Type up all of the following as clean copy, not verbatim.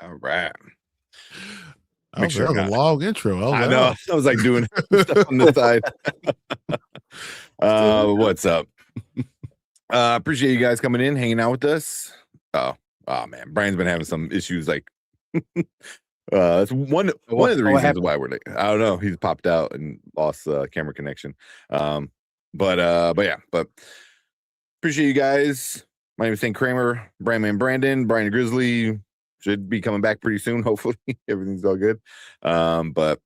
All right. That Make was, sure that was a not. long intro. I know. I was like doing stuff on the side. What's up? Appreciate you guys coming in, hanging out with us. Oh man, Brian's been having some issues. Like, that's one of the reasons why we're late. I don't know. He's popped out and lost camera connection. But appreciate you guys. My name is St. Kramer, Brandman Brandon, Brian Grizzly should be coming back pretty soon. Hopefully everything's all good. But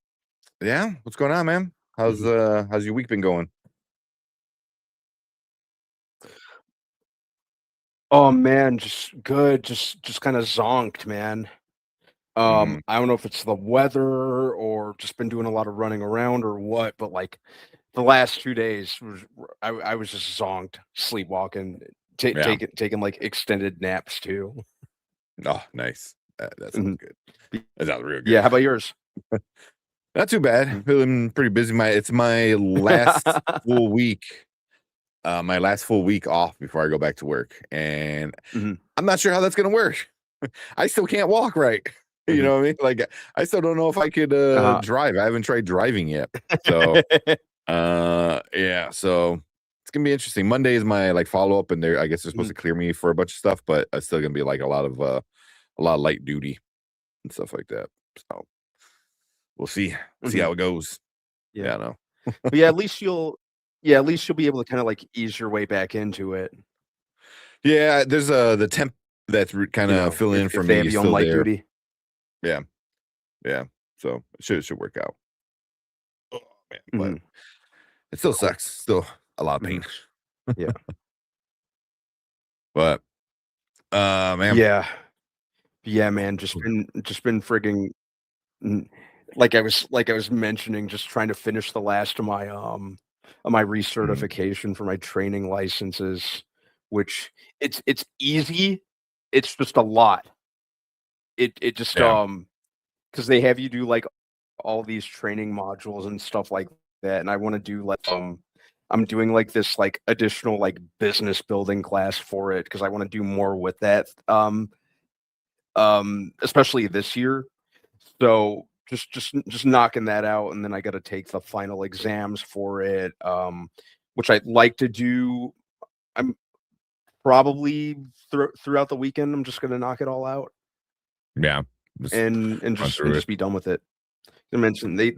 yeah, what's going on, man? How's your week been going? Oh man, just good. Just kind of zonked, man. I don't know if it's the weather or just been doing a lot of running around or what, but like the last 2 days I was just zonked, sleepwalking, taking like extended naps too. Oh, nice. That sounds good. That sounds real good. Yeah, how about yours? Not too bad. Feeling pretty busy. It's my last full week. My last full week off before I go back to work, and I'm not sure how that's gonna work. I still can't walk right. You know what I mean? Like, I still don't know if I could drive. I haven't tried driving yet. So, yeah. So it's gonna be interesting. Monday is my like follow up, and I guess they're supposed to clear me for a bunch of stuff, but it's still gonna be like a lot of light duty and stuff like that. So we'll see how it goes. Yeah, I know. But yeah, at least you'll be able to kind of like ease your way back into it. Yeah, there's the temp that's kind of fill in for me. If on light duty. Yeah. So it should work out. Oh man, but it still sucks. Still a lot of pain. Yeah. But man. Yeah, man. Just been frigging like I was mentioning, just trying to finish the last of my recertification for my training licenses, which it's easy. It's just a lot. It just because they have you do like all these training modules and stuff like that, and I want to do like I'm doing like this like additional like business building class for it because I want to do more with that especially this year. So just knocking that out, and then I got to take the final exams for it, which I'd like to do. I'm probably throughout the weekend. I'm just gonna knock it all out. Yeah, and just be done with it. I mentioned they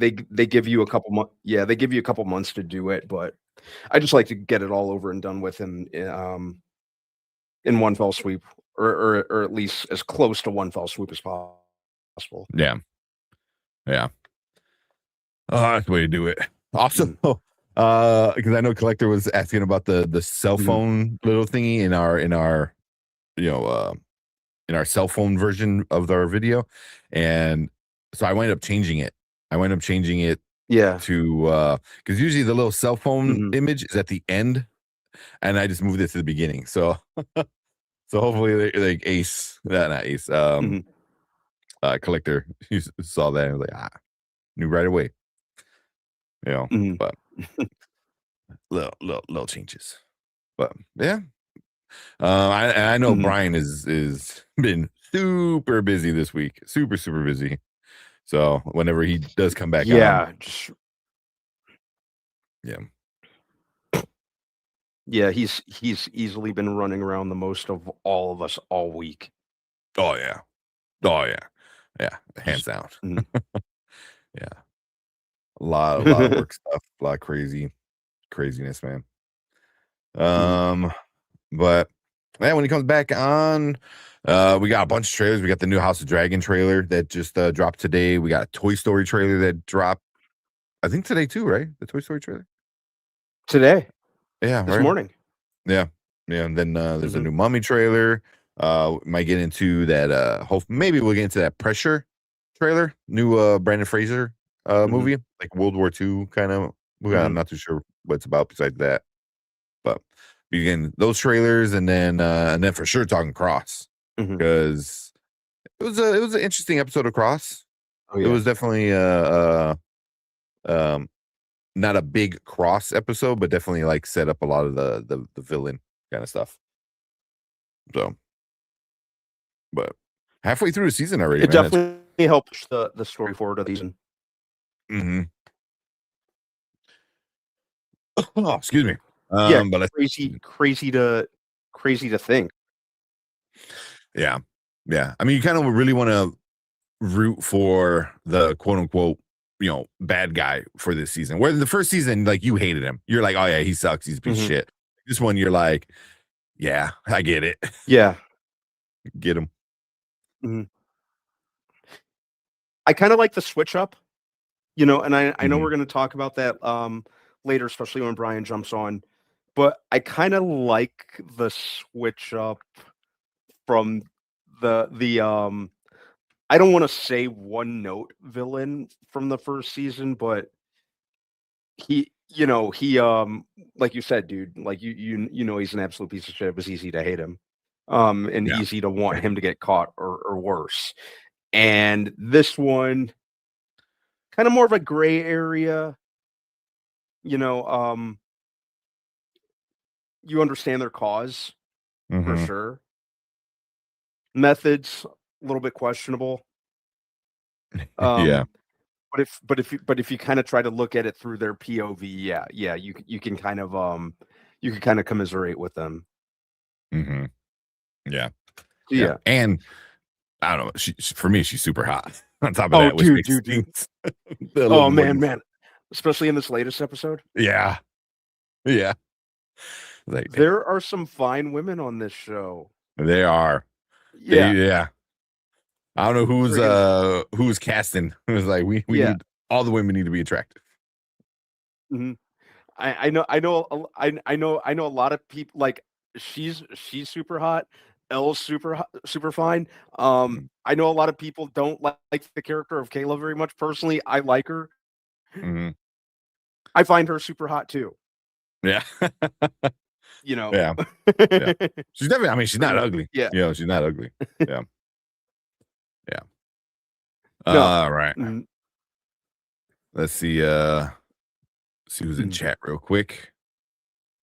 give you a couple months. Yeah, they give you a couple months to do it, but I just like to get it all over and done with in one fell sweep, or at least as close to one fell swoop as possible. Yeah. Oh, that's the way to do it. Awesome. Because I know Collector was asking about the cell phone little thingy in our in our cell phone version of our video, and so I wound up changing it. To because usually the little cell phone image is at the end, and I just moved it to the beginning. So so hopefully like Ace Collector saw that and was like, knew right away. But little changes. But yeah. I know Brian is been super busy this week. Super busy. So whenever he does come back on. Yeah, he's easily been running around the most of all of us all week. Oh yeah. Hands down. Yeah. A lot of work stuff, a lot of craziness, man. But man, when he comes back on, we got a bunch of trailers. We got the new House of Dragon trailer that just dropped today. We got a Toy Story trailer that dropped, I think today too, right? The Toy Story trailer today. Yeah, this morning. Yeah. And then there's a new Mummy trailer. Might get into that. Maybe we'll get into that Pressure trailer, new Brandon Fraser movie, like World War II kind of movie. I'm not too sure what it's about besides that, but begin those trailers, and then for sure talking Cross, because it was an interesting episode of Cross. It was definitely not a big Cross episode, but definitely like set up a lot of the villain kind of stuff. So, but halfway through the season already. It definitely helps the story forward of the season. Mm-hmm. Oh, excuse me. Yeah, but crazy to think. Yeah. I mean, you kind of really want to root for the quote unquote, bad guy for this season. Where the first season, like, you hated him. You're like, oh yeah, he sucks. He's a piece of shit. This one, you're like, yeah, I get it. Yeah. Get him. Mm-hmm. I kind of like the switch up, and I know we're going to talk about that later, especially when Brian jumps on, but I kind of like the switch up from the I don't want to say one note villain from the first season, but he like you said, dude, like you know he's an absolute piece of shit. It was easy to hate him, and easy to want him to get caught or worse. And this one, kind of more of a gray area, you understand their cause for sure. Methods a little bit questionable. Yeah. But if you kind of try to look at it through their POV, you can kind of commiserate with them. Yeah. Yeah. And I don't know. For me, she's super hot. On top of that, which makes things oh man, especially in this latest episode. Yeah. Like, there are some fine women on this show. They are. Yeah. I don't know who's casting. It was like we need all the women need to be attractive. Mm-hmm. I know a lot of people, like, she's super hot. Elle's super fine. I know a lot of people don't like the character of Kayla very much. Personally, I like her. I find her super hot too. Yeah. Yeah. She's definitely, I mean, she's not ugly. Yeah. She's not ugly. Yeah. No. All right. Let's see who's in chat real quick.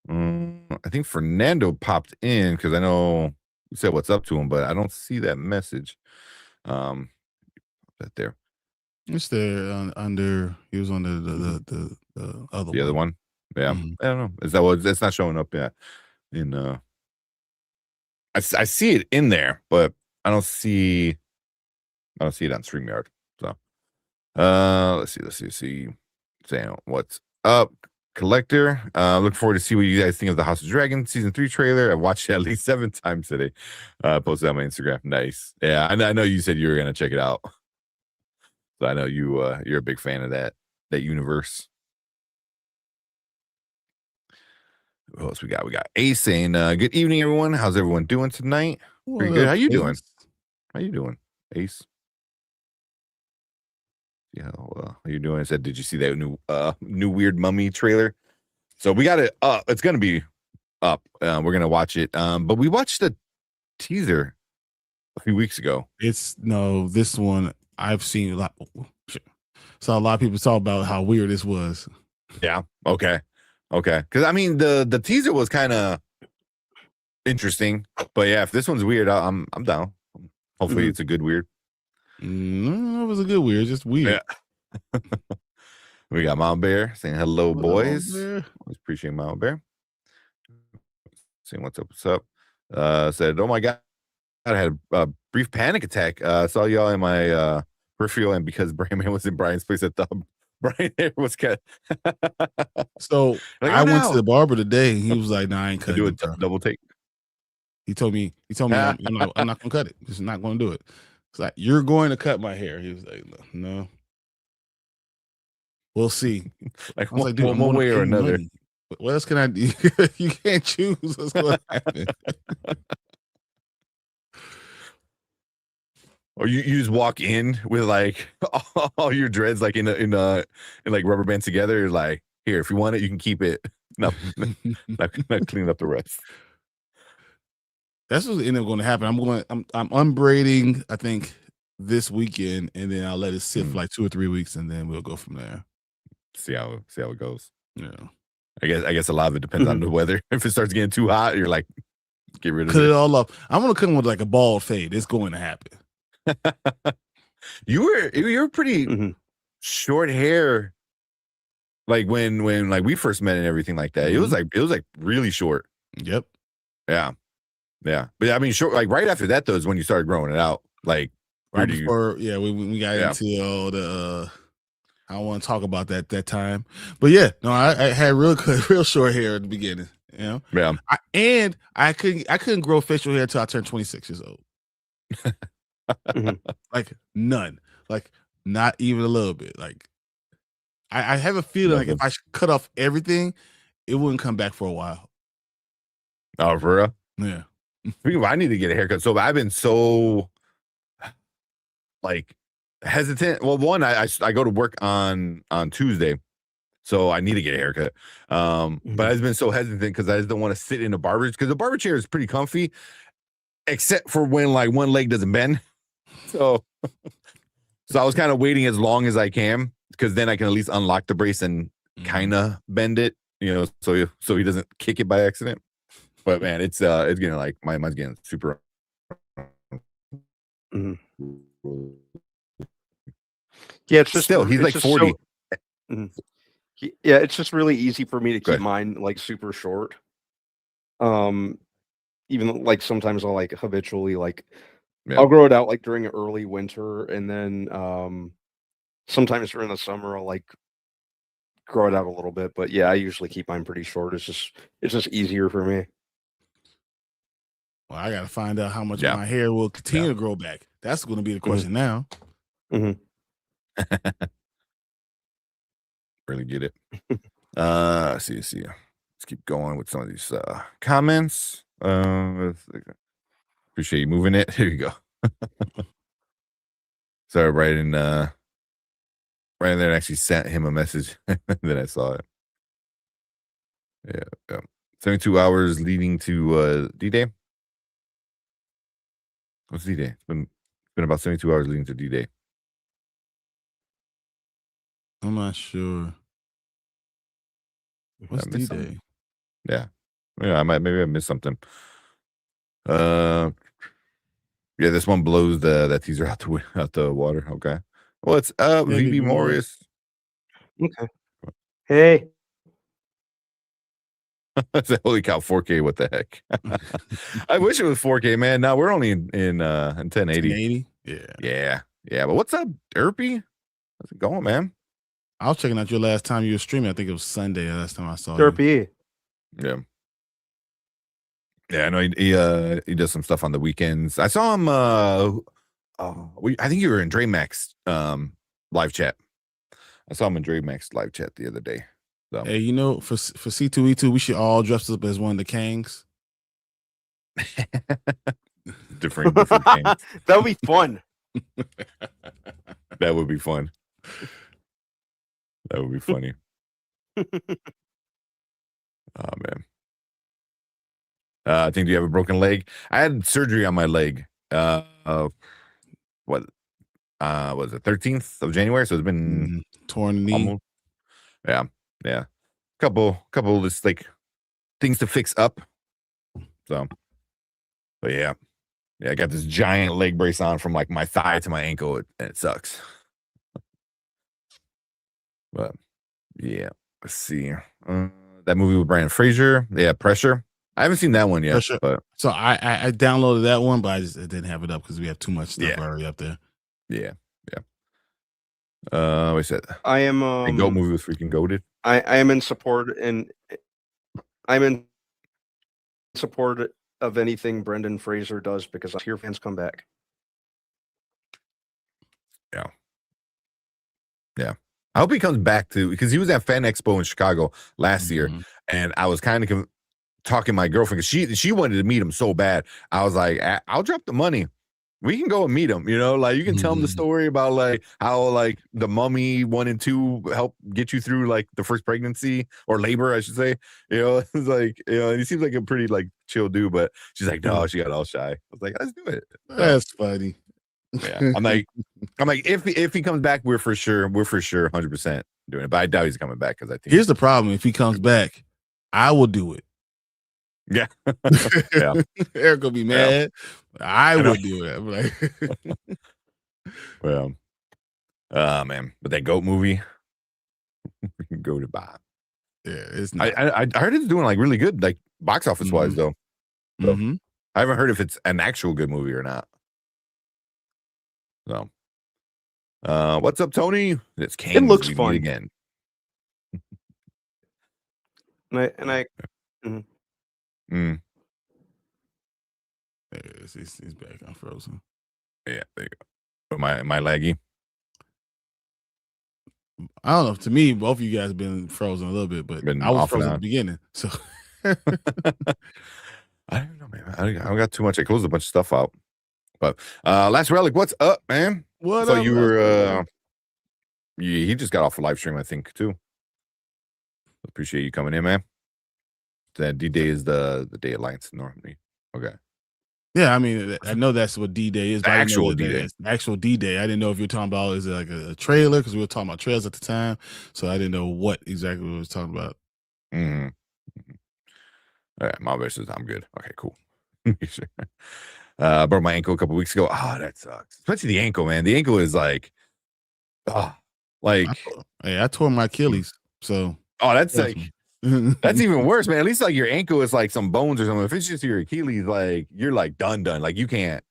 I think Fernando popped in because I know you said what's up to him, but I don't see that message. That there. It's there under. He was on the other one. Yeah. I don't know. Is that what? It's not showing up yet. I see it in there, but I don't see it on StreamYard. So let's see. Saying what's up, Collector. Look forward to see what you guys think of the House of Dragon season 3 trailer. I've watched it at least 7 times today. Posted on my Instagram. Nice. Yeah, I know you said you were gonna check it out. So I know you're a big fan of that universe. What else we got? We got Ace saying, good evening, everyone. How's everyone doing tonight? Pretty good. How you doing? Ace? Yeah, how you doing? I said, did you see that new Weird Mummy trailer? So we got it up. It's gonna be up. We're gonna watch it. But we watched the teaser a few weeks ago. This one I've seen a lot. Saw a lot of people talk about how weird this was. Yeah. Okay. Because I mean, the teaser was kind of interesting, but yeah, if this one's weird, I'm down. Hopefully, it's a good weird. No, it was a good weird, just weird. Yeah. We got Mount Bear saying hello, boys. Always appreciate Mount Bear. Saying what's up. Said, oh my god, I had a brief panic attack. Saw y'all in my peripheral, and because Brian Man was in Brian's place at the Brian hair was cut. So I went to the barber today. He was like, "Nah, I ain't cutting it." Do a double take. He told me I'm not gonna cut it. Just not gonna do it. It's like, you're going to cut my hair. He was like, no. We'll see. Like, I was like, dude, one way or another. What else can I do? You can't choose what's going to happen. Or you just walk in with like all your dreads like in like rubber band together. You're like, here, if you want it, you can keep it. Not cleaning up the rest. That's what's going to happen. I'm unbraiding, I think, this weekend, and then I'll let it sit for like 2 or 3 weeks, and then we'll go from there. See how it goes. Yeah. I guess a lot of it depends on the weather. If it starts getting too hot, you're like, get rid of it. Cut it all off. I'm gonna cut him with like a bald fade. It's going to happen. You were pretty Mhm. short hair, like when like we first met and everything like that. It was like really short. Yep. Yeah. But I mean, short, like right after that though is when you started growing it out. Like Right before, we got into all the I don't want to talk about that time, but yeah, no, I had real short hair at the beginning, you know. Yeah. I couldn't grow facial hair until I turned 26 years old. Like none, like not even a little bit. Like I have a feeling like if I cut off everything, it wouldn't come back for a while. Oh, for real? Yeah. I need to get a haircut. So I've been so like hesitant. Well, one, I go to work on Tuesday, so I need to get a haircut. But I've been so hesitant because I just don't want to sit in a barber, because the barber chair is pretty comfy, except for when like one leg doesn't bend. So I was kind of waiting as long as I can, because then I can at least unlock the brace and kind of bend it, so he doesn't kick it by accident. But man, it's getting like mine's getting super. Yeah, it's just still he's like 40. Yeah, it's just really easy for me to keep mine like super short. Even like sometimes I'll like habitually like I'll grow it out like during early winter, and then sometimes during the summer I'll like grow it out a little bit. But yeah, I usually keep mine pretty short. It's just easier for me. Well, I got to find out how much my hair will continue to grow back. That's going to be the question now. Really get it. Let's see. Let's keep going with some of these comments. Appreciate you moving it. Here you go. Sorry, right in there, and actually sent him a message. Then I saw it. Yeah. 72 hours leading to D-Day. What's D-Day? It's been about 72 hours leading to D-Day. I'm not sure. What's D-Day? Yeah, maybe I missed something. Yeah, this one blows that teaser out the water. Okay. Well, it's VB Morris. Okay. Hey. Holy cow, 4K! What the heck? I wish it was 4K, man. Now we're only in 1080. 1080? Yeah. But what's up, Derpy? How's it going, man? I was checking out your last time you were streaming. I think it was Sunday last time I saw Derpy. You. Yeah, I know he does some stuff on the weekends. I saw him. I think you were in Dre Max live chat. I saw him in Dre Max live chat the other day. So. Hey, for C2E2, we should all dress up as one of the Kangs. different Kangs. That would be fun. That would be fun. That would be funny. Oh man. I think, do you have a broken leg? I had surgery on my leg. What was it, 13th of January? So it's been torn knee. Almost, yeah. Couple just like things to fix up. So, but yeah, I got this giant leg brace on from like my thigh to my ankle, and it sucks. But yeah, let's see. That movie with Brandon Fraser, Pressure. I haven't seen that one yet. Pressure. But so I downloaded that one, but I didn't have it up because we have too much stuff already up there. Yeah. What's that? I am the GOAT movie was freaking goated. I am in support, and I'm in support of anything Brendan Fraser does, because I hear fans come back. Yeah. I hope he comes back because he was at Fan Expo in Chicago last year, and I was kind of talking to my girlfriend because she wanted to meet him so bad. I was like, I'll drop the money. We can go and meet him, like you can tell him the story about like how like the Mummy 1 and 2 helped get you through like the first pregnancy or labor, I should say. It's like, he seems like a pretty like chill dude, but she's like, no, she got all shy. I was like, let's do it. That's funny. Yeah, I'm like, if he comes back, we're for sure 100% doing it. But I doubt he's coming back, because I think here's the problem: if he comes back, I will do it. Yeah, Eric will be mad. I will do it. I'm like, Well, man, but that goat movie, go to buy. Yeah, it's not. I heard it's doing like really good, like box office wise though. So, I haven't heard if it's an actual good movie or not. So, what's up, Tony? It's Kane. It looks fun again. And He's back on Frozen. Yeah, there you go. Am I laggy? I don't know. To me, both of you guys have been frozen a little bit, but I was frozen at the beginning. So I don't know, man. I got too much. I closed a bunch of stuff out. But Last Relic, what's up, man? What so up? You were he just got off a live stream, I think, too. Appreciate you coming in, man. That D-Day is the day Alliance normally. Okay. Yeah, I mean, I know that's what D-Day is. But Actual D-Day. Actual D-Day. I didn't know if you were talking about, is it like a trailer? Because we were talking about trailers at the time. So I didn't know what exactly we was talking about. Mm-hmm. All right, my versus I'm good. Okay, cool. Broke my ankle a couple weeks ago. Oh, that sucks. Especially the ankle, man. The ankle is like, I tore my Achilles. So that's like that's even worse, man. At least like your ankle is like some bones or something. If it's just your Achilles, like you're like done. Like you can't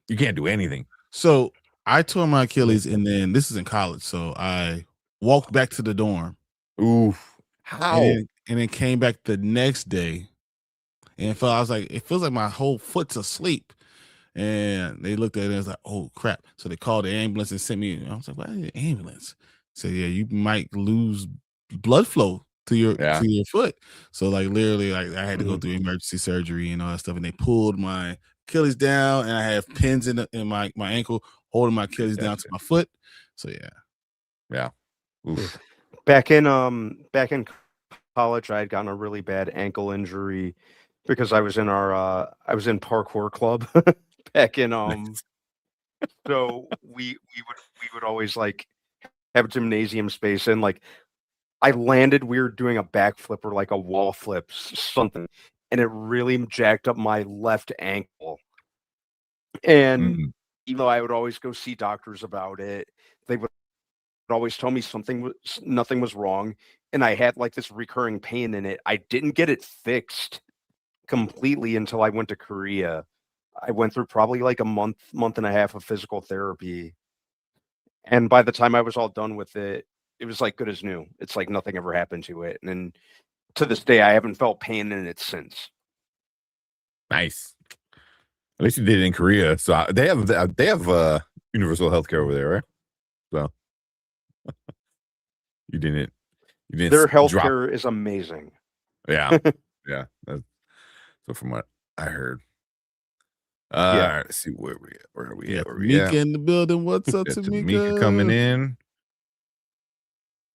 do anything. So I tore my Achilles, and then this is in college. So I walked back to the dorm. Oof. How? And then came back the next day, and it feels like my whole foot's asleep. And they looked at it and was like, oh crap. So they called the ambulance and sent me. I was like, why is the ambulance? So yeah, you might lose blood flow to your foot. So like literally, like I had to go through emergency surgery and all that stuff. And they pulled my Achilles down, and I have pins in my ankle holding my Achilles down to my foot. So yeah. Oof. Back in college, I had gotten a really bad ankle injury because I was in parkour club back in so we would always like have gymnasium space, and like we were doing a backflip or like a wall flip something, and it really jacked up my left ankle. And even though I would always go see doctors about it, they would always tell me nothing was wrong, and I had like this recurring pain in it. I didn't get it fixed completely until I went to Korea. I went through probably like a month and a half of physical therapy, and by the time I was all done with it, it was like good as new. It's like nothing ever happened to it, and to this day I haven't felt pain in it since. Nice. At least you did it in Korea. So they have universal healthcare over there, right? So you didn't. Their healthcare is amazing. Yeah, yeah. So from what I heard, let's see where are we at? Mika in the building. What's up to Mika? Mika coming in.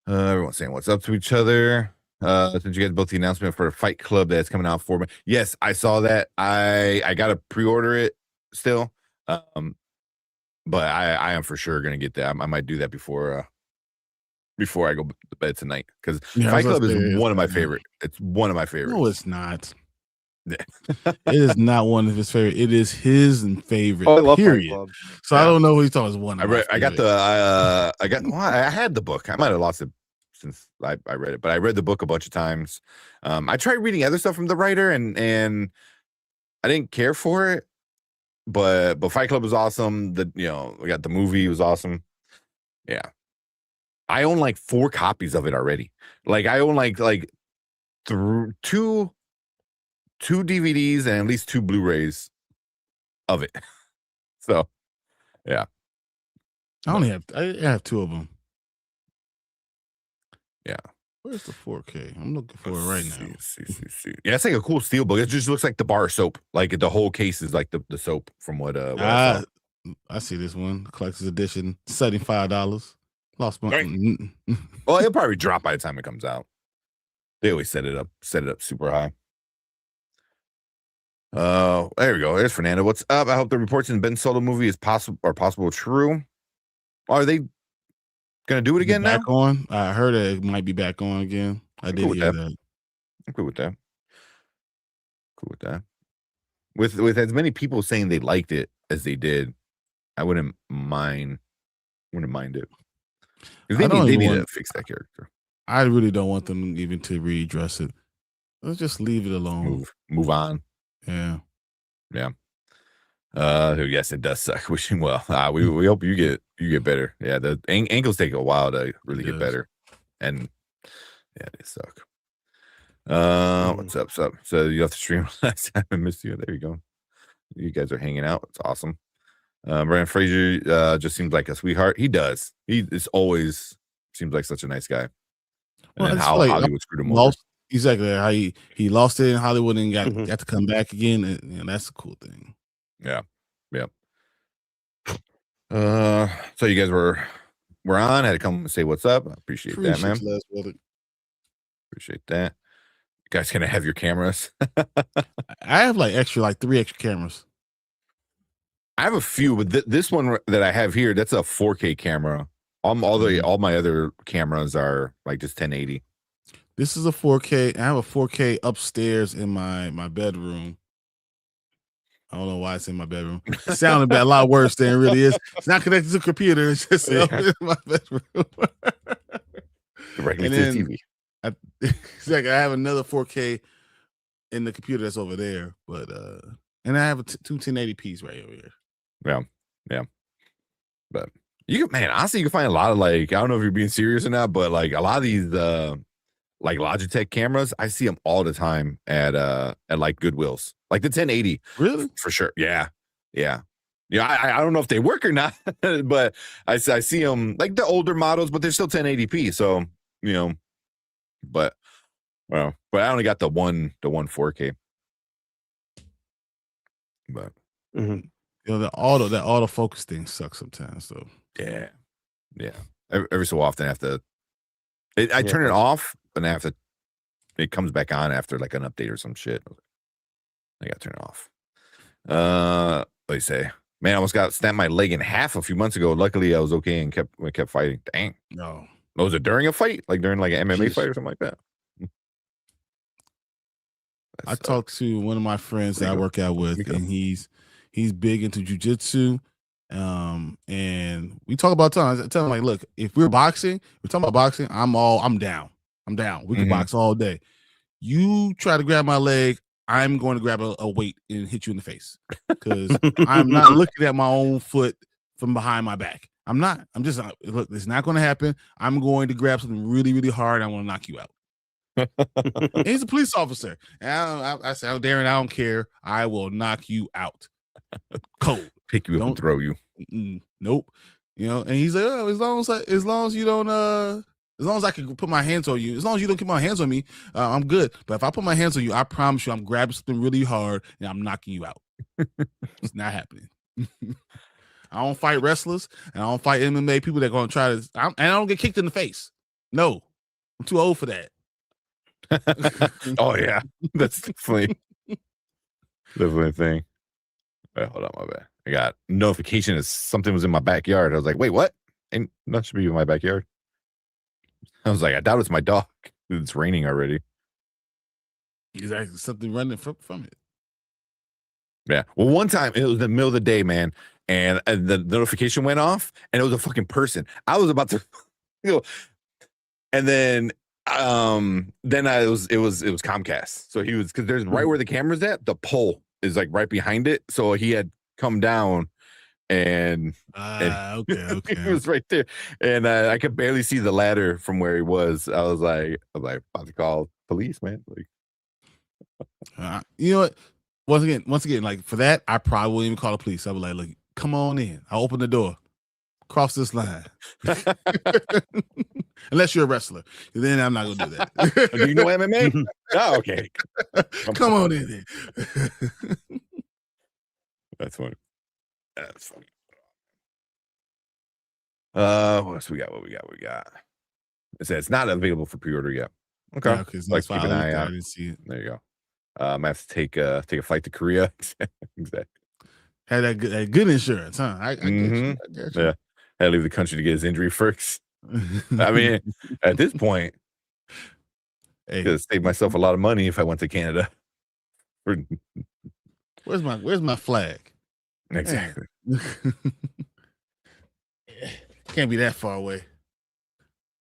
Everyone's saying what's up to each other. Since you guys both the announcement for a Fight Club that's coming out for me. Yes, I saw that. I gotta pre-order it still. But I am for sure gonna get that. I might do that before I go to bed tonight, because Fight Club is one of my favorite. It's one of my favorites. No, it's not. It is not one of his favorite. It is his favorite. I love period. Fight Club. So I don't know who he's talking about. One. I had the book. I might have lost it since I read it, but I read the book a bunch of times. I tried reading other stuff from the writer, and I didn't care for it. But Fight Club was awesome. We got the movie, was awesome. Yeah. I own like 4 copies of it already. Like I own like through two DVDs and at least 2 Blu-rays of it. So yeah. I have 2 of them. Yeah. Where's the 4K? I'm looking for it right now. See. Yeah, it's like a cool steel book. It just looks like the bar soap. Like the whole case is like the soap from what I saw. I see this one, collector's edition, $75. Lost my. Right. Well, it'll probably drop by the time it comes out. They always set it up super high. There we go. There's Fernando. What's up? I hope the reports in the Ben Solo movie is possible true. Are they gonna do it again now? Back on? I heard it might be back on again. I did hear that. I'm cool with that. With as many people saying they liked it as they did, I wouldn't mind it. Because I don't they even need want. to fix that character. I really don't want them even to redress it. Let's just leave it alone. Move on. Yeah. Yes, it does suck. Wishing well. We hope you get better. Yeah, the ankles take a while to really get better, and yeah, they suck. What's up? So you have to stream last time. I missed you. There you go. You guys are hanging out. It's awesome. Brandon Fraser just seems like a sweetheart. He does. He is always seems like such a nice guy. And then how Hollywood screwed him over. Exactly. How he lost it in Hollywood and got to come back again. And that's a cool thing. Yeah. So you guys were on. Had to come say what's up. I appreciate that, man. Appreciate that. You guys gonna have your cameras? I have like 3 extra cameras. I have a few, but this one that I have here, that's a 4K camera. All my other cameras are like just 1080. This is a 4K. I have a 4K upstairs in my bedroom. I don't know why it's in my bedroom. It sounded a lot worse than it really is. It's not connected to the computer. It's just in my bedroom. Directly to the TV. Exactly. I have another 4K in the computer that's over there, but and I have two 1080p's right over here. Yeah. But honestly, you can find a lot of like, I don't know if you're being serious or not, but like a lot of these like Logitech cameras, I see them all the time at like Goodwills, like the 1080. Really? For sure. Yeah. I don't know if they work or not, but I see them like the older models, but they're still 1080p. So but I only got the one 4K. But that autofocus thing sucks sometimes. So yeah. Every so often I have to. I turn it off, but I have to. It comes back on after like an update or some shit. I got to turn it off. What do you say? Man, I almost got snapped my leg in half a few months ago. Luckily, I was okay and kept fighting. Dang. No. Was it during a fight? Like during like an MMA fight or something like that? I talked to one of my friends that I work out with, and he's big into jujitsu. And we talk about times. I tell him like, look, if we're talking about boxing, I'm down. We can box all day. You try to grab my leg, I'm going to grab a weight and hit you in the face because I'm not looking at my own foot from behind my back. I'm not. I'm just look. It's not going to happen. I'm going to grab something really, really hard. I want to knock you out. He's a police officer. And I said, "Oh, Darren, I don't care. I will knock you out. Cold. Pick you up and throw you. Nope. And he's like, oh, as long as you don't, as long as I can put my hands on you, as long as you don't keep my hands on me, I'm good. But if I put my hands on you, I promise you, I'm grabbing something really hard and I'm knocking you out. It's not happening. I don't fight wrestlers and I don't fight MMA people that are going to try to, and I don't get kicked in the face. No, I'm too old for that. Oh yeah, that's definitely a thing. Wait, hold on, my bad. I got notification that something was in my backyard. I was like, wait, what? Ain't nothing should be in my backyard. I was like, I doubt it's my dog. It's raining already. Exactly, something running from it. Yeah. Well, one time it was the middle of the day, man, and the notification went off, and it was a fucking person. I was about to, and then it was Comcast. So he was, because there's right where the camera's at, the pole is like right behind it. So he had come down and okay. He was right there, and I could barely see the ladder from where he was. I was like about to call police, man. Like, you know what? Once again, like for that, I probably wouldn't even call the police. I would like, look, come on in. I'll open the door. Cross this line. Unless you're a wrestler. Then I'm not gonna do that. Do you know MMA? Oh, okay. Come on in there. That's funny. What else we got? What we got? It says it's not available for pre-order yet. Okay. Yeah, like keep an eye out. I didn't see it. There you go. I have to take a flight to Korea. Exactly. Had that good insurance, huh? I get you. Yeah. Had to leave the country to get his injury first. I mean, at this point, I could save myself a lot of money if I went to Canada. Where's my flag? Exactly. Can't be that far away.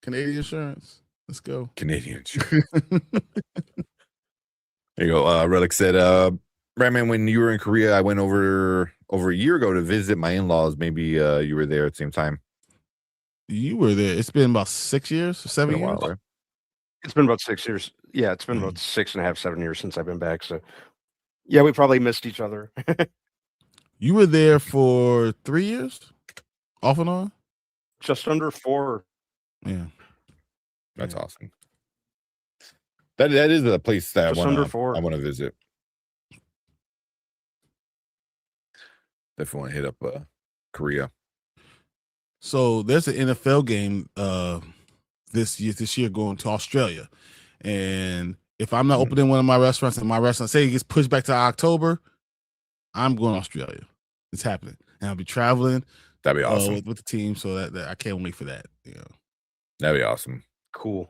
Canadian insurance. Let's go. Canadian insurance. There you go. Relic said, Brandman, when you were in Korea, I went over a year ago to visit my in-laws. Maybe you were there at the same time. You were there. It's been about 6 years, 7 years. While, right? It's been about 6 years. Yeah, it's been about 6.5, 7 years since I've been back. So, yeah, we probably missed each other. You were there for 3 years, off and on. Just under 4. Yeah, that's awesome. That is a place that I want to visit. Definitely want to hit up Korea. So there's an NFL game this year going to Australia, and if I'm not opening one of my restaurants and my restaurant say it gets pushed back to October, I'm going to Australia. It's happening, and I'll be traveling. That'd be awesome with the team. So that I can't wait for that. You know, that'd be awesome. Cool.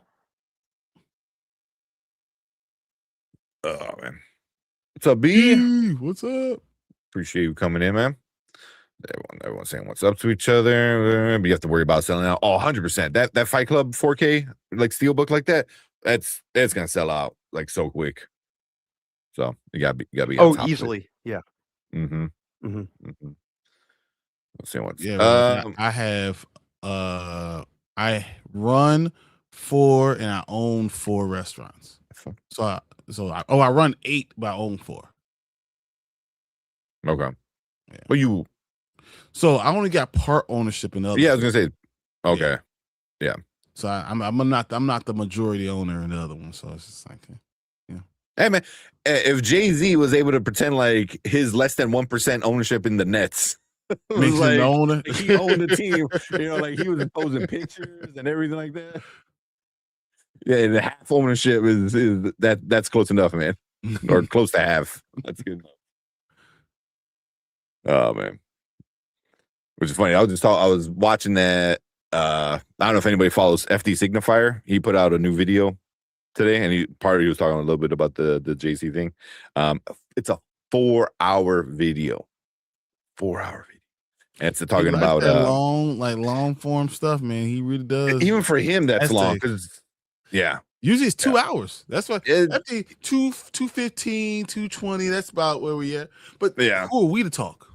Oh man, what's up, B? What's up? Appreciate you coming in, man. Everyone saying what's up to each other, but you have to worry about selling out. 100%. That Fight Club 4K like steelbook like that, that's gonna sell out like so quick. So you gotta be. Oh, easily, yeah. Mm-hmm. Let's see what's. I have. I run 4 and I own 4 restaurants. I run 8, but I own 4. Okay. Yeah. Well, so I only got part ownership in other. Yeah, I was gonna say. Okay. Yeah. So I'm not the majority owner in the other one. So it's just like, yeah. Hey man, if Jay-Z was able to pretend like his less than 1% ownership in the Nets, makes him the owner. He owned the team. Like he was posting pictures and everything like that. Yeah, the half ownership is that's close enough, man, or close to half. That's good enough. Oh man, which is funny. I was watching that. I don't know if anybody follows FD Signifier. He put out a new video today, and he was talking a little bit about the JC thing. It's a 4-hour video. 4-hour video. And it's talking about long form stuff, man. He really does. Even for him, that's long because usually it's 2 hours. That's what that'd be 2:15, 2:20. That's about where we at. But who are we to talk?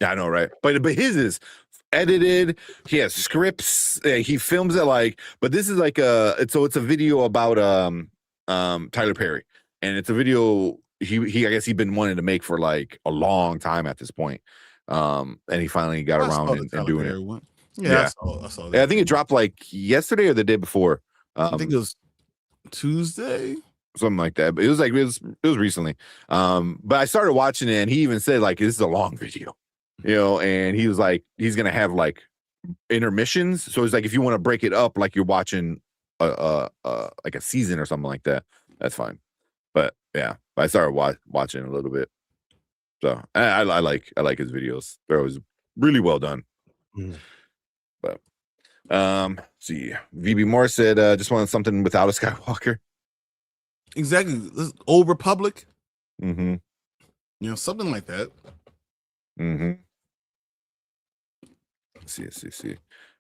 Yeah, I know, right? But his is edited. He has scripts. He films it but this is it's a video about Tyler Perry, and it's a video I guess he'd been wanting to make for like a long time at this point. And he finally got around and doing it. One. Yeah, I saw that. Yeah, I think it dropped like yesterday or the day before. I think it was Tuesday, something like that. But it was recently. But I started watching it, and he even said like this is a long video, and he was like he's gonna have like intermissions. So it's like if you want to break it up like you're watching like a season or something like that, that's fine. But yeah, I started watching a little bit. So I like his videos. They're always really well done. But see, VB Moore said just wanted something without a Skywalker. Exactly. Old Republic. Something like that. See.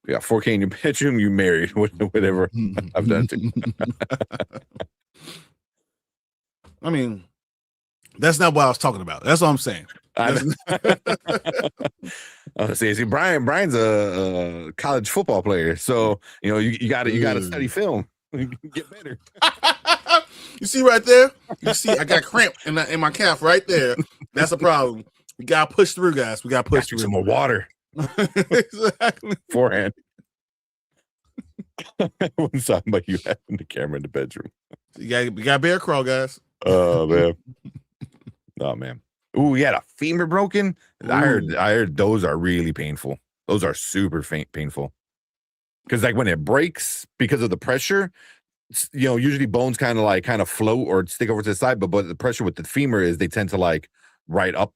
We got 4K in your bedroom. You married, whatever. I've done too. I mean, that's not what I was talking about. That's what I'm saying. See, Brian's a college football player, so you got to study film. Get better. You see right there? You see, I got cramp in my calf right there. That's a problem. We gotta push through, guys. We gotta push through. Some more water. Exactly. Forehand. I wasn't talking about you having the camera in the bedroom. We got bear crawl, guys. Oh man. Oh man. Ooh, he had a femur broken. Ooh. I heard those are really painful. Those are super painful. Because like when it breaks because of the pressure, usually bones kind of float or stick over to the side, but the pressure with the femur is they tend to like right up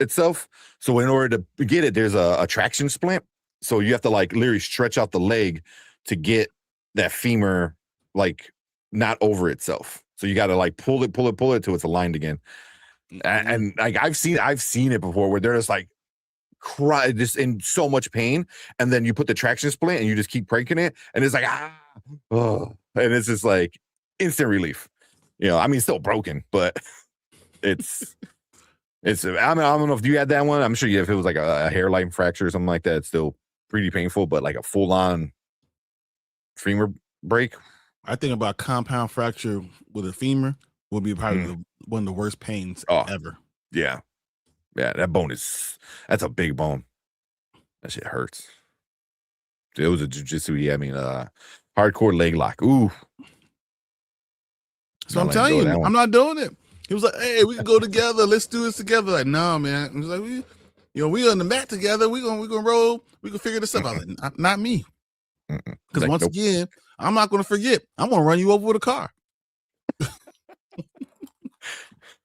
itself. So in order to get it, there's a traction splint. So you have to like literally stretch out the leg to get that femur like not over itself. So you got to like pull it till it's aligned again. And like I've seen it before where they're just like cry, just in so much pain. And then you put the traction splint and you just keep cranking it, and it's like and it's just like instant relief. I mean, still broken, but it's. I don't know if you had that one. I'm sure if it was like a hairline fracture or something like that, it's still pretty painful. But like a full on femur break. I think about compound fracture with a femur would be probably one of the worst pains ever. Yeah. That bone that's a big bone. That shit hurts. It was a jiu-jitsu. Yeah, I mean, hardcore leg lock. Ooh. So I'm telling you, I'm not doing it. He was like, "Hey, we can go together. Let's do this together." Like, no, man. He was like, we on the mat together. We gonna roll. We can figure this stuff out. Like, not me. Because once again, I'm not gonna forget. I'm gonna run you over with a car.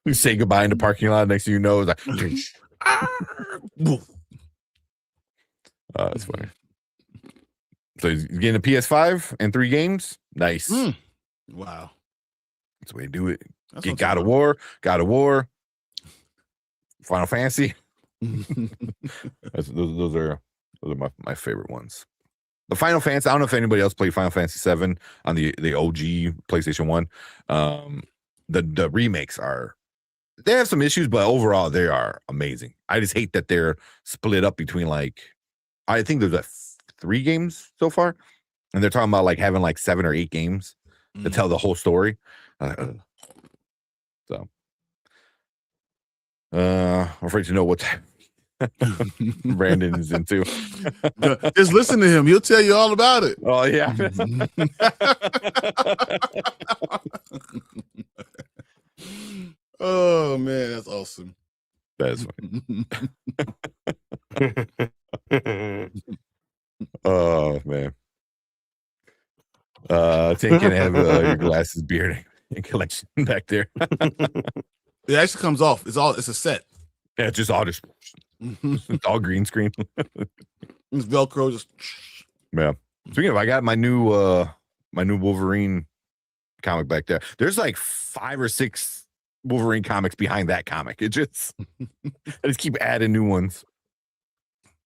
You say goodbye in the parking lot. Next thing you know, it's like, that's funny. So he's getting a PS5 and 3 games. Nice. Wow. That's the way to do it. Get God of War, Final Fantasy. those are my favorite ones. The Final Fantasy. I don't know if anybody else played Final Fantasy 7 on the OG PlayStation 1. The remakes they have some issues, but overall they are amazing. I just hate that they're split up between I think there's 3 games so far, and they're talking about having 7 or 8 games to tell the whole story. So, I'm afraid to know what Brandon is into. Just listen to him; he'll tell you all about it. Oh yeah. Oh man, that's awesome. That's funny. Oh man. Tank can have your glasses, beard, and collection back there. It actually comes off. It's a set. Yeah, it's just all it's all green screen. It's Velcro. Just yeah. Speaking of, I got my new Wolverine comic back there. There's 5 or 6 Wolverine comics behind that comic. It just I just keep adding new ones.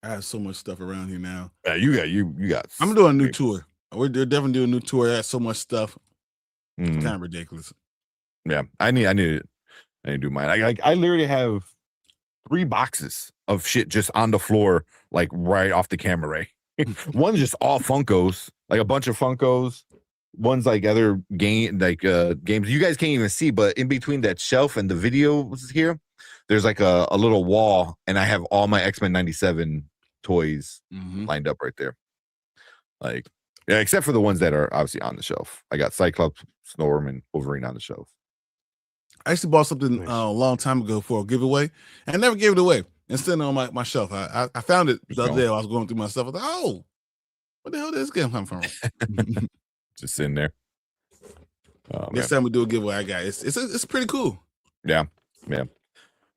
I have so much stuff around here now. Yeah, you got. I'm doing a new tour. We're definitely doing a new tour. I have so much stuff. It's kind of ridiculous. Yeah, I need to do mine. I literally have 3 boxes of shit just on the floor, right off the camera ray. One's just all Funkos, a bunch of Funkos. One's other games you guys can't even see, but in between that shelf and the videos here, there's a little wall, and I have all my X-Men 97 toys lined up right there. Yeah, except for the ones that are obviously on the shelf. I got Cyclops, Storm, and Wolverine on the shelf. I actually bought something a long time ago for a giveaway, and I never gave it away. It's sitting on my shelf. I found it the other day. I was going through my stuff. I was like, oh, what the hell did this game come from? Just sitting there. Next time we do a giveaway, I got it. It's pretty cool. Yeah. We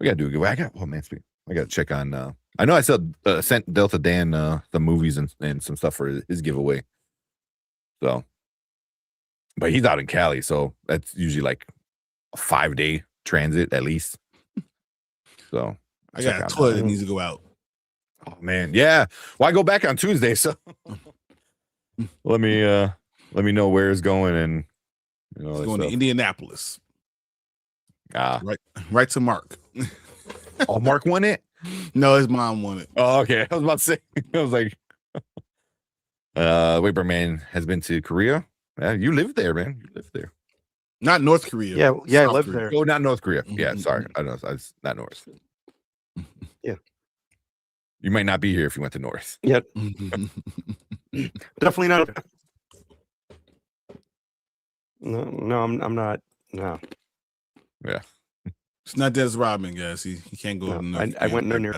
gotta do a giveaway. I gotta check on. I know I sent Delta Dan the movies and some stuff for his giveaway. So, but he's out in Cali, so that's usually a 5-day transit at least. So I got a toy that needs to go out. Oh man, yeah. Well, I go back on Tuesday, so let me know where it's going, and it's going to Indianapolis. Right to Mark. Oh, Mark won it? No, his mom won it. Oh, okay. I was about to say. I was like, Waberman has been to Korea. You live there, man. You live there. Not North Korea. Yeah, I live there. Oh, not North Korea. Yeah, sorry. I don't know. It's not North. Yeah. You might not be here if you went to North. Yeah. Definitely not. No, I'm not. No. Yeah. It's not Dennis Rodman, guys. He can't go to North. I went near.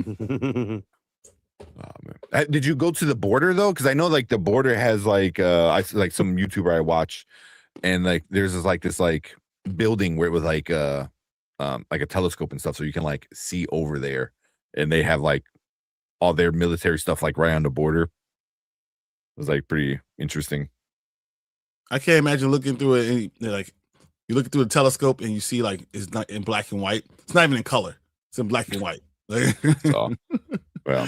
Oh, man. Did you go to the border though? Because I know the border has some YouTuber I watch, and there's this building where it was a telescope and stuff, so you can see over there, and they have all their military stuff right on the border. It was pretty interesting. I can't imagine looking through it and You look through the telescope and you see like it's not in black and white. It's not even in color. It's in black and white. So, well,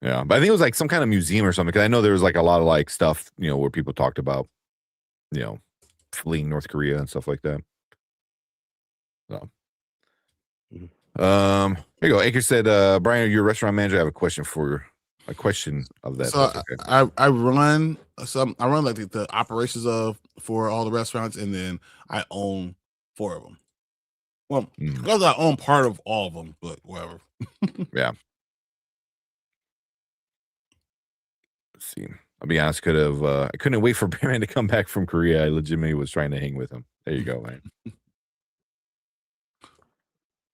yeah, but I think it was like some kind of museum or something. Because I know there was like a lot of like stuff, where people talked about, fleeing North Korea and stuff like that. So, here you go. Acre said, Brian, you're a restaurant manager. I have a question of that. So Okay. I run like the operations for all the restaurants, and then I own 4 of them. Well, because I own part of all of them, but whatever. Yeah. Let's see. I'll be honest. I couldn't wait for Brian to come back from Korea. I legitimately was trying to hang with him. There you go, man.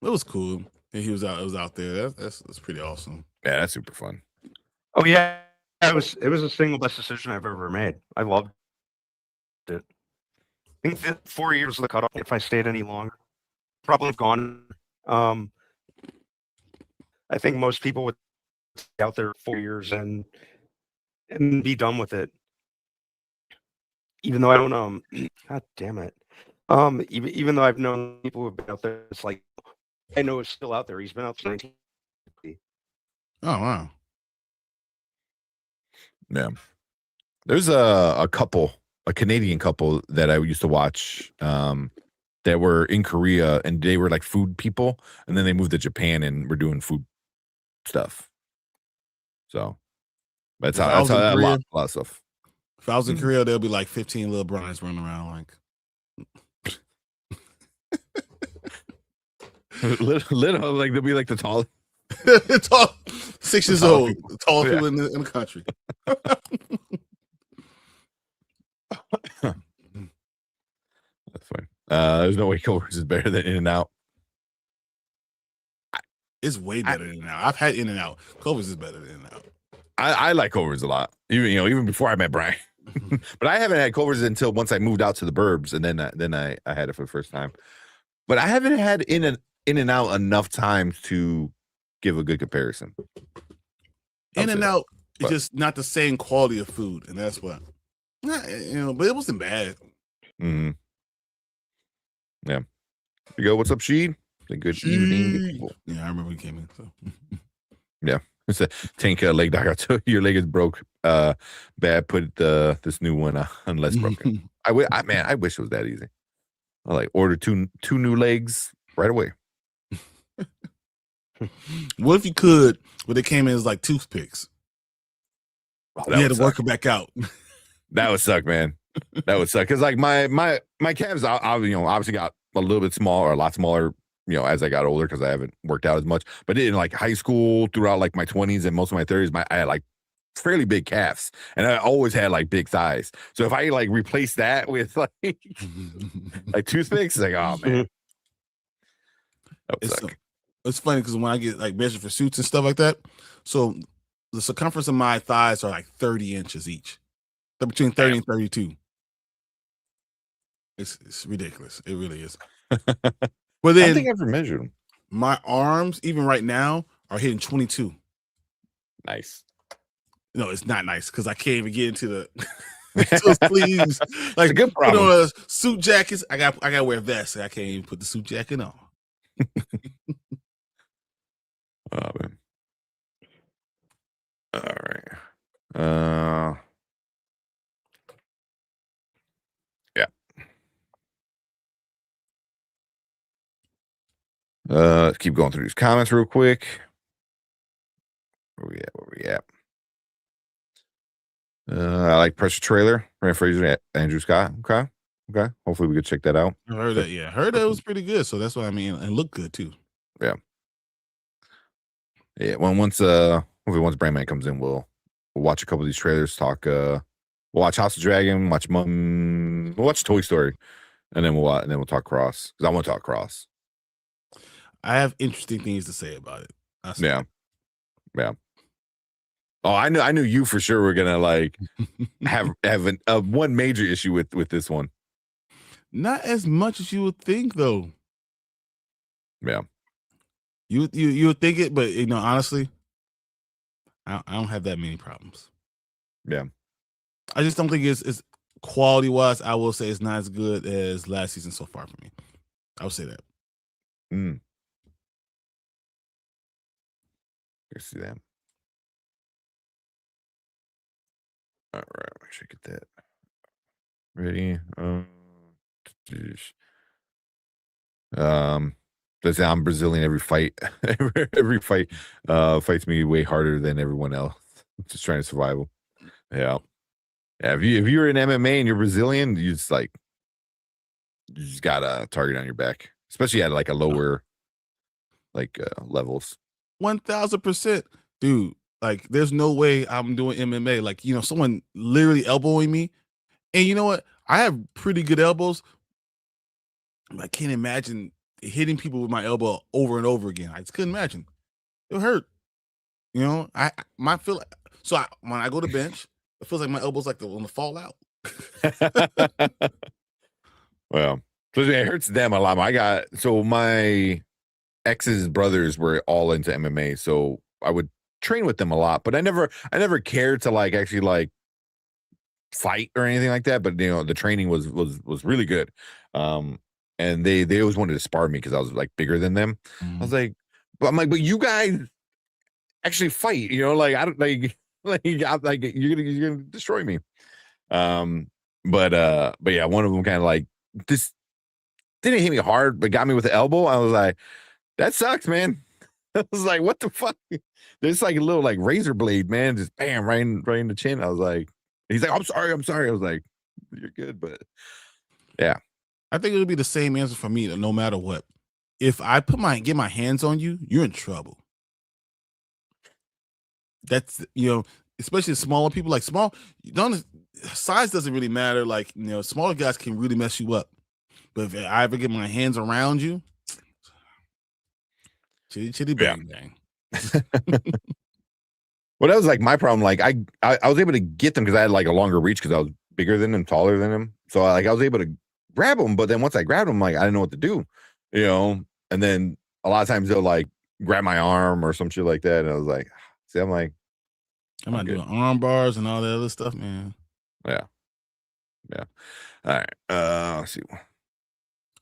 It was cool. And he was out. It was out there. That's pretty awesome. Yeah, that's super fun. Oh yeah, it was the single best decision I've ever made. I loved it. I think 4 years was the cutoff. If I stayed any longer, probably have gone. I think most people would stay out there 4 years and be done with it. Even though I don't God damn it. Even though I've known people who've been out there, it's like I know it's still out there. He's been out since 1950. Oh wow. Yeah. There's a Canadian couple that I used to watch that were in Korea, and they were like food people, and then they moved to Japan and were doing food stuff. So that's how a lot of stuff. If I was in Korea, there'll be like 15 little Brian's running around like little, like they'll be like the tall 6 years old, tallest people in the country. That's fine. There's no way Culver's is better than In-N-Out. It's way better than In-N-Out. I've had In-N-Out. Culver's is better than In-N-Out. I like Culver's a lot. Even before I met Brian. But I haven't had Culver's until once I moved out to the burbs, and then I had it for the first time. But I haven't had In-N-Out enough times to give a good comparison. In-N-Out is just not the same quality of food, and that's what but it wasn't bad. Mm-hmm. Yeah. Here you go. What's up, Sheed? Good evening, people. Yeah, I remember he came in. So yeah. It's a Tank leg doctor. Your leg is broke. Bad. Put this new one on less broken. I wish it was that easy. I like order two new legs right away. What if you could? But they came in as like toothpicks. You had to work it back out. That would suck, man. That would suck because like my calves, I obviously got a little bit smaller, a lot smaller, as I got older because I haven't worked out as much. But in like high school, throughout like my 20s and most of my 30s, I had like fairly big calves, and I always had like big thighs. So if I like replace that with like toothpicks, it's like, oh man, that would suck. It's funny because when I get like measured for suits and stuff like that, so the circumference of my thighs are like 30 inches each. They're between 30 and 32. It's ridiculous. It really is. But then I think I've ever measured them. My arms, even right now, are hitting 22. Nice. No, it's not nice because I can't even get into the sleeves. Like, good problem. Suit jackets, I got to wear vests. I can't even put the suit jacket on. Oh man. All right. Yeah. Let's keep going through these comments real quick. Where we at? I like Pressure Trailer. Ryan Fraser, Andrew Scott. Okay. Hopefully we could check that out. I heard that. Yeah, heard that was pretty good. So that's what I mean, and looked good too. Yeah. Yeah. Once Brandman comes in, we'll watch a couple of these trailers. Talk. We'll watch House of Dragon. We'll watch Toy Story, and then we'll talk Cross because I want to talk Cross. I have interesting things to say about it. Yeah. Oh, I knew you for sure were gonna like have one major issue with this one. Not as much as you would think, though. Yeah. You would think it, but honestly, I don't have that many problems. Yeah. I just don't think it's quality wise, I will say it's not as good as last season so far for me. I would say that. I see that. All right, make sure I get that ready. I'm Brazilian every fight. every fight fights me way harder than everyone else. Just trying to survive. Yeah. If you're in MMA and you're Brazilian, you just got a target on your back, especially at like a lower levels. 1000%, dude. Like, there's no way I'm doing MMA. Like, someone literally elbowing me, and you know what? I have pretty good elbows. I can't imagine hitting people with my elbow over and over again. I just couldn't imagine. It hurt. When I go to bench, it feels like my elbow's like on the fall out. Well, so it hurts them a lot. My ex's brothers were all into MMA, so I would train with them a lot, but I never cared to actually fight or anything like that. But the training was really good. And they always wanted to spar me because I was bigger than them. I was like, but but you guys actually fight, I don't you're gonna destroy me. But yeah, one of them kind of this didn't hit me hard, but got me with the elbow. I was like, that sucks, man. I was like, what the fuck? There's a little razor blade, man, just bam, right in the chin. I was like, he's like, I'm sorry. I was like, you're good, but yeah. I think it'll be the same answer for me, no matter what. If I get my hands on you, you're in trouble. That's especially smaller people. Size doesn't really matter. Smaller guys can really mess you up. But if I ever get my hands around you, chitty bang bang. Well, that was my problem. I was able to get them because I had a longer reach because I was bigger than them, taller than them. So I was able to grab them. But then once I grabbed them, I didn't know what to do, And then a lot of times they'll grab my arm or some shit like that, and I was like, see, I'm not doing arm bars and all that other stuff, man. Yeah. All right. Let's see.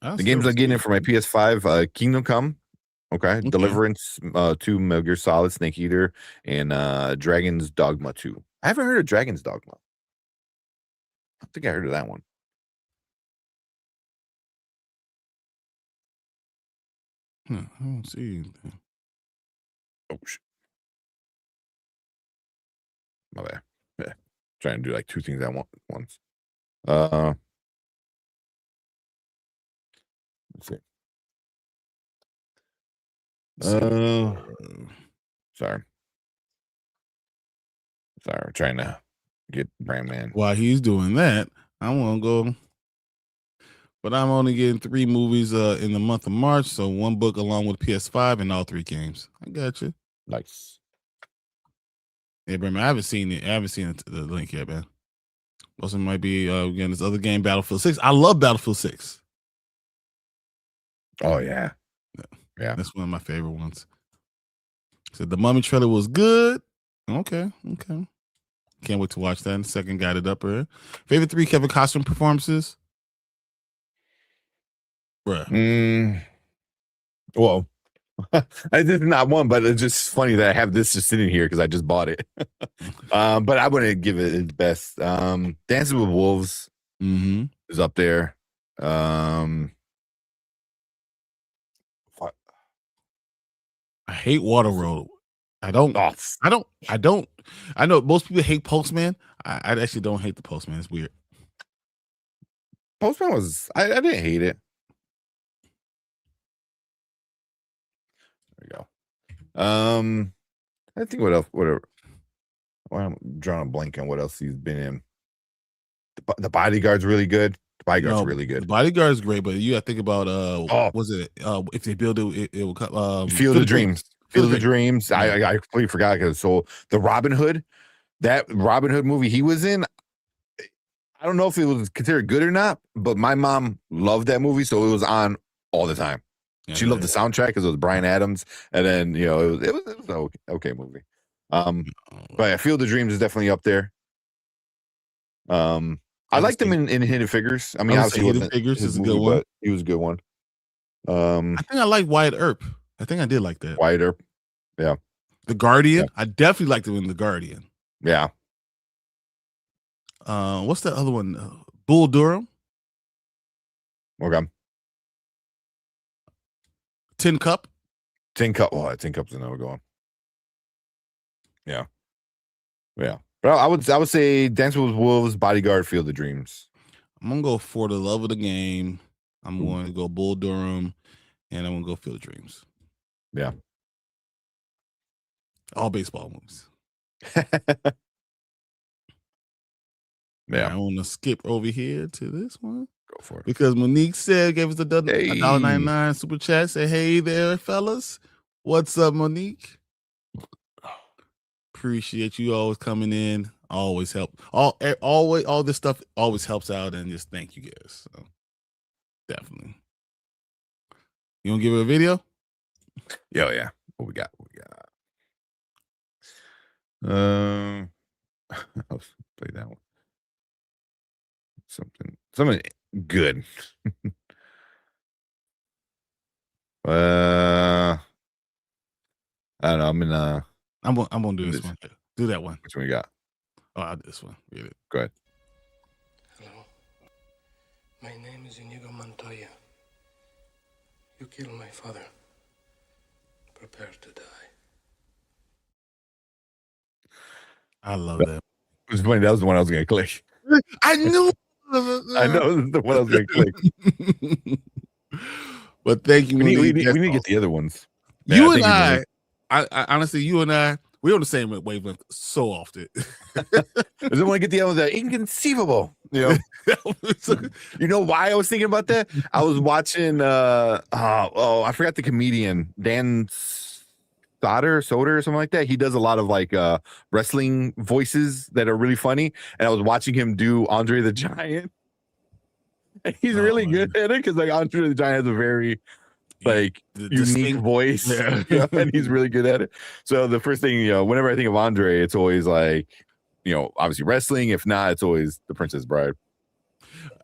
The games I'm getting in for my PS5, Kingdom Come. Okay. Deliverance 2, Metal Gear Solid, Snake Eater, and Dragon's Dogma 2. I haven't heard of Dragon's Dogma. I don't think I heard of that one. I don't see anything. Oh shit. My bad. Yeah. Trying to do 2 things at once. Let's see. Sorry. We're trying to get Brandman. While he's doing that, I want to go. But I'm only getting 3 movies in the month of March, so 1 book along with PS5 and all 3 games. I got you. Nice. Yeah, Brandman, I haven't seen it. I haven't seen the link yet, man. Also, might be again this other game, Battlefield 6. I love Battlefield 6. Oh yeah. That's one of my favorite ones. So the Mummy trailer was good. Okay. Can't wait to watch that. And the second got it up here. Favorite 3 Kevin Costner performances? Bruh. Well, I did not one, but it's just funny that I have this just sitting here because I just bought it. But I wouldn't give it its best. Dancing with Wolves is up there. I hate Waterworld. I know most people hate Postman. I actually don't hate the Postman. It's weird. Postman was I didn't hate it. There we go. I think what else? Whatever. Well, I'm drawing a blank on what else he's been in. The Bodyguard's really good. The Bodyguard's really good. The Bodyguard's great, but you got to think about was it if they build it, it will come. Field of Dreams. Field of Dreams. I completely forgot because the Robin Hood, that Robin Hood movie he was in. I don't know if it was considered good or not, but my mom loved that movie, so it was on all the time. Yeah, she loved the soundtrack because it was Bryan Adams, and then it was an okay movie. But yeah, Field of Dreams is definitely up there. I liked him in Hidden Figures. I mean, I would obviously say Hidden wasn't Figures his is a movie, good one. but he was a good one. I think I like Wyatt Earp. I think I did like that. Wyatt Earp. Yeah. The Guardian. Yeah. I definitely liked him in The Guardian. Yeah. What's that other one? Bull Durham. Okay. Tin Cup. Tin Cup. Oh, Tin Cup's another good one. Yeah. Yeah. But I would say Dance with Wolves, Bodyguard, Field of Dreams. I'm gonna go For the Love of the Game. I'm going to go Bull Durham, and I'm gonna go Field of Dreams. Yeah. All baseball movies. Yeah. I want to skip over here to this one. Go for it. Because Monique gave us a $1.99 super chat. Say, hey there, fellas. What's up, Monique? Appreciate you always coming in. Always help. All this stuff always helps out, and just thank you guys. So definitely. You want to give it a video? Yeah. What we got? I'll play that one. Something good. I don't know. I'm gonna do this one. Do that one. Which one you got? Oh, I'll do this one. Read it. Go ahead. Hello. My name is Inigo Montoya. You killed my father. Prepare to die. I love that. It was funny. That was the one I was gonna click. I knew. I know the one I was gonna click. But thank you. We need to get the other ones. You and I honestly, you and I, we're on the same wavelength so often. I just want to get the other inconceivable. You know why I was thinking about that? I was watching I forgot the comedian Dan Soder or something like that. He does a lot of like wrestling voices that are really funny, and I was watching him do Andre the Giant. And he's really good at it because like Andre the Giant has a very like unique voice, and he's really good at it. So the first thing, whenever I think of Andre, it's always like, obviously wrestling. If not, it's always The Princess Bride.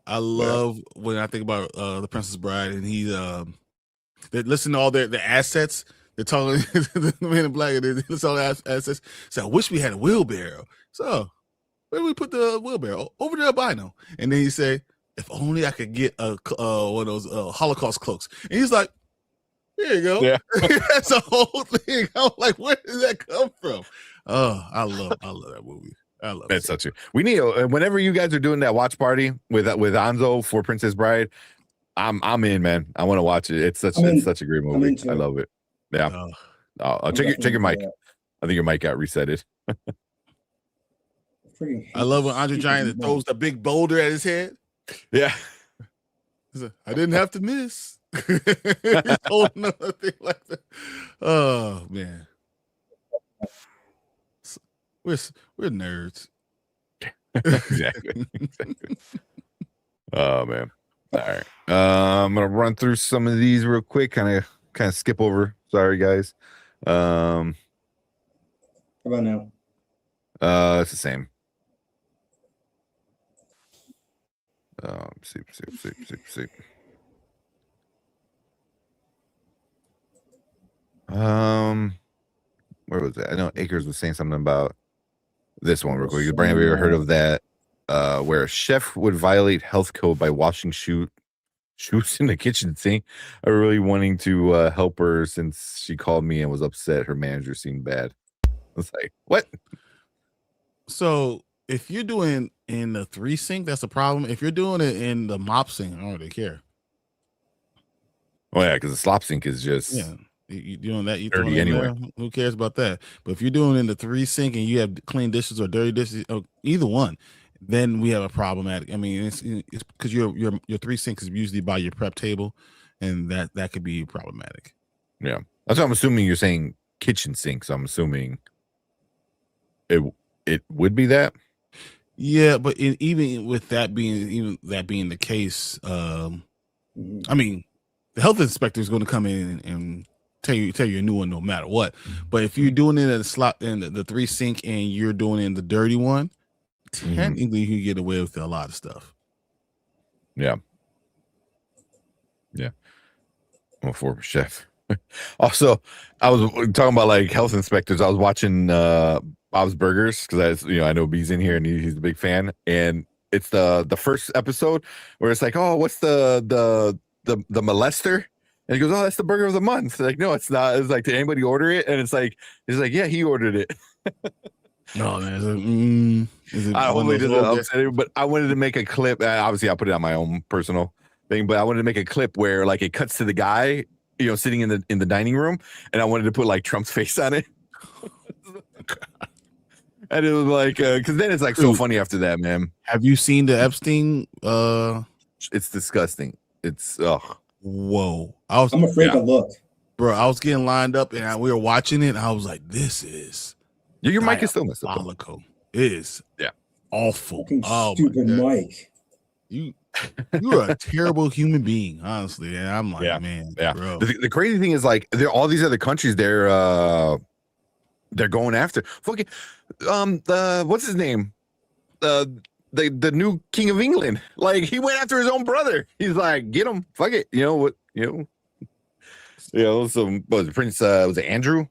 I love when I think about The Princess Bride, and they listen to all their assets. They're talking the Men in Black, and they listen to all the assets. So I wish we had a wheelbarrow. So where do we put the wheelbarrow? Over there, albino. And then you say, if only I could get one of those Holocaust cloaks. And he's like, there you go. Yeah. That's the whole thing. I'm like, where did that come from? Oh, I love that movie. I love That's such a. We need whenever you guys are doing that watch party with Anzo for Princess Bride, I'm in, man. I want to watch it. It's such a great movie. I love it. Yeah. Check your mic. I think your mic got resetted. I love when Andre Giant throws the big boulder at his head. Yeah. I didn't have to miss. He's holding another thing like that. Oh man. We're nerds. Exactly. Oh man. All right. I'm gonna run through some of these real quick, kind of skip over. Sorry guys. How about now? It's the same. See. Where was that? I know Akers was saying something about this one real quick. Brian, have you ever heard of that? Where a chef would violate health code by washing shoes in the kitchen sink. I really wanting to help her since she called me and was upset. Her manager seemed bad. I was like, what? So if you're doing in the 3 sink, that's a problem. If you're doing it in the mop sink, I don't really care. Oh yeah, because the slop sink is just you doing that, you dirty anyway. There, who cares about that? But if you're doing it in the 3 sink and you have clean dishes or dirty dishes, or either one, then we have a problematic. I mean, it's because your 3 sink is usually by your prep table, and that could be problematic. Yeah, that's what I'm assuming. You're saying kitchen sink, so I'm assuming it would be that. Yeah, but even with that being the case, I mean, the health inspector is going to come in and tell you a new one no matter what. But if you're doing it in the 3 sink and you're doing it in the dirty one, technically you can get away with a lot of stuff. Yeah. I'm a former chef. Also, I was talking about like health inspectors. I was watching Bob's Burgers because I know B's in here and he's a big fan. And it's the first episode where it's like, oh, what's the molester? And he goes, oh, that's the burger of the month. Like, no, it's not. It's like, did anybody order it? And it's like, yeah, he ordered it. No, man. I hopefully doesn't upset it, but I wanted to make a clip. Obviously, I put it on my own personal thing, but I wanted to make a clip where like it cuts to the guy, sitting in the dining room, and I wanted to put like Trump's face on it. And it was like, because then it's like so funny after that, man. Have you seen the Epstein? It's disgusting. It's whoa. I'm afraid to look, bro. I was getting lined up and we were watching it. And I was like, this is your mic is still messed up. It is awful. fucking stupid mic. You're a terrible human being, honestly. And I'm like, man, bro. The crazy thing is like all these other countries, they're going after fucking what's his name? The new king of England. Like he went after his own brother. He's like, get him, fuck it. You know what? So Prince was it Andrew?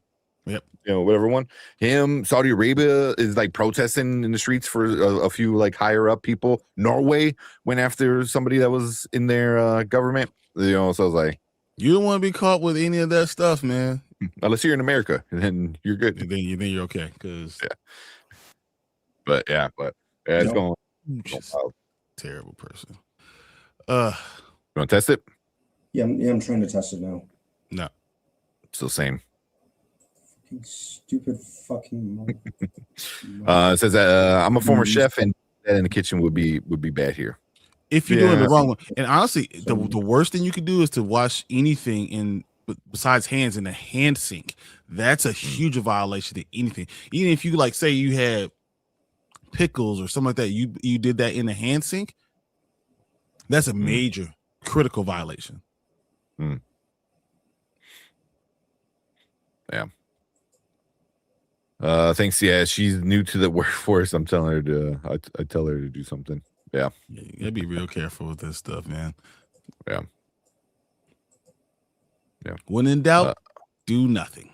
Yep. Whatever one. Him, Saudi Arabia is like protesting in the streets for a few like higher up people. Norway went after somebody that was in their government. So I was like, you don't want to be caught with any of that stuff, man. Unless you're in America, then you're good. And then you're okay. Because it's going terrible person. You want to test it? Yeah, I'm trying to test it now. No. Still same. Stupid fucking mic. It says that I'm a former chef and that in the kitchen would be bad here. If you're doing the wrong one. And honestly, the worst thing you could do is to wash anything besides hands in a hand sink. That's a huge violation to anything. Even if you like say you had pickles or something like that, you did that in the hand sink. That's a major critical violation. Yeah. Thanks. Yeah, she's new to the workforce. I'm telling her to. I tell her to do something. Yeah. You gotta be real careful with this stuff, man. Yeah. When in doubt, do nothing.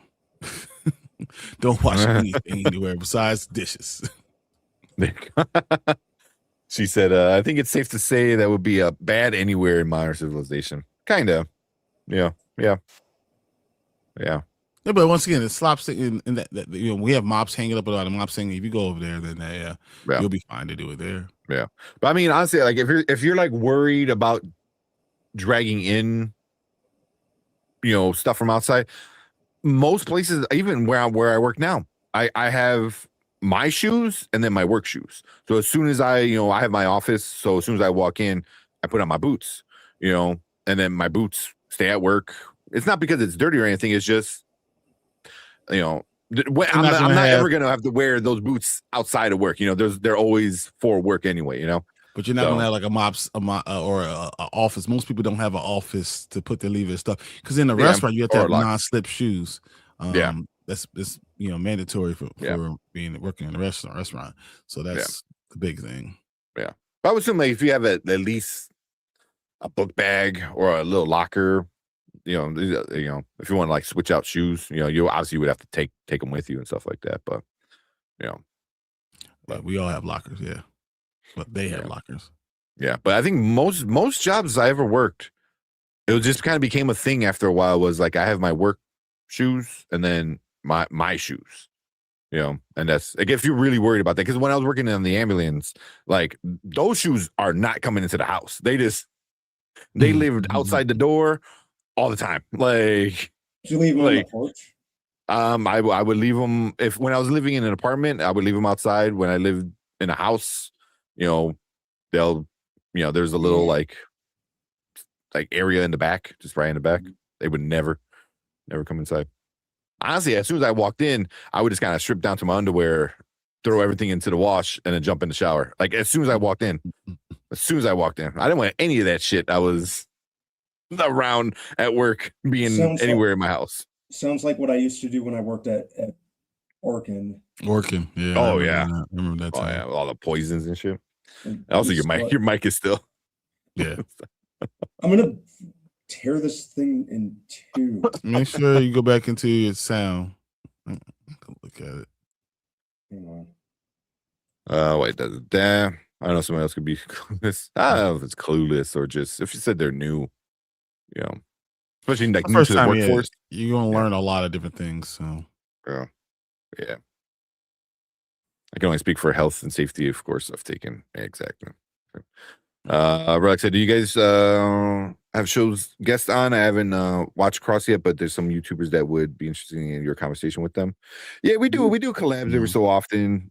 Don't wash anything anywhere besides dishes. She said, I think it's safe to say that would be bad anywhere in modern civilization. Kind of. Yeah. Yeah, but once again, the slopstick in that we have mops hanging up on the mop sink. If you go over there, then you'll be fine to do it there. Yeah, but I mean, honestly, like if you're like worried about dragging in, stuff from outside, most places, even where I work now, I have my shoes and then my work shoes. So as soon as I have my office, so as soon as I walk in, I put on my boots, and then my boots stay at work. It's not because it's dirty or anything. It's just, I'm not ever going to have to wear those boots outside of work. They're always for work anyway, But you're not going to have like or a office. Most people don't have an office to put their leave their stuff. Because in the restaurant, you have to have non-slip shoes. That's mandatory for working in a restaurant. So that's the big thing. Yeah. But I would assume like if you have at least a book bag or a little locker, if you want to like switch out shoes, you obviously would have to take them with you and stuff like that. But but we all have lockers, but they have lockers. Yeah, but I think most jobs I ever worked, it just kind of became a thing after a while. Was like I have my work shoes and then my shoes, and that's like if you're really worried about that. Because when I was working in the ambulance, like those shoes are not coming into the house. They lived outside the door all the time. Like, did you leave them on the porch? I would leave them when I was living in an apartment. I would leave them outside. When I lived in a house, there's a little like area in the back, just right in the back. They would never come inside. Honestly, as soon as I walked in, I would just kind of strip down to my underwear, throw everything into the wash, and then jump in the shower. Like as soon as I walked in, I didn't want any of that shit. I was around at work, being anywhere in my house. Sounds like what I used to do when I worked at Orkin. Yeah. Oh, I yeah. remember that Oh time. yeah, all the poisons and shit. And Also, guess what? your mic is still. Yeah. I'm gonna tear this thing in two. Make sure you go back into your sound. Look at it. Hang on. Wait, does it? Damn. I don't know. Somebody else could be clueless. I don't know if it's clueless or just if you said they're new, you know, especially like new First to the time, workforce. you're gonna learn a lot of different things. So, Yeah. I can only speak for health and safety, of course. I've taken exactly. Rex said, do you guys have shows guests on? I haven't watched Cross yet, but there's some YouTubers that would be interested in your conversation with them. Yeah, we do. We do collabs every so often.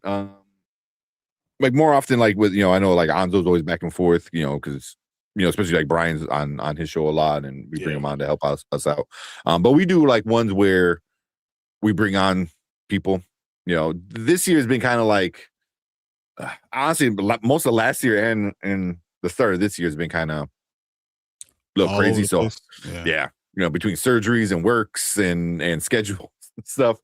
Like more often, like with I know like Anzo's always back and forth, because especially like Brian's on his show a lot, and we bring him on to help us out. But we do like ones where we bring on people. This year has been kind of like honestly, most of last year and the start of this year has been kind of a little all crazy. over the So place. yeah, between surgeries and works and schedules and stuff.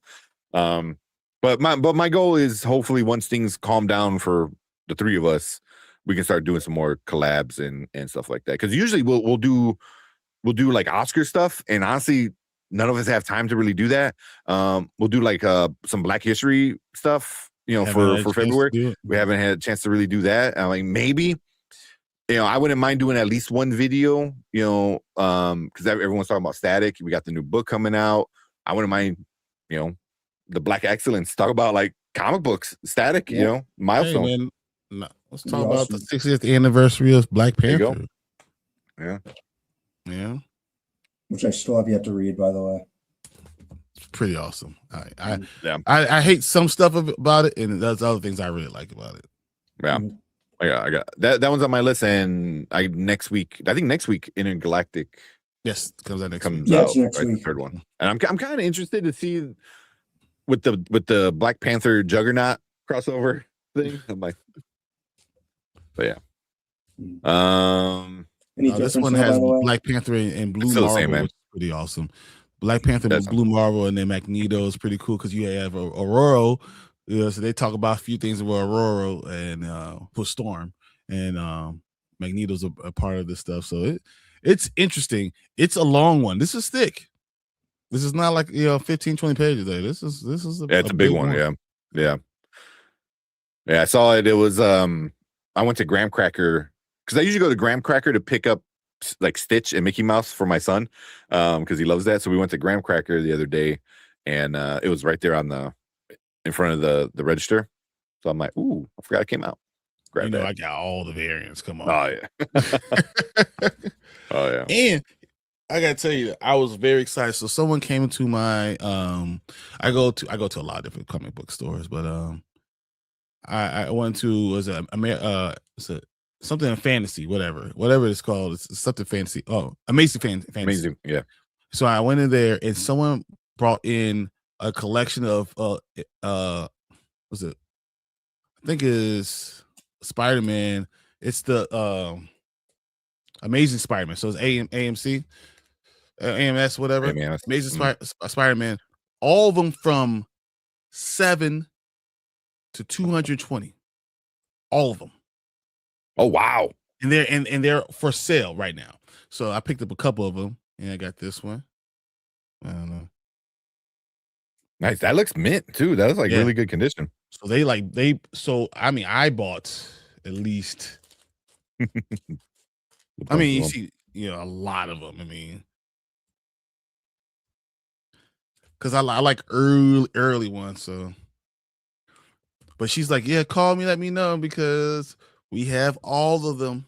But my goal is hopefully once things calm down for the three of us, we can start doing some more collabs and stuff like that. Because usually we'll do like Oscar stuff, and honestly, none of us have time to really do that. We'll do like some Black History stuff, for February. We haven't had a chance to really do that. I'm like, maybe, I wouldn't mind doing at least one video, because everyone's talking about Static. We got the new book coming out. I wouldn't mind, the Black Excellence. Talk about like comic books, Static, milestone. Hey, man, let's talk about the 60th anniversary of Black Panther. Yeah. Which I still have yet to read, by the way. It's pretty awesome. I hate some stuff about it, and there's other things I really like about it. Yeah. I got that one's on my list, and next week, Intergalactic comes out next week. Yeah, it's next week. The third one. And I'm kind of interested to see with the Black Panther Juggernaut crossover thing. I'm like, but yeah. This one has Black Panther and Blue Marvel, same, which is pretty awesome. Black Panther with Blue Marvel, and then Magneto is pretty cool because you have Aurora. So they talk about a few things about Aurora and for Storm, and Magneto's a part of this stuff. So it's interesting. It's a long one. This is thick. This is not like 15, 20 pages there. This is it's a big one. Yeah. I saw it. It was I went to Graham Cracker because I usually go to Graham Cracker to pick up like Stitch and Mickey Mouse for my son because he loves that. So we went to Graham Cracker the other day, and it was right there in front of the register. So I'm like, ooh, I forgot it came out. Grab that. I got all the variants. Come on. Oh yeah. Oh yeah. And I gotta tell you, I was very excited. So someone came into my I go to a lot of different comic book stores, but I went to something in fantasy, whatever it's called. It's something fantasy. Oh, Amazing Fantasy. Amazing, yeah. So I went in there, and someone brought in a collection of what's it? I think is Spider-Man. It's the Amazing Spider-Man. So it's AMC, AMS, whatever. Amazing Spider-Man. All of them from 7 to 220. All of them. Oh wow! And they're for sale right now. So I picked up a couple of them, and I got this one. I don't know. Nice. That looks mint too. That was like really good condition. So I bought at least. I mean, you see, a lot of them. I mean, because I like early ones. So, but she's like, yeah, call me, let me know because we have all of them,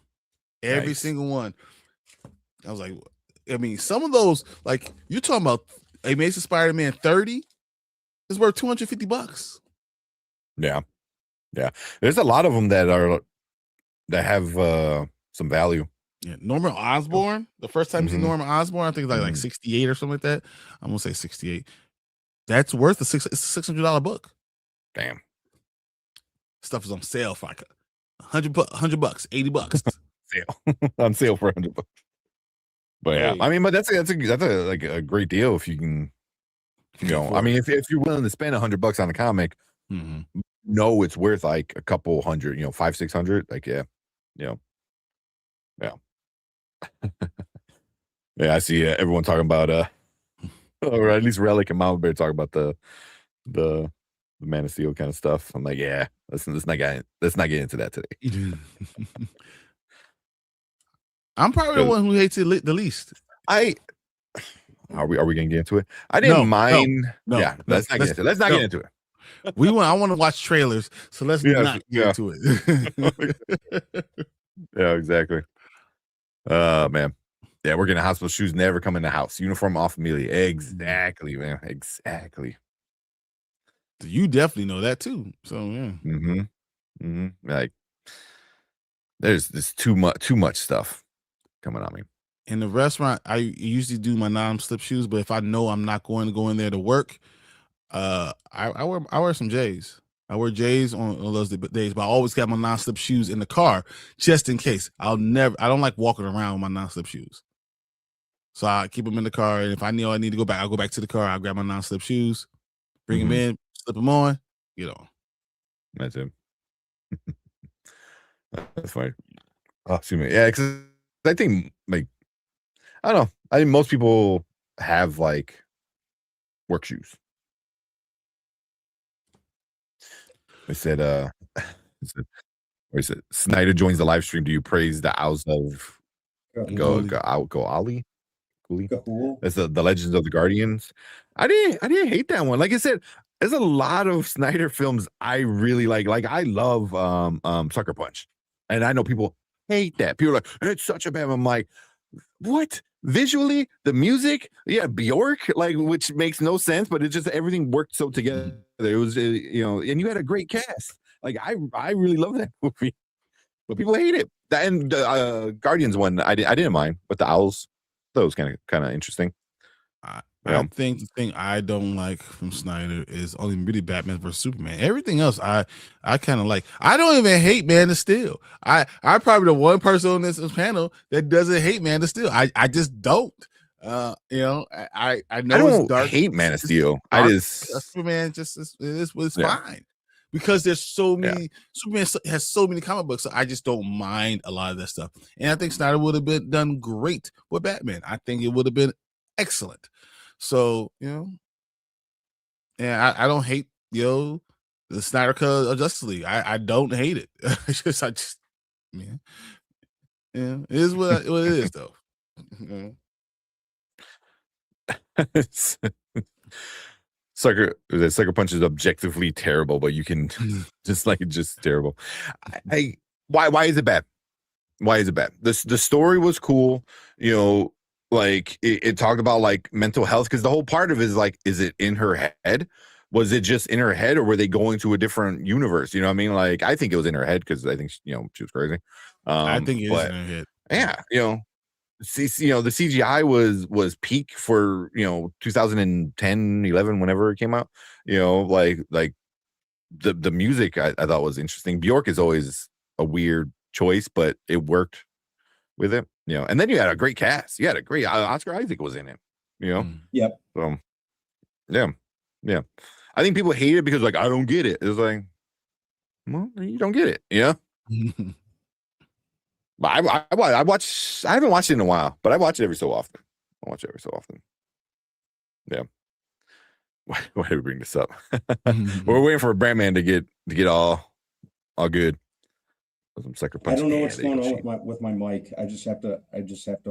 every single one. I was like, I mean, some of those, like you're talking about Amazing Spider-Man 30 is worth $250. Yeah. There's a lot of them that have some value. Yeah, Norman Osborn. The first time you see Norman Osborn, I think it's like 68 or something like that. I'm gonna say 68. That's worth it's a $600 book. Damn. Stuff is on sale for like $100, $80. Sale on sale for $100. But yeah, I mean, but that's a great deal if you can You know, I mean, if you're willing to spend $100 on a comic, no, it's worth like a couple hundred, 500-600. Like, yeah. Yeah, I see everyone talking about or at least Relic and Mama Bear talking about the Man of Steel kind of stuff. I'm like, yeah, let's not get into that today. I'm probably the one who hates it the least. Are we gonna get into it? I didn't mind. No, let's not get into it. I want to watch trailers, so let's not get into it. Yeah, exactly. Man. Yeah, we're getting hospital shoes never come in the house. Uniform off immediately. Exactly, man. Exactly. You definitely know that too. So yeah. Like there's too much stuff coming on me. In the restaurant, I usually do my non-slip shoes, but if I know I'm not going to go in there to work, I wear some J's. I wear J's on those days, but I always got my non-slip shoes in the car just in case. I don't like walking around with my non-slip shoes. So I keep them in the car, and if I know I need to go back, I'll go back to the car. I'll grab my non-slip shoes, bring them in, slip them on, get on. That's it. That's fine. Oh, excuse me. Yeah, because I think like I don't know. I think most people have like work shoes. They said, Snyder joins the live stream. Do you praise the owls of go Ollie? That's the Legends of the Guardians. I didn't hate that one. Like I said, there's a lot of Snyder films I really like. Like I love Sucker Punch, and I know people hate that. People are like, it's such a bad. I'm like, what? Visually, the music, yeah, Bjork, like, which makes no sense, but it just everything worked so together. It was, and you had a great cast. Like I really love that movie, but people hate it. And the Guardians one, I didn't mind, but the owls, that was kind of interesting. I think the thing I don't like from Snyder is only really Batman versus Superman. Everything else I kind of like. I don't even hate Man of Steel. I'm probably the one person on this panel that doesn't hate Man of Steel. I just don't. I know I don't it's dark. Hate Man of Steel. I just Superman was fine because there's so many. Superman has so many comic books, so I just don't mind a lot of that stuff. And I think Snyder would have done great with Batman. I think it would have been excellent. So, I don't hate, the Snyder Cut of Justice League. I don't hate it. It is what it is, though. Sucker Punch is objectively terrible, but you can just terrible. Why is it bad? Why is it bad? The story was cool, like it talked about like mental health, because the whole part of it is like, is it in her head? Was it just in her head, or were they going to a different universe? You know what I mean? Like, I think it was in her head because I think she was crazy. I think it is in her head. Yeah, the CGI was peak for 2010, 11, whenever it came out. Like the music I thought was interesting. Bjork is always a weird choice, but it worked with it. And then you had a great cast. You had a great Oscar Isaac was in it. Yep. So yeah. I think people hate it because like, I don't get it. It's like, well, you don't get it. But I haven't watched it in a while, but I watch it every so often. Yeah. Why did we bring this up? We're waiting for Brandman to get all good. Some Sucker Punch. I don't know what's going on with my mic. I just have to accept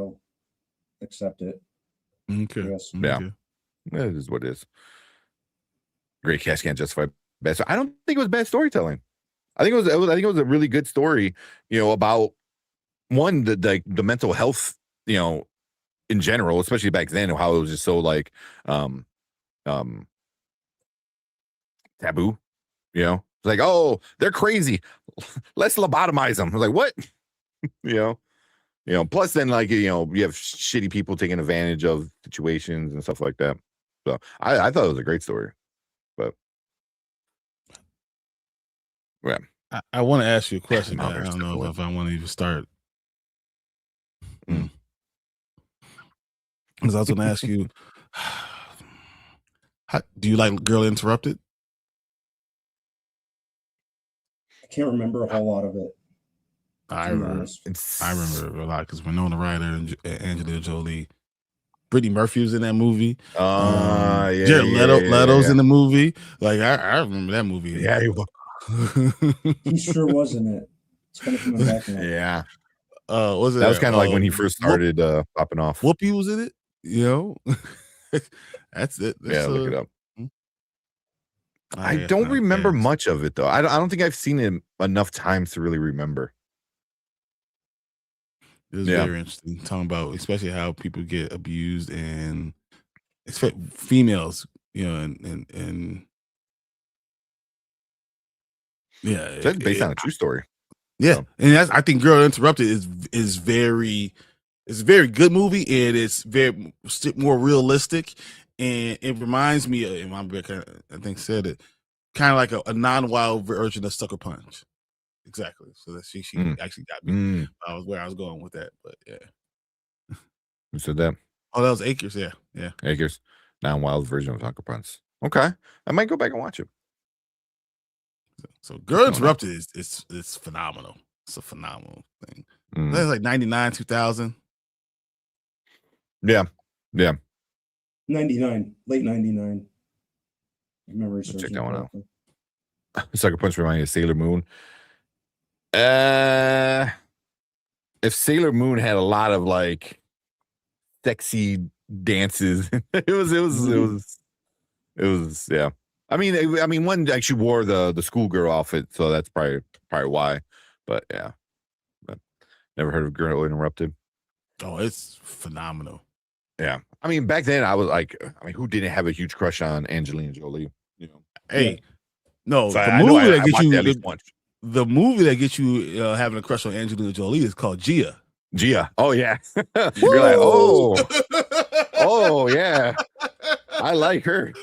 it. Okay. Yes. Yeah. It is what it is. Great cast can't justify bad. So I don't think it was bad storytelling. I think it was a really good story, about one, the mental health, in general, especially back then, how it was just so like taboo, it's like, oh, they're crazy, let's lobotomize them. I was like, what? Plus then like, you have shitty people taking advantage of situations and stuff like that. So I thought it was a great story. But yeah, I want to ask you a question. I don't know if I want to even start. Because I was going to ask you, Do you like Girl Interrupted? I can't remember a whole lot of it. I To be remember. honest. I remember it a lot because Winona Ryder and Angelina Jolie. Brittany Murphy was in that movie. Yeah, Jared Leto's yeah. in the movie. Like I remember that movie. Yeah, He sure was in it. It's kind of coming back now. yeah. Was it That was kind of like when he first started popping off. Whoopi was in it. You know, that's it. Yeah, look it up. I yeah, don't not remember bad. much of it though. I don't think I've seen it enough times to really remember. It was very interesting talking about, especially how people get abused and females, you know, and yeah, That's based on a true story. Yeah, and I think Girl Interrupted is very, it's a very good movie, and it's very more realistic, and it reminds me of, I think said it, kind of like a non-wild version of Sucker Punch. Exactly. So that she actually got me. I was where I was going with that, but yeah. Who said that? Oh, that was Acres. Yeah, yeah. Acres, non-wild version of Sucker Punch. Okay, I might go back and watch it. So Girl Interrupted is phenomenal. It's a phenomenal thing. That's like 99, 2000. Yeah. 99, late 99. Memory serves Check me that one out. correctly. Sucker Punch reminded me of Sailor Moon. If Sailor Moon had a lot of like sexy dances, it was yeah. I mean, one actually wore the schoolgirl outfit, so that's probably why. But yeah, never heard of Girl Interrupted. Oh, it's phenomenal. Yeah, I mean, back then I was like, who didn't have a huge crush on Angelina Jolie? You know, hey, no, so the movie that gets you at least once. The movie that gets you having a crush on Angelina Jolie is called Gia. Oh yeah, you're like, oh yeah, I like her.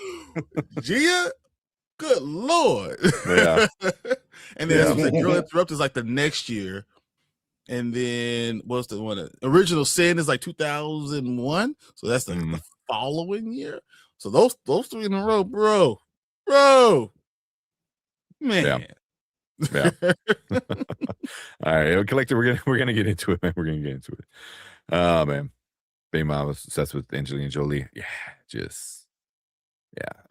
Gia, good lord. Yeah. And then the Girl Interrupted is like the next year, and then what's the one? Original Sin is like 2001, so that's like the following year. So those three in a row, bro, man. Yeah. All right, Collector, we're gonna get into it, man. We're gonna get into it. Oh man, Baby Mom was obsessed with Angelina Jolie. Yeah,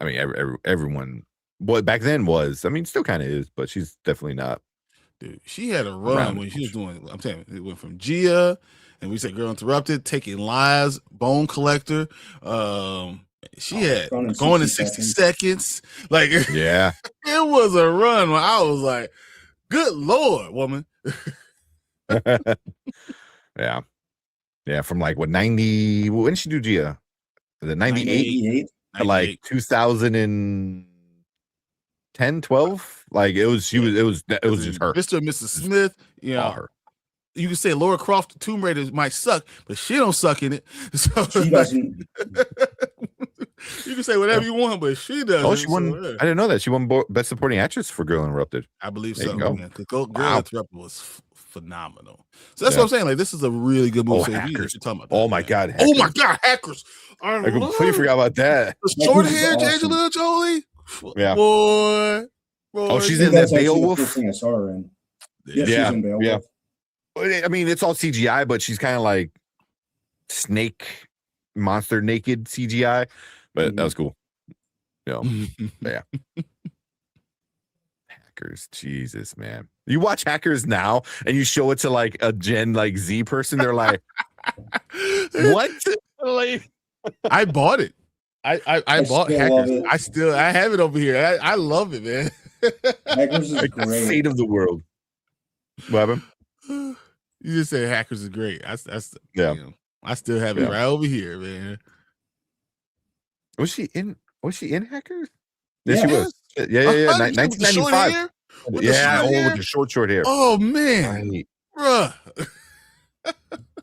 I mean, everyone. What back then was, I mean, still kind of is, but she's definitely not. Dude, she had a run when she was doing. I'm telling you, it went from Gia, and we said Girl Interrupted, Taking Lives, Bone Collector. She had Going in 60 Seconds. Like, yeah, it was a run where I was like, good lord, woman. yeah, from like what 90? When did she do Gia? Was it 98? Like 2010, 12? Like it was just her. Mr. and Mrs. Smith, you know, her. You can say Laura Croft Tomb Raider might suck, but she don't suck in it. So she doesn't. You can say whatever you want, but she doesn't. Oh, she won. I didn't know that she won Best Supporting Actress for Girl Interrupted. I believe there so. Girl Interrupted was phenomenal. So that's what I'm saying. Like, this is a really good movie. Hackers. Talking about oh my god! Hackers. Oh my god! Hackers. I completely forgot about that. The short hair, Angelina Jolie. Yeah. Boy. Oh, she's in that Beowulf. The first thing I saw her in. Yeah, yeah. She's in Beowulf. I mean, it's all CGI, but she's kind of like snake monster naked CGI. But that was cool. Yeah. Hackers, Jesus, man. You watch Hackers now and you show it to like a Gen like Z person, they're like, what? Like, I bought it. I bought Hackers. I have it over here. I love it, man. Hackers is like great. The fate of the world. What happened? You just said Hackers is great. That's yeah. You know, I still have it right over here, man. Was she in Hackers? Yeah, she was. Yeah. 1995. With the short hair. Oh man, bruh.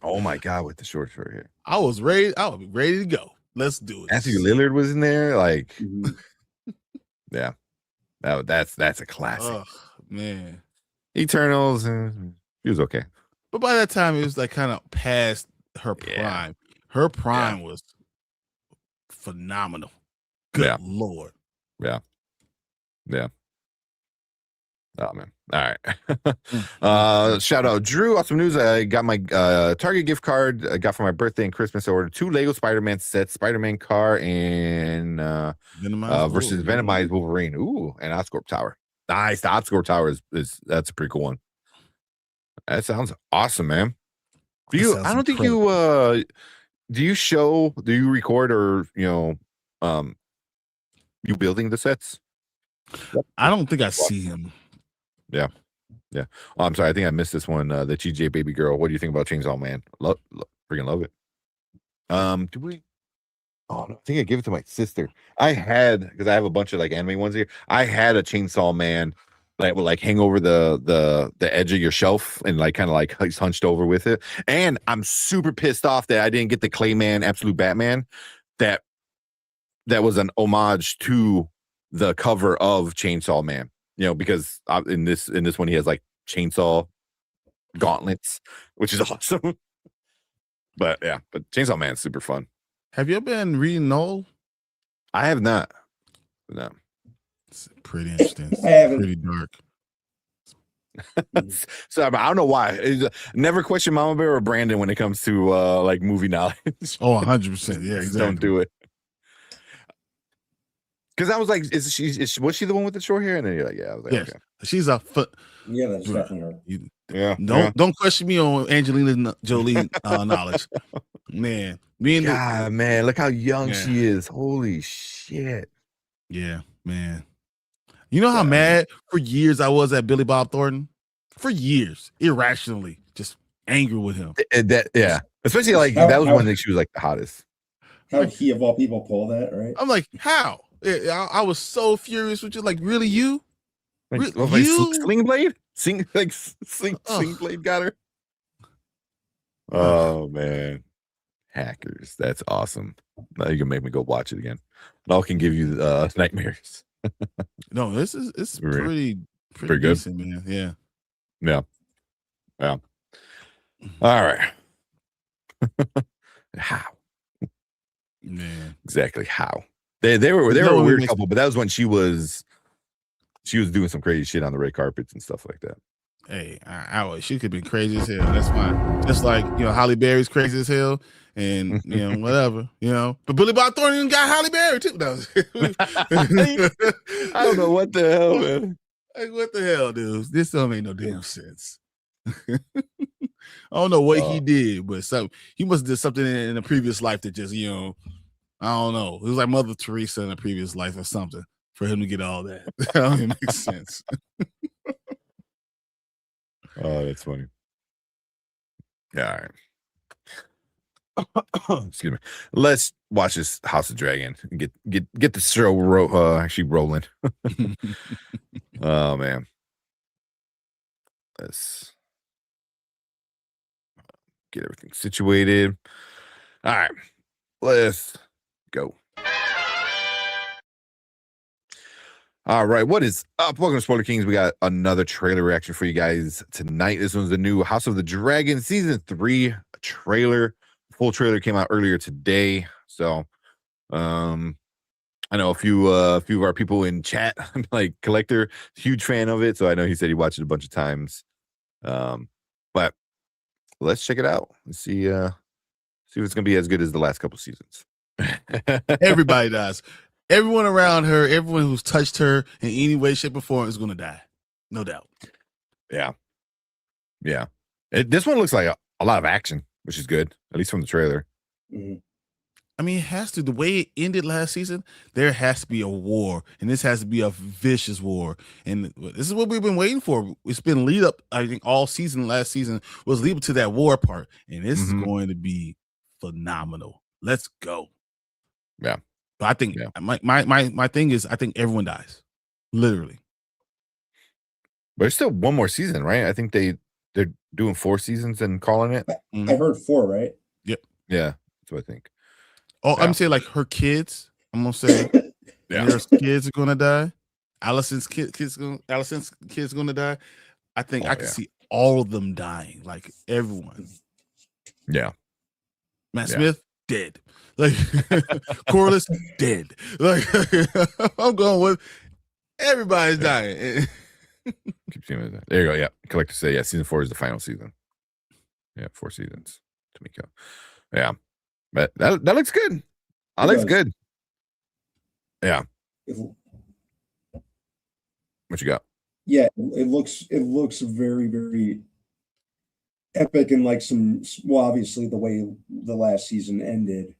Oh my god, with the short hair. I was ready to go. Let's do it. Anthony Lillard was in there, like yeah. That's a classic. Oh man. Eternals, he was okay. But by that time, it was like kind of past her prime. Her prime was phenomenal. Good Yeah. Lord. Yeah. Oh man. All right. Shout out Drew. Awesome news. I got my Target gift card I got for my birthday and Christmas. I ordered 2 Lego Spider-Man sets, Spider-Man car, and versus Venomized Wolverine. Ooh, and Oscorp Tower. Nice. The Oscorp Tower is that's a pretty cool one. That sounds awesome, man. Do you record or you building the sets? I don't think I see him. Yeah. Oh, I'm sorry. I think I missed this one. The TJ Baby Girl. What do you think about Chainsaw Man? Freaking love it. Do we? Oh no, I think I gave it to my sister. I had, because I have a bunch of like anime ones here. I had a Chainsaw Man that would like hang over the edge of your shelf and like kind of like he's hunched over with it. And I'm super pissed off that I didn't get the Clayman Absolute Batman. That was an homage to the cover of Chainsaw Man. Because in this one he has like chainsaw gauntlets, which is awesome. But Chainsaw Man's super fun. Have you ever been reading Noel? I have not. No. It's pretty interesting. I haven't. Pretty dark. So I don't know why. Never question Mama Bear or Brandon when it comes to like movie knowledge. Oh, 100%. Yeah, exactly. Don't do it. Because I was like, was she the one with the short hair? And then you're like, yeah. I was like, yes. Okay. She's a foot. Yeah, that's definitely her. Yeah. Don't question me on Angelina Jolie knowledge. Man. Man, look how young she is. Holy shit. Yeah, man. You know how mad for years I was at Billy Bob Thornton? For years, irrationally, just angry with him. Especially like that was one thing she was like the hottest. How would he of all people pull that, right? I'm like, how? I was so furious with you. Like, really, you? Like, You? Sling Blade? Sling Blade got her. Oh man. Hackers. That's awesome. Now you can make me go watch it again. I can give you nightmares. No, it's pretty good, decent, man. Yeah. All right. How? Man. Exactly how. They were a weird couple, but that was when she was doing some crazy shit on the red carpets and stuff like that. Hey, she could be crazy as hell. That's fine. Just like Halle Berry's crazy as hell, and whatever. But Billy Bob Thornton got Halle Berry too. I don't know what the hell, man. Like, what the hell, dude? This don't make no damn sense. I don't know what he did, but he must have did something in a previous life that just I don't know. It was like Mother Teresa in a previous life or something for him to get all that. That don't even make sense. Oh, that's funny. Yeah, all right. Excuse me. Let's watch this House of Dragon and get the show actually rolling. Oh man. Let's get everything situated. All right. Let's go. All right, what is up? Welcome to Spoiler Kings. We got another trailer reaction for you guys tonight. This one's the new House of the Dragon Season 3 trailer. Full trailer came out earlier today. So I know a few of our people in chat, like Collector, huge fan of it. So I know he said he watched it a bunch of times. But let's check it out and see if it's gonna be as good as the last couple seasons. Everybody does. Everyone around her, everyone who's touched her in any way, shape, or form is going to die. No doubt. Yeah. This one looks like a lot of action, which is good, at least from the trailer. Mm-hmm. I mean, it has to. The way it ended last season, there has to be a war, and this has to be a vicious war. And this is what we've been waiting for. It's been lead up, I think, all season. Last season was lead up to that war part, and this is going to be phenomenal. Let's go. Yeah. But I think my thing is I think everyone dies, literally. But there's still one more season, right? I think they're doing 4 seasons and calling it. I heard 4, right? Yep. Yeah, that's what I think. Oh, I'm saying like her kids. I'm gonna say her kids are gonna die. Allison's kids gonna die. I think I can see all of them dying, like everyone. Yeah. Matt Smith dead. Like Corliss dead. Like I'm going with everybody's dying. Keep seeing that. There you go. Yeah. Collector say, yeah, season 4 is the final season. Yeah, 4 seasons. Tamiko. Yeah. But that looks good. That looks good. Yeah. What you got? Yeah, it looks very, very epic and like well, obviously the way the last season ended.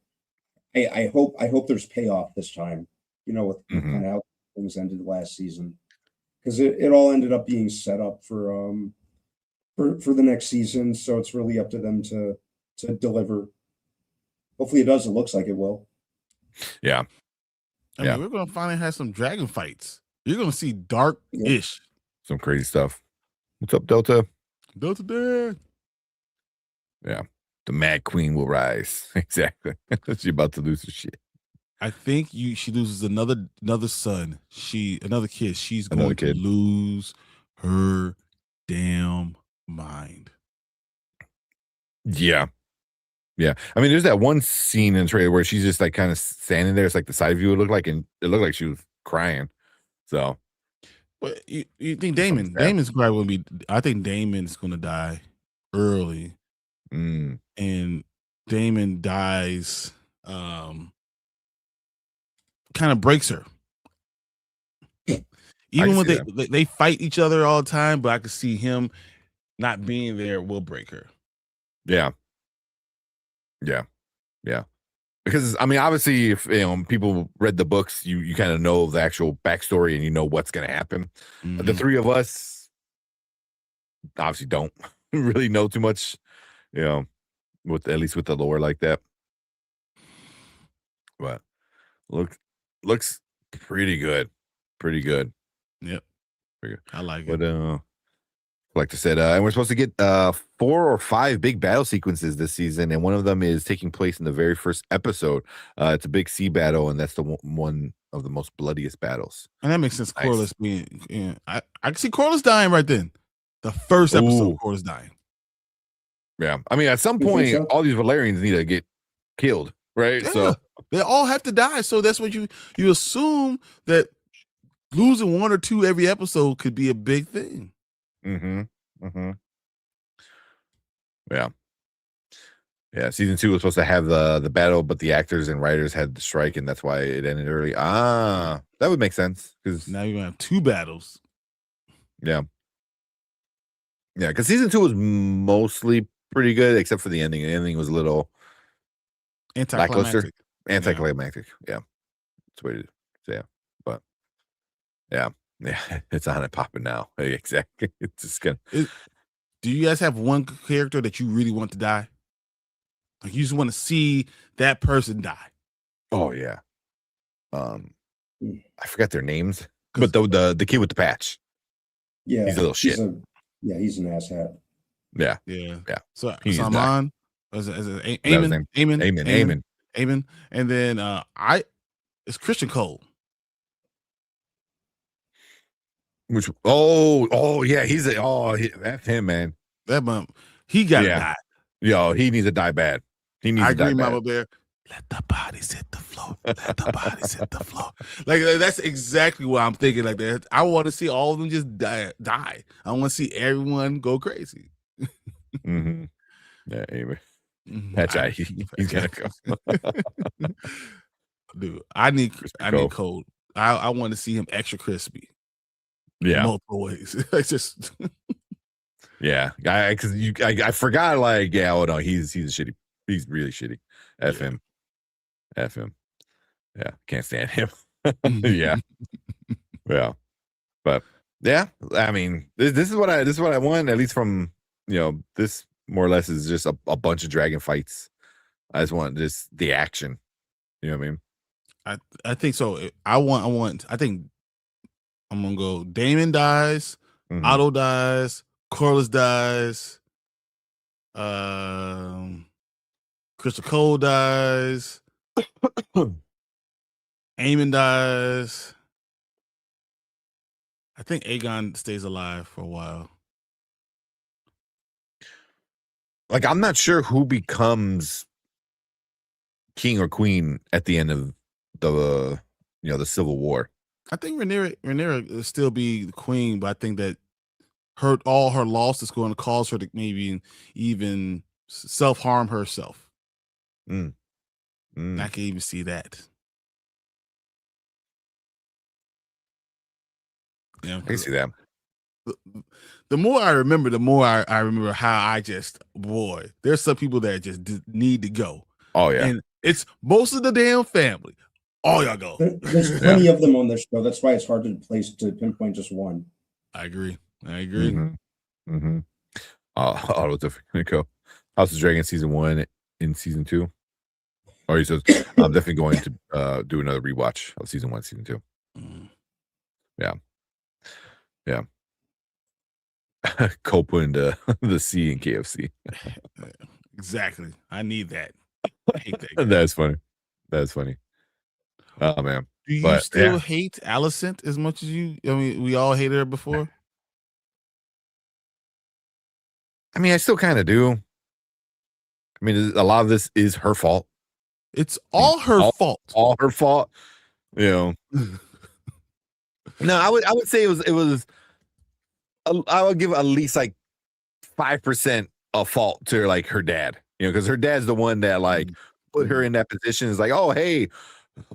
I hope there's payoff this time, with kind of how things ended last season. Because it all ended up being set up for the next season. So it's really up to them to deliver. Hopefully it does. It looks like it will. Yeah. I mean, we're gonna finally have some dragon fights. You're gonna see dark-ish. Some crazy stuff. What's up, Delta? Delta Dad. Yeah. The Mad Queen will rise. Exactly. She's about to lose her shit. I think she loses another son. Another kid. She's going to lose her damn mind. Yeah. Yeah. I mean, there's that one scene in the trailer where she's just like kind of standing there. It's like the side view would look like, and it looked like she was crying. So, but you think Damon's probably going to be, I think Damon's going to die early. And Damon dies, kind of breaks her. Even when they fight each other all the time, but I could see him not being there will break her. Yeah. Yeah. Yeah. Because I mean, obviously, if people read the books, you kind of know the actual backstory and you know what's going to happen. The three of us obviously don't really know too much, at least with the lore like that. But looks pretty good. Pretty good. Yep. Pretty good. I like it. But like I said, and we're supposed to get 4 or 5 big battle sequences this season, and one of them is taking place in the very first episode. It's a big sea battle, and that's the one of the most bloodiest battles. And that makes sense. Nice. Corliss being, I can see Corliss dying right then. The first episode, Corliss dying. Yeah, I mean, at some point, all these Valerians need to get killed, right? Yeah. So they all have to die. So that's what you assume, that losing 1 or 2 every episode could be a big thing. Yeah. Season 2 was supposed to have the battle, but the actors and writers had the strike, and that's why it ended early. That would make sense, because now you're gonna have 2 battles. Yeah, because season 2 was mostly pretty good, except for the ending. The ending was a little anticlimactic. Yeah, that's what it is. Yeah, but yeah, it's on and popping now. Exactly. It's just gonna. Do you guys have one character that you really want to die? Like, you just want to see that person die? Oh yeah. I forgot their names, but the kid with the patch. Yeah, he's a little shit. He's an asshat. Yeah. So Saman, Eamon, and then it's Christian Cole. Which yeah, that's him, man. That man, he got to die. Yo, he needs to die bad. He needs to die bad. Mama Bear. Let the bodies hit the floor. Let the bodies hit the floor. Like, that's exactly what I'm thinking. Like that, I want to see all of them just die. I want to see everyone go crazy. Yeah, Amy. That's right. He's gonna go. Dude, I need Cole. I want to see him extra crispy. Yeah, multiple ways. It's just yeah. I forgot. Like, oh no, he's a shitty. He's really shitty. F him. Yeah, can't stand him. Yeah. But yeah, I mean, this is what I want, at least from this more or less is just a bunch of dragon fights. I just want just the action. You know what I mean? I think so. I think I'm gonna go. Damon dies. Otto dies. Corliss dies. Crystal Cole dies. Eamon dies. I think Aegon stays alive for a while. Like, I'm not sure who becomes king or queen at the end of the the Civil War. I think Rhaenyra will still be the queen, but I think that all her loss is going to cause her to maybe even self-harm herself. I can even see that. Yeah, I can see that. The more I remember, the more I remember how there's some people that just need to go. Oh yeah, and it's most of the damn family. All y'all go. There's plenty of them on this show. That's why it's hard to pinpoint just one. I agree. I was definitely gonna go House of Dragon season 1 in season 2. Or he says I'm definitely going to do another rewatch of season 1, season 2. Yeah. Copa and the C in KFC. Exactly. I need that. I hate that. That's funny. Oh man. Do you still hate Alicent as much as you? I mean, we all hated her before. I mean, I still kind of do. I mean, a lot of this is her fault. It's all her fault. All her fault. No, I would say it was. I would give at least like 5% of fault to like her dad. Because her dad's the one that like put her in that position. Is like, oh hey,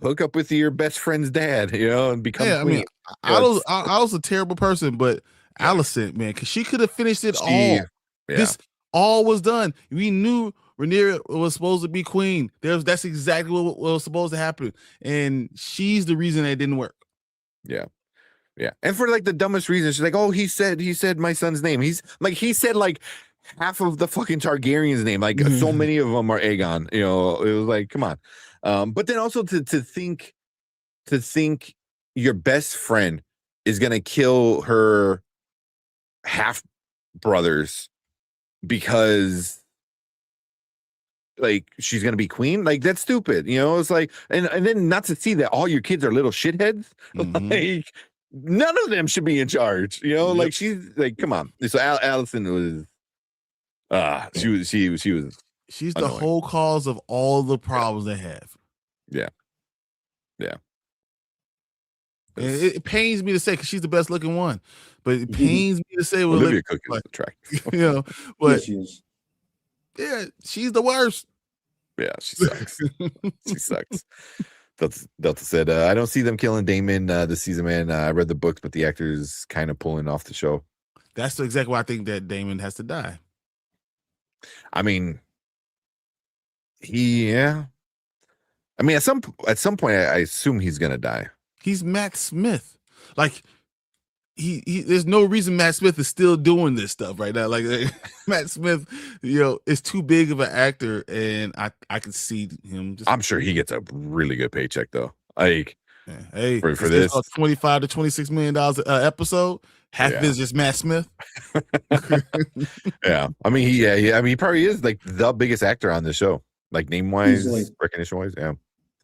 hook up with your best friend's dad. And become. Yeah, queen. I was a terrible person, but Alicent, man, because she could have finished it all. Yeah. This all was done. We knew Rhaenyra was supposed to be queen. That's exactly what was supposed to happen, and she's the reason it didn't work. Yeah. And for like the dumbest reason, she's like, oh, he said my son's name. He said like half of the fucking Targaryen's name. Like so many of them are Aegon. It was like, come on. But then also to think your best friend is gonna kill her half brothers because like she's gonna be queen, like that's stupid. It's like, and then not to see that all your kids are little shitheads. Like none of them should be in charge. Like she's like, come on. So Alicent was she was she's annoying. The whole cause of all the problems they have. Yeah. And it pains me to say because she's the best looking one, but it pains me to say Olivia Cook is attractive. But she is. Yeah, she's the worst. Yeah, she sucks. She sucks. Delta said, I don't see them killing Daemon this season, man. I read the books, but the actor's kind of pulling off the show. That's exactly why I think that Daemon has to die. I mean, I mean, at some point, I assume he's gonna die. He's Matt Smith. Like he there's no reason Matt Smith is still doing this stuff right now. Like Matt Smith, is too big of an actor, and I can see him. I'm sure he gets a really good paycheck though. Like, hey, for this, $25 to $26 million episode. Half is just Matt Smith. Yeah, I mean, he probably is like the biggest actor on the show, like name wise, recognition wise. Yeah,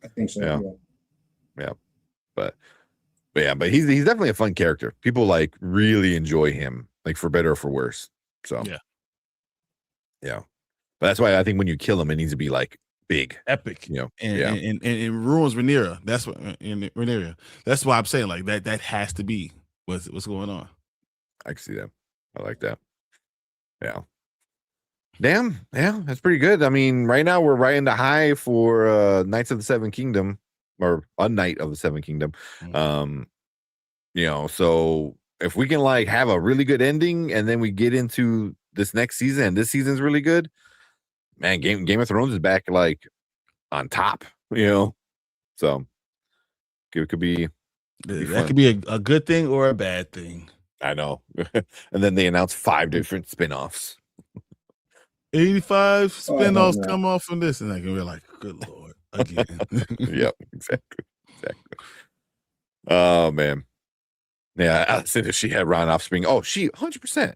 I think so. Yeah. But he's definitely a fun character. People like really enjoy him, like for better or for worse. So yeah. But that's why I think when you kill him, it needs to be like big, epic, and it ruins Rhaenyra. That's what Rhaenyra. That's why I'm saying like that has to be what's going on. I can see that. I like that. Yeah. Damn. Yeah, that's pretty good. I mean, right now we're riding the high for Knights of the Seven Kingdom. Or a Knight of the Seven Kingdom. So if we can like have a really good ending and then we get into this next season and this season's really good, man, Game of Thrones is back like on top, so it could be that could be a good thing or a bad thing. I know. And then they announced 5 different spinoffs. 85 spinoffs come off from this, and we're like, good Lord. Again. Yep, exactly. Oh man. Yeah, I said if she had Ron Offspring. Oh, she 100%.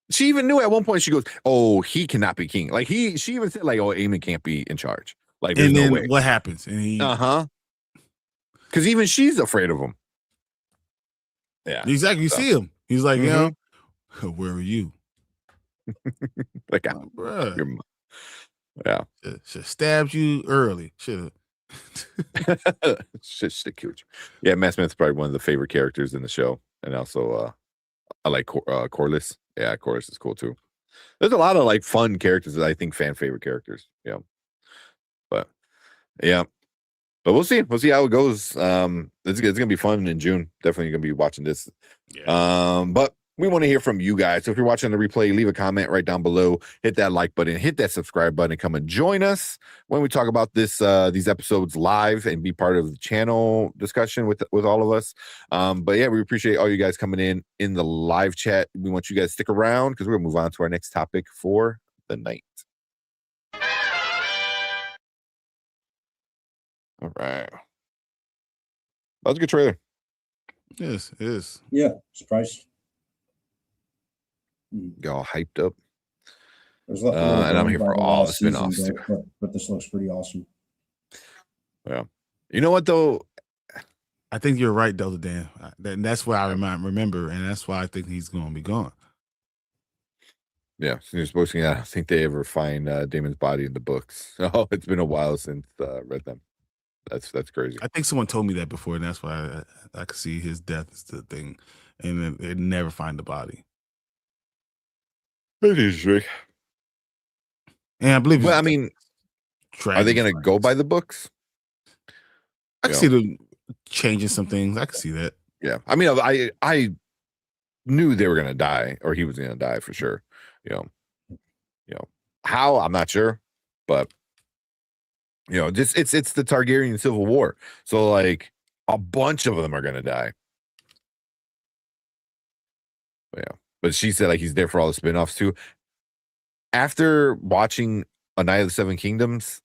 She even knew at one point. She goes, "Oh, he cannot be king." Like she even said, "Like, oh, Aemon can't be in charge." Like, there's and then no way. What happens? And he, because even she's afraid of him. Yeah, exactly. You see him. He's like, where are you? Like, bruh. Yeah. Should stabbed you early. Should have. Shit killed you. Yeah, Matt Smith's probably one of the favorite characters in the show. And also I like Corliss. Yeah, Corliss is cool too. There's a lot of like fun characters that I think fan favorite characters. Yeah. But yeah. But we'll see. We'll see how it goes. It's gonna be fun in June. Definitely gonna be watching this. Yeah. But we want to hear from you guys. So if you're watching the replay, leave a comment right down below. Hit that like button, hit that subscribe button, and come and join us when we talk about these episodes live and be part of the channel discussion with all of us. But yeah, we appreciate all you guys coming in the live chat. We want you guys to stick around because we're gonna move on to our next topic for the night. All right. That was a good trailer. Yes, it is. Yeah, surprised. Get all hyped up. There's and I'm here for all the spin-offs too. But this looks pretty awesome. Yeah. You know what though? I think you're right, Delta Dan. That's why I remember, and that's why I think he's going to be gone. Yeah, so you're supposed to. I don't think they ever find Damon's body in the books. Oh, it's been a while since read them. That's crazy. I think someone told me that before, and that's why I could see his death is the thing, and they never find the body. It is true. And I believe. Well, I mean, are they going to go by the books? I can see them changing some things. I can see that. Yeah, I mean, I knew they were going to die, or he was going to die for sure. You know how, I'm not sure, but just it's the Targaryen Civil War, so like a bunch of them are going to die. But she said like he's there for all the spinoffs too. After watching A Night of the Seven Kingdoms,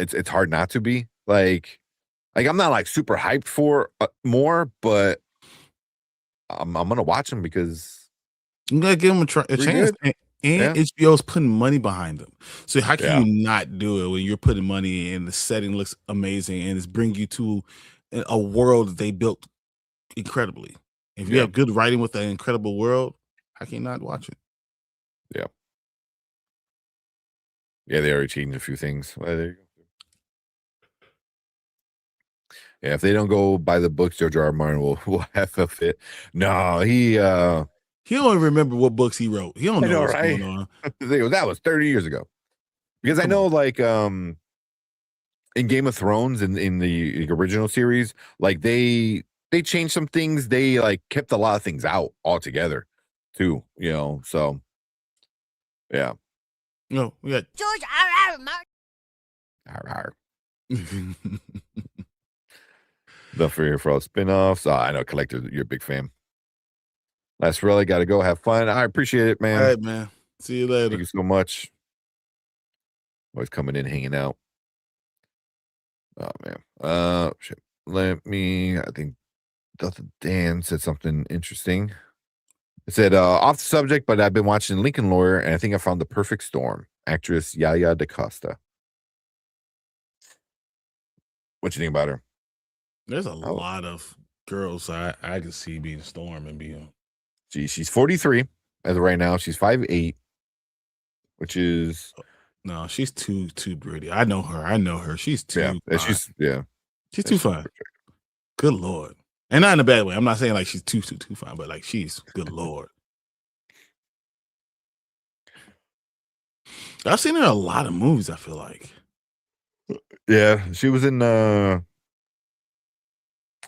it's hard not to be like I'm not like super hyped for more, but I'm gonna watch them because I'm gonna give them a chance. And HBO's putting money behind them. So how can you not do it when you're putting money and the setting looks amazing and it's bringing you to a world that they built incredibly? If you have good writing with an incredible world, how can you not watch it? Yeah. Yeah, they already changed a few things. Well, there you go. Yeah, if they don't go by the books, George R. R. Martin will have a fit. No, he don't even remember what books he wrote. He don't know what's right? going on. That was 30 years ago. Because I know, like, in Game of Thrones, in the original series, like they changed some things. They like kept a lot of things out altogether, too. So yeah. No, we got George R. R. Martin. The fear for all spinoffs. I know, Collector, you're a big fan. Last really got to go have fun. I appreciate it, man. All right, man. See you later. Thank you so much. Always coming in, hanging out. Oh man. Shit. I think Delta Dan said something interesting. It said, off the subject, but I've been watching Lincoln Lawyer, and I think I found the perfect storm. Actress Yaya DaCosta. What you think about her? There's a lot of girls I can see being Storm and being. She's 43 as of right now. She's 5'8", which is no, she's too pretty. I know her. She's too. Yeah, she's too fine. Good Lord, and not in a bad way. I'm not saying like she's too fine, but like she's good Lord. I've seen her in a lot of movies. I feel like. Yeah, she was in. I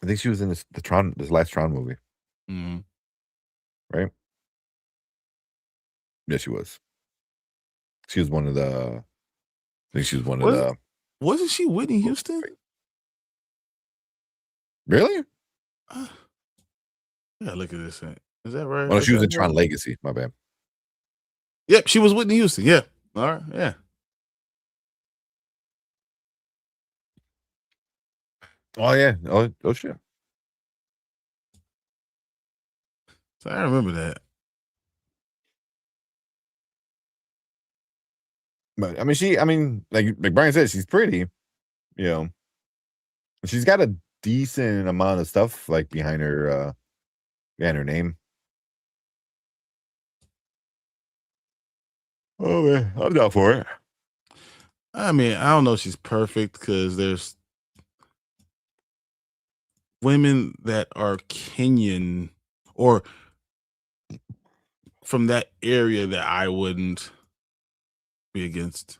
think she was in this last Tron movie. Mm-hmm. Right? Yeah, she was. She was one of the. I think she was one of the. Wasn't she Whitney Houston? Really? Yeah, look at this. Is that right? Oh, no, she was in Tron Legacy. My bad. Yep, she was Whitney Houston. Yeah. All right. Yeah. Oh yeah. Oh shit. So I remember that. But I mean, like Brian said, she's pretty. She's got a decent amount of stuff like behind her name. Oh man, I'm down for it. I mean, I don't know if she's perfect because there's women that are Kenyan or from that area that I wouldn't be against.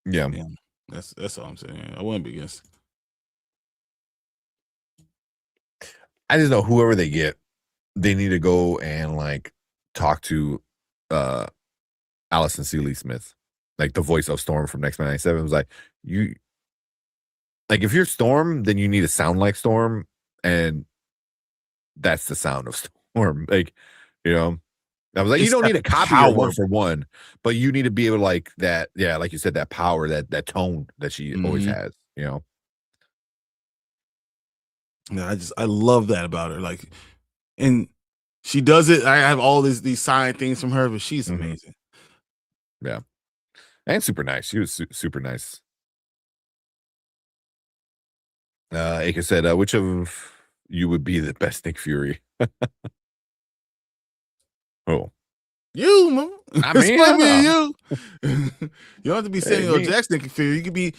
Yeah. Yeah, that's all I'm saying. I wouldn't be against. I just know whoever they get, they need to go and like talk to Allison Seeley Smith, like the voice of Storm from X-Men 97. It was like, you like if you're Storm, then you need to sound like Storm, and that's the sound of Storm. Like, you know, I was like, It's you don't that need to copy her one for one, but you need to be able to like that, yeah, like you said, that power, that tone that she always has, you know. Yeah, I love that about her. Like, and she does it. I have all these side things from her, but she's amazing. Yeah, and super nice. She was super nice. Aka said, which of you would be the best Nick Fury? Oh, you, man. I mean, it's me and you. You don't have to be Samuel me. Jackson Nick Fury. You could be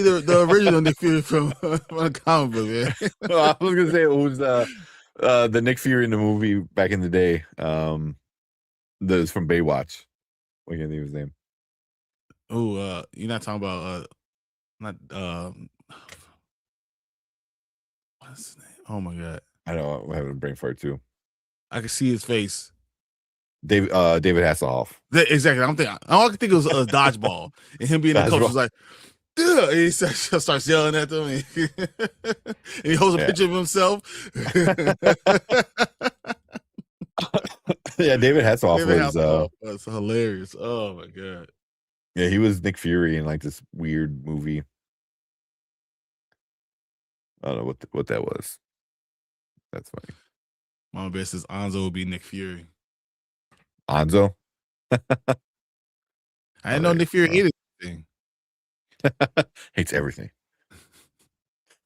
the original Nick Fury from the comic book, man. Well, I was gonna say it was the Nick Fury in the movie back in the day. That was from Baywatch. I can't think of his name. Oh, you're not talking about what's his name? Oh my god. I know I'm having a brain fart too. I can see his face. David Hasselhoff. Exactly. All I could think was a dodgeball, and him being the coach was like, "Duh," and he starts yelling at them, and he holds a picture of himself. Yeah, David Hasselhoff was hilarious. Oh my god. Yeah, he was Nick Fury in like this weird movie. I don't know what that was. That's funny. Mama Bear says Anzo would be Nick Fury. Anzo? I didn't know Nick Fury hated anything. Hates everything.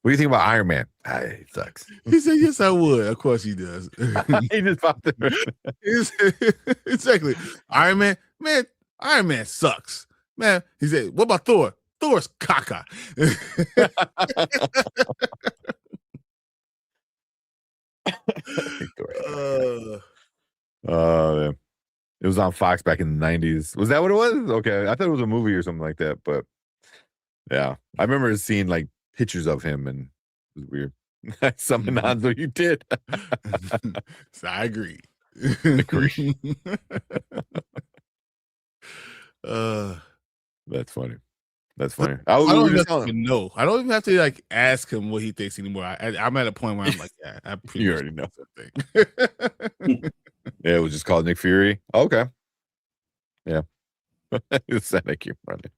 What do you think about Iron Man? He sucks. He said, "Yes, I would." Of course, he does. He just popped it. Exactly. Iron Man, man. Iron Man sucks, man. He said, "What about Thor? Thor's caca." Man. It was on Fox back in the 90s. Was that what it was? Okay. I thought it was a movie or something like that, but yeah. I remember seeing like pictures of him and it was weird. Something Hanzo you did. So I agree. That's funny. That's funny. I don't even know. I don't even have to like ask him what he thinks anymore. I'm at a point where I'm like, yeah, I pretty you already know something. Yeah, it was just called Nick Fury. Okay. Yeah. It's that Nick running.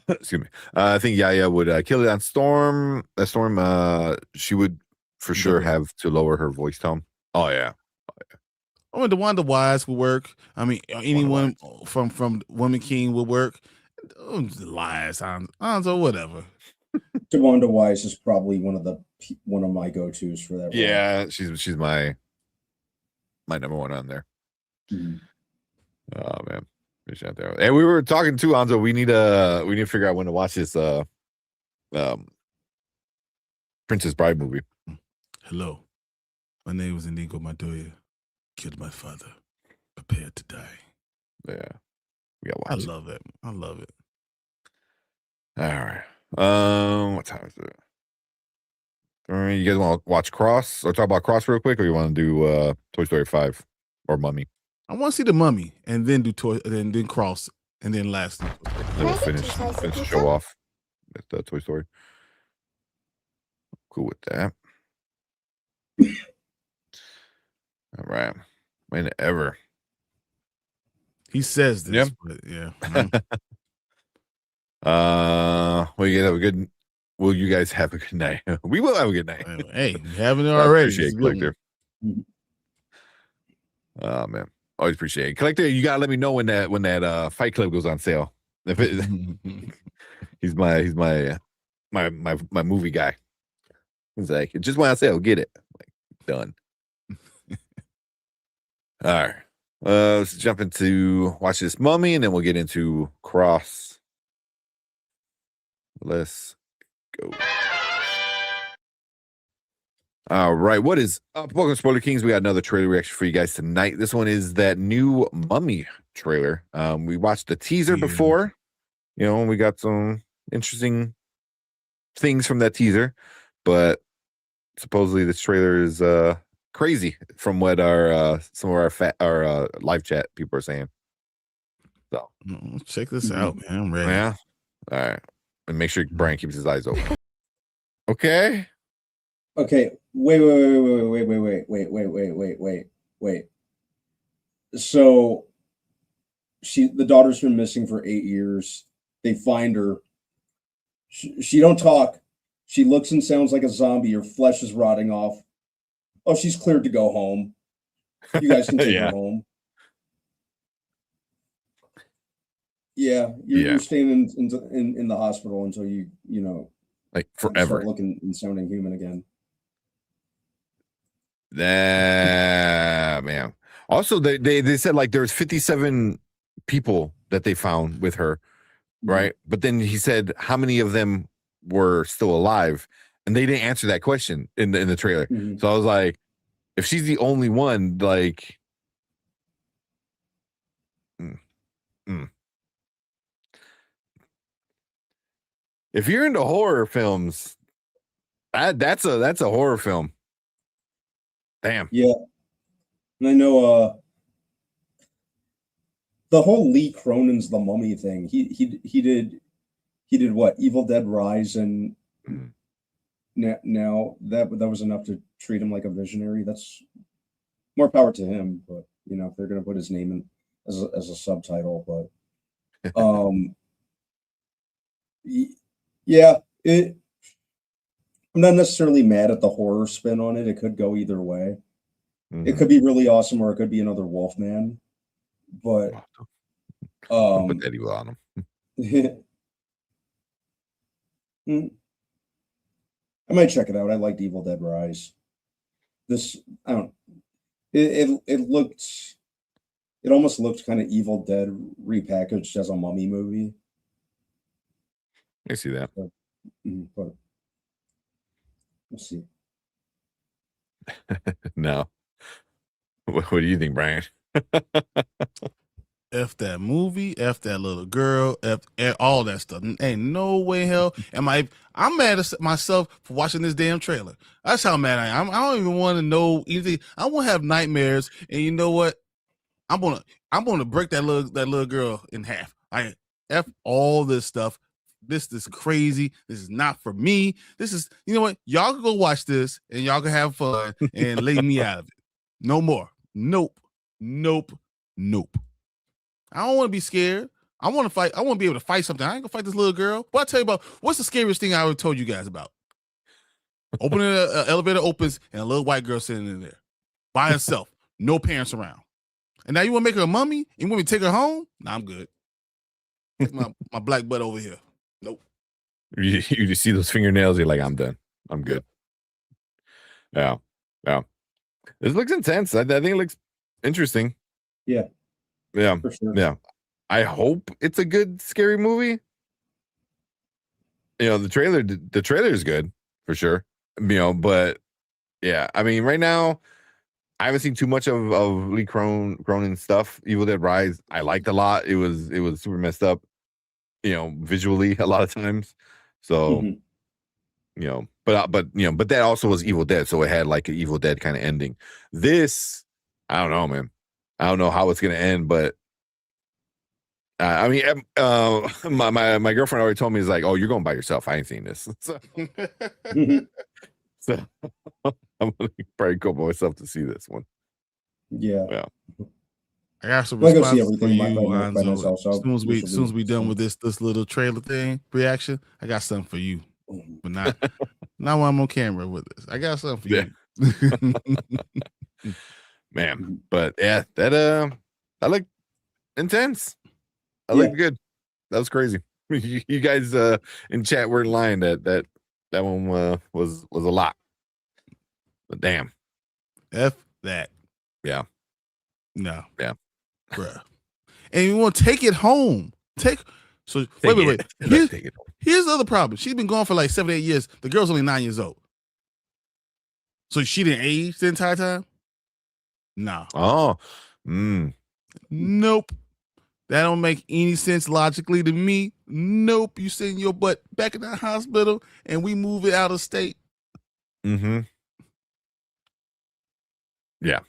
Excuse me. I think Yaya would kill it on Storm. Storm, she would for sure have to lower her voice tone. Oh yeah. I mean, the Wanda Wise would work. I mean, anyone from Woman King would work. Lies, Hanzo, whatever. DeWanda Wise is probably one of my go-tos for that. Yeah, role. she's my number one on there. Mm-hmm. Oh man, out there. And we were talking to Hanzo. We need to figure out when to watch this Princess Bride movie. Hello, my name is Inigo Montoya. Killed my father. Prepared to die. Yeah, we gotta watch. I love it. I love it. All right. What time is it? All right, you guys want to watch Cross or talk about Cross real quick, or you want to do Toy Story 5 or Mummy? I want to see the Mummy and then do then Cross and then last. Then we'll finish show off with Toy Story. Cool with that. All right. Whenever. He says this, but yeah. Well, you guys have a good. Will you guys have a good night? We will have a good night. Hey, having it already. Appreciate it, Collector. Oh man, always appreciate it, Collector. You gotta let me know when that Fight Club goes on sale. If it, he's my movie guy. He's like, it just went on sale. Get it. Like, done. All right. Let's jump into watch this Mummy, and then we'll get into Cross. Let's go. All right. What is up? Welcome, Spoiler Kings. We got another trailer reaction for you guys tonight. This one is that new Mummy trailer. We watched the teaser before. You know, we got some interesting things from that teaser, but supposedly this trailer is crazy from what our some of our live chat people are saying. So check this out, man. I'm ready. yeah. All right. And make sure Brian keeps his eyes open. Okay. Okay. Wait. So the daughter's been missing for 8 years. They find her. She don't talk. She looks and sounds like a zombie. Her flesh is rotting off. Oh, she's cleared to go home. You guys can take her home. Yeah, you're staying in the hospital until you like forever start looking and sounding human again. Man. Also, they said like there's 57 people that they found with her, right? But then he said how many of them were still alive, and they didn't answer that question in the trailer. So I was like, if she's the only one, like, if you're into horror films, that's a horror film. Damn. Yeah, and I know the whole Lee Cronin's The Mummy thing. He did what? Evil Dead Rise, and now that was enough to treat him like a visionary. That's more power to him. But if they're gonna put his name in as a subtitle, but yeah, I'm not necessarily mad at the horror spin on it. It could go either way. It could be really awesome, or it could be another Wolfman. But put that evil on him. I might check it out. I liked Evil Dead Rise. I don't. It almost looked kind of Evil Dead repackaged as a mummy movie. I see that. But we'll see. No. What do you think, Brian? F that movie, F that little girl, F all that stuff. Ain't no way in hell I'm mad at myself for watching this damn trailer. That's how mad I am. I don't even want to know anything. I won't have nightmares. And you know what? I'm gonna break that little girl in half. I F all this stuff. This is crazy. This is not for me. This is, you know what? Y'all can go watch this and y'all can have fun and leave me out of it. No more. Nope. I don't want to be scared. I want to fight. I want to be able to fight something. I ain't gonna fight this little girl. But I'll tell you about what's the scariest thing I ever told you guys about. Opening an elevator opens and a little white girl sitting in there by herself, no parents around. And now you want to make her a mummy? You want me to take her home? Nah, I'm good. Take my black butt over here. Nope. You just see those fingernails, you're like, I'm done. I'm good. Yeah. This looks intense. I think it looks interesting. Yeah. Yeah. For sure. Yeah. I hope it's a good scary movie. The trailer is good for sure. But yeah, I mean, right now I haven't seen too much of Lee Cronin stuff. Evil Dead Rise, I liked a lot. It was super messed up, visually a lot of times. So, but that also was Evil Dead, so it had like an Evil Dead kind of ending. This, I don't know, man. I don't know how it's gonna end, but I mean, my girlfriend already told me, is like, oh, you're going by yourself. I ain't seen this, so I'm gonna probably go by myself to see this one. Yeah. I got some Well, I go responses see everything for you, by myself. So as soon as we done with this little trailer thing reaction, I got something for you, but not while I'm on camera with this. I got something for you, man. But yeah, that looked intense. I looked good. That was crazy. You guys in chat weren't lying. That one was a lot. But damn, F that. Yeah. No. Yeah. Bruh. And you want to take it home. Wait. Here's the other problem. She's been gone for like 7 to 8 years. The girl's only 9 years old. So she didn't age the entire time? No. Oh. Nope. That don't make any sense logically to me. Nope. You send your butt back in that hospital and we move it out of state. Mm-hmm. Yeah.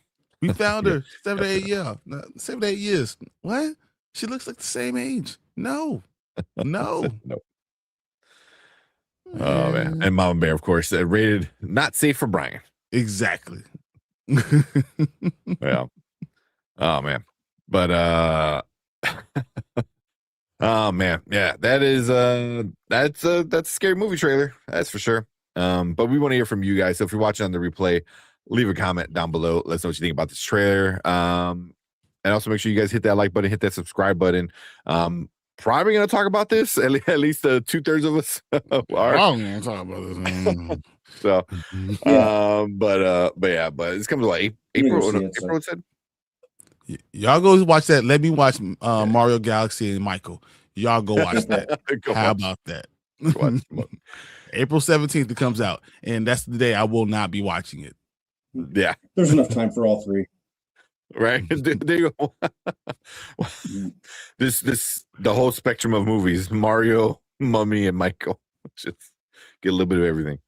We found her 7 to 8 years. 7 to 8 years. What? She looks like the same age. No. No. Oh man. And Mama Bear, of course, rated not safe for Brian. Exactly. Yeah. Oh man. But oh man, yeah, that is that's a scary movie trailer, that's for sure. But we want to hear from you guys. So if you're watching on the replay, leave a comment down below. Let us know what you think about this trailer. And also make sure you guys hit that like button, hit that subscribe button. Probably gonna talk about this. At least 2/3 of us are. I'm gonna talk about this. So Yeah. but it's coming to like April. see it, April said. Y'all go watch that. Let me watch Mario Galaxy and Michael. Y'all go watch that. How about that? April 17th it comes out, and that's the day I will not be watching it. Yeah, There's enough time for all three. right. There you go. The whole spectrum of movies: Mario, Mummy, and Michael. Just get a little bit of everything.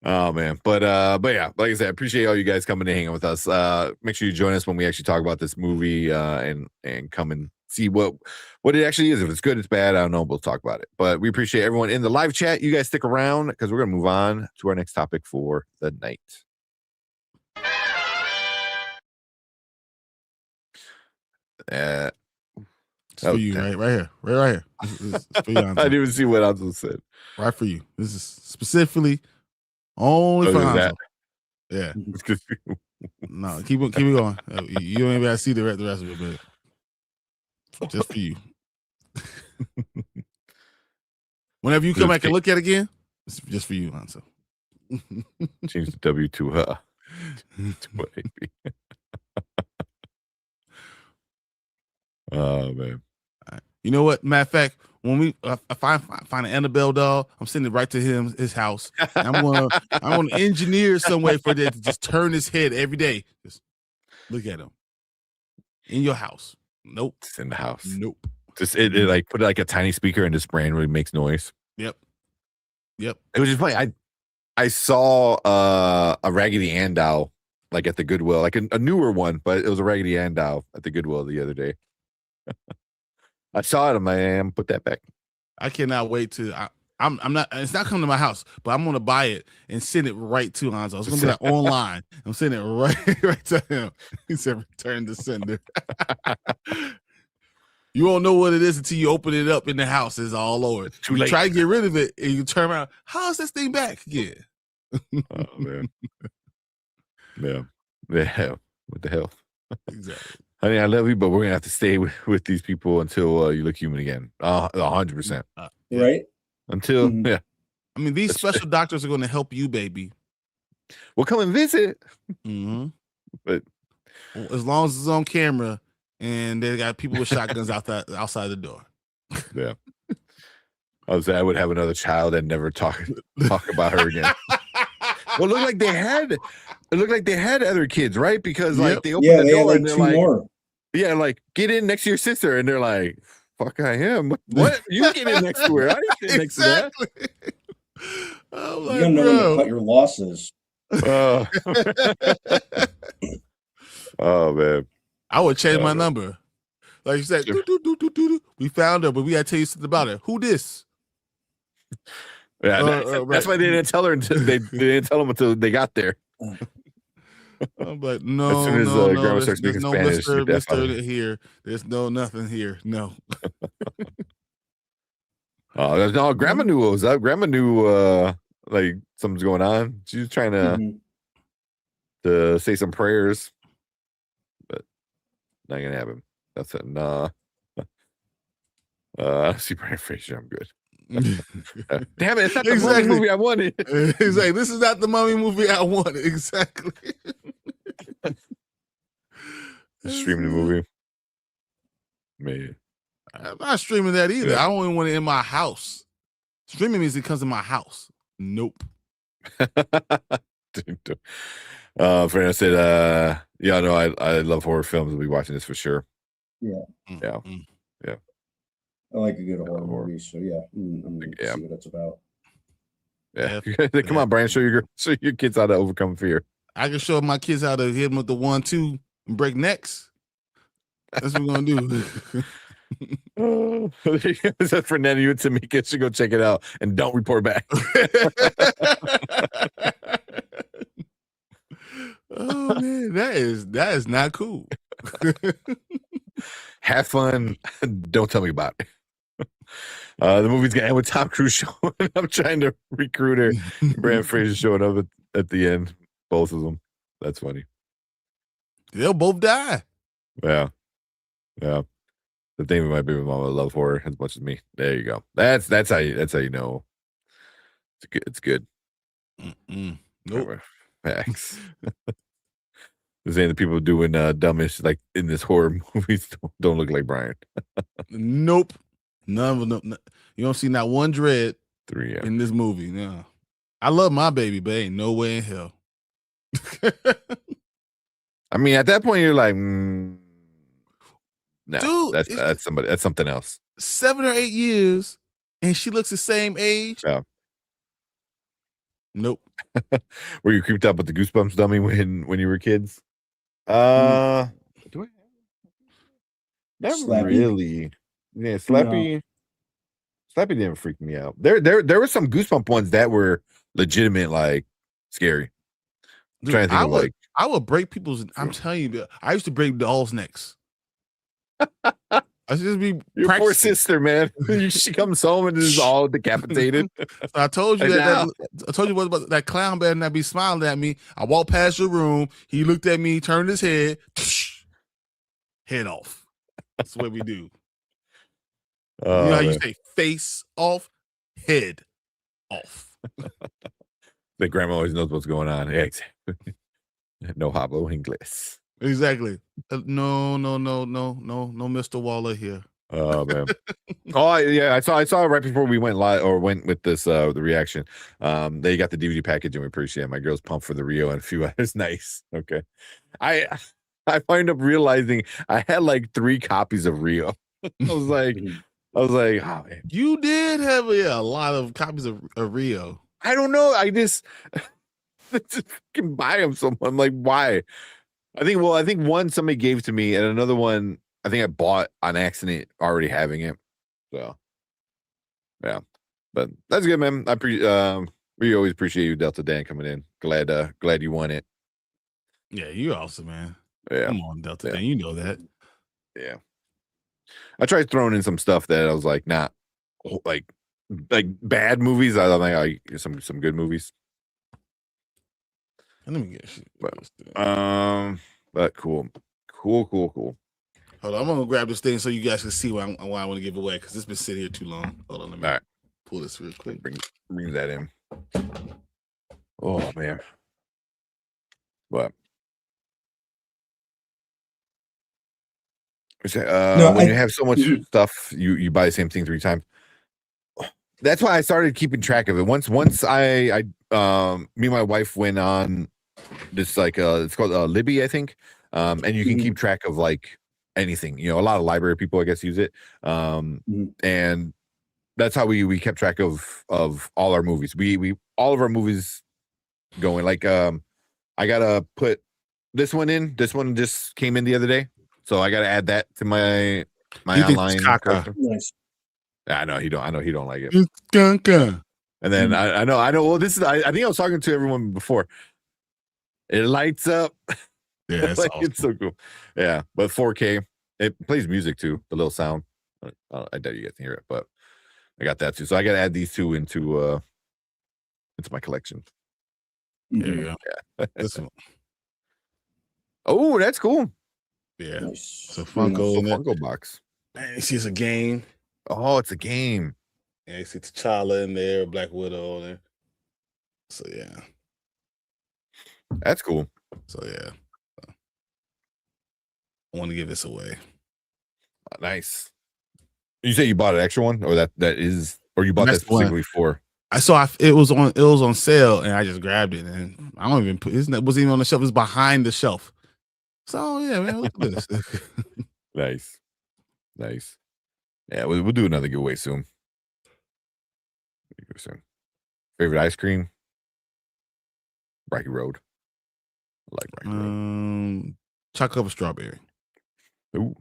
Oh man, but yeah, like I said, I appreciate all you guys coming to hang out with us. Make sure you join us when we actually talk about this movie, and come and see what it actually is. If it's good, it's bad, I don't know. We'll talk about it. But we appreciate everyone in the live chat. You guys stick around because we're gonna move on to our next topic for the night. It's for you, right here. Right here. It's for you, I didn't even see what Anzo said. right for you. This is specifically only for Hanzo. Yeah. No, keep it going. You don't even have to see the rest of it, but just for you. Whenever you come back and look at it again, it's just for you, Hanzo. Change the W to to an AP. Oh man. You know what? Matter of fact, when we if I find an Annabelle doll, I'm sending it right to his house. And I'm gonna engineer some way for that to just turn his head every day. Just look at him in your house. Nope. It's in the house. Nope. Just it like put like a tiny speaker and his brain really makes noise. Yep. It was just funny. I saw a Raggedy Ann doll like at the Goodwill, like a newer one, but it was a Raggedy Ann doll at the Goodwill the other day. I saw it. I'm like, I'm put that back. I cannot wait to. I'm not. It's not coming to my house, but I'm gonna buy it and send it right to Hanzo. It's gonna be like online. I'm sending it right to him. He said, "Return to sender." You won't know what it is until you open it up in the house. It's all over. Too You late. try to get rid of it, and you turn around. How's this thing back again? Oh man. Yeah. Yeah. What the hell? Exactly. Honey, I love you, but we're gonna have to stay with these people until you look human again. 100%. Right? Until Mhm. yeah, I mean, these special doctors are going to help you, baby. we'll come and visit. Mm-hmm. But As long as it's on camera and they got people with shotguns outside the door. yeah, I would have another child and never talk about her again. Well, it looked like they had other kids, right? Because like they opened Yeah, the they had door like and they're two like, more. yeah, like get in next to your sister, and they're like, "Fuck, I am." What? You get in next to her? I didn't get next to that. Exactly. I'm You like, gotta know when to bro. cut your losses. Oh man, I would change my man. number. Like you said, Sure. we found her, but we gotta tell you something about her. Who this? yeah, right. that's why they didn't tell her until they didn't tell them until they got there. I'm like, no, As soon as, no, Grandma no. starts There's speaking no Spanish, Mr. that's how- Mr. here. There's no nothing here. No. Oh, no, Grandma knew what was up. Grandma knew like something's going on. She was trying Mhm. to say some prayers, but not gonna happen. That's it. Nah. I see Brian Fraser. I'm good. Damn it! It's not the Exactly. movie I wanted. He's like, this is not the mummy movie I wanted. Exactly. Streaming the movie. Man. I'm not streaming that either. Yeah. I don't even want it in my house. Streaming means it comes in my house. Nope. Fernando said, yeah, no, I love horror films. We'll be watching this for sure. Yeah. Yeah. I like a good horror movie, so yeah, I'm gonna see what it's about. Yeah. Come on, Brian, show your kids how to overcome fear. I can show my kids how to hit them with the 1-2 and break necks. That's what we're gonna do. That's Fernando, you and Tamika should go check it out and don't report back. Oh man, that is not cool. Have fun. Don't tell me about it. The movie's gonna end with Tom Cruise showing. I'm trying to recruit her. Brand Fraser showing up at the end. Both of them. That's funny. They'll both die. Yeah. The thing with my baby mama love horror as much as me. There you go. That's how you know. It's good. Nope. Facts. They're saying the people doing dumbish like in this horror movies don't look like Brian. Nope. None of them. You don't see not one dread 3 in this movie. No. I love my baby, but ain't no way in hell. I mean, at that point, you're like, no, dude, that's something else. 7 or 8 years, and she looks the same age. Yeah. Nope. Were you creeped out with the Goosebumps dummy when you were kids? Do I? Not Slappy? really. Yeah, Slappy. No. Slappy didn't freak me out. There were some Goosebump ones that were legitimate, like scary. Dude, Trying to think of like. I would break people's. I'm telling you, I used to break dolls' necks. I should just be Your poor practicing. sister, man. She comes home and is all decapitated. I told you Like, I told you what about that clown better not be smiling at me. I walked past your room. He looked at me, turned his head, head off. That's what we do. You know how you say face off, head off. The grandma always knows what's going on. Yeah, exactly. No hablo inglés. Exactly. No, Mr. Waller here. Oh man. I saw it right before we went live or went with this the reaction. They got the DVD package and we appreciate it. My girl's pumped for the Rio and a few others. Nice. Okay. I wind up realizing I had like 3 copies of Rio. I was like, oh man. You did have a lot of copies of Rio. I don't know. I just can buy them. So I'm like, why? I think one somebody gave to me, and another one I think I bought on accident, already having it. So, yeah, but that's good, man. We always appreciate you, Delta Dan, coming in. Glad you won it. Yeah, you're awesome, man. Yeah, come on, Delta Dan, you know that. Yeah, I tried throwing in some stuff that I was like, not like bad movies. I don't think some good movies. Let me get shit. But cool. Hold on, I'm gonna grab this thing so you guys can see why I want to give away because it's been sitting here too long. Hold on, let me pull this real quick. Bring that in. Oh man. What? When you have so much stuff, you buy the same thing 3 times. That's why I started keeping track of it. Once I me and my wife went on this like it's called Libby, I think. And you can keep track of like anything. You know, a lot of library people I guess use it. And that's how we kept track of all our movies. We all of our movies going. Like I gotta put this one in. This one just came in the other day. So I gotta add that to my online. Nice. I know he don't like it. And then I know. Well, this is. I think I was talking to everyone before. It lights up. Yeah, like, awesome. It's so cool. Yeah, but 4K. It plays music too. The little sound. I doubt you guys can hear it, but I got that too. So I got to add these 2 into my collection. There you go. Yeah. This one. Oh, that's cool. Yeah. Nice. It's a Funko box. Man, you see it's a game. Oh, it's a game. Yeah, you see T'Challa in there, Black Widow in there. So yeah. That's cool. So yeah. I want to give this away. Nice. You say you bought an extra one, or that is, or you bought that That's the one. specifically for? I saw it was on sale, and I just grabbed it, and I don't even put it wasn't even on the shelf. It was behind the shelf. So yeah, man, look at this. Nice. Yeah, we'll do another giveaway soon. Favorite ice cream? Rocky Road. I like Rocky Road. Chocolate covered strawberry. Ooh.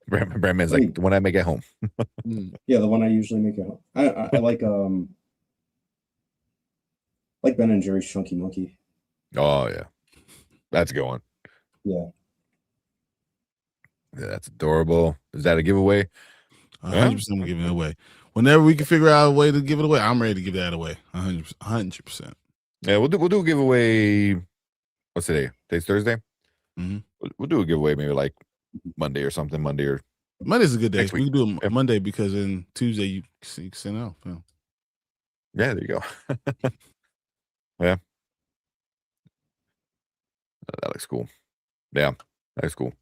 Brandman's like the one I make at home. Yeah, the one I usually make at home. I like Ben and Jerry's Chunky Monkey. Oh yeah, that's a good one. Yeah, that's adorable. Is that a giveaway? 100% giving it away. Whenever we can figure out a way to give it away, I'm ready to give that away. 100%. Yeah, we'll do a giveaway. What's today? Today's Thursday. We'll do a giveaway maybe like Monday or something. Monday's a good day. We can do it Monday because then Tuesday you can send it out. Yeah, there you go. Yeah, that looks cool. Yeah, that's cool.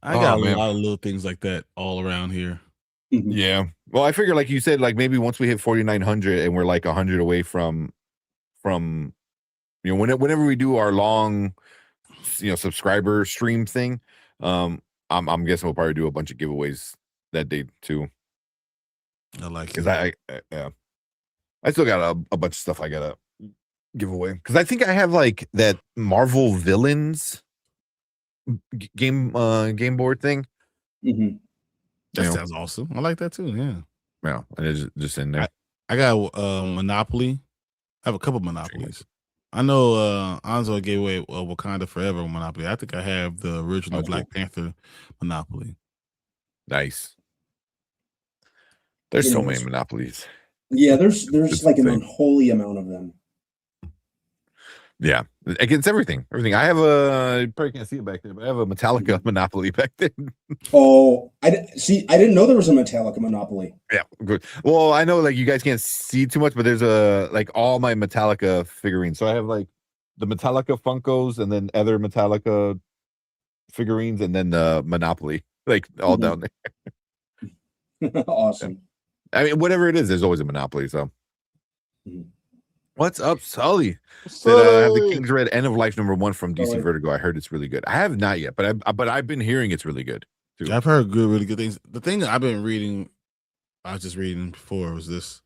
I got a lot of little things like that all around here. Yeah. Well, I figure, like you said, like maybe once we hit 4,900 and we're like 100 away from whenever we do our long subscriber stream thing, I'm guessing we'll probably do a bunch of giveaways that day too. I like because I still got a bunch of stuff I gotta give away because I think I have like that Marvel Villains game board thing. That sounds awesome. I like that too. Yeah, and it's just in there. I got Monopoly. I have a couple Monopolies. I know Anzo gave away Wakanda Forever Monopoly. I think I have the original Black Panther Monopoly. Nice. There's so many Monopolies. Yeah, there's like an unholy amount of them. Yeah, against everything. I have you probably can't see it back there, but I have a Metallica Monopoly back there. Oh, I didn't know there was a Metallica Monopoly. Yeah, good. Well, I know like you guys can't see too much, but there's like all my Metallica figurines. So I have like the Metallica Funkos and then other Metallica figurines and then the Monopoly, like all down there. Awesome. I mean, whatever it is, there's always a Monopoly. So. What's up, Sully? Said I have the King's Red End of Life #1 from DC Vertigo. I heard it's really good. I have not yet, but I've been hearing it's really good too. Yeah, I've heard really good things. The thing that I've been reading, I was just reading before, was this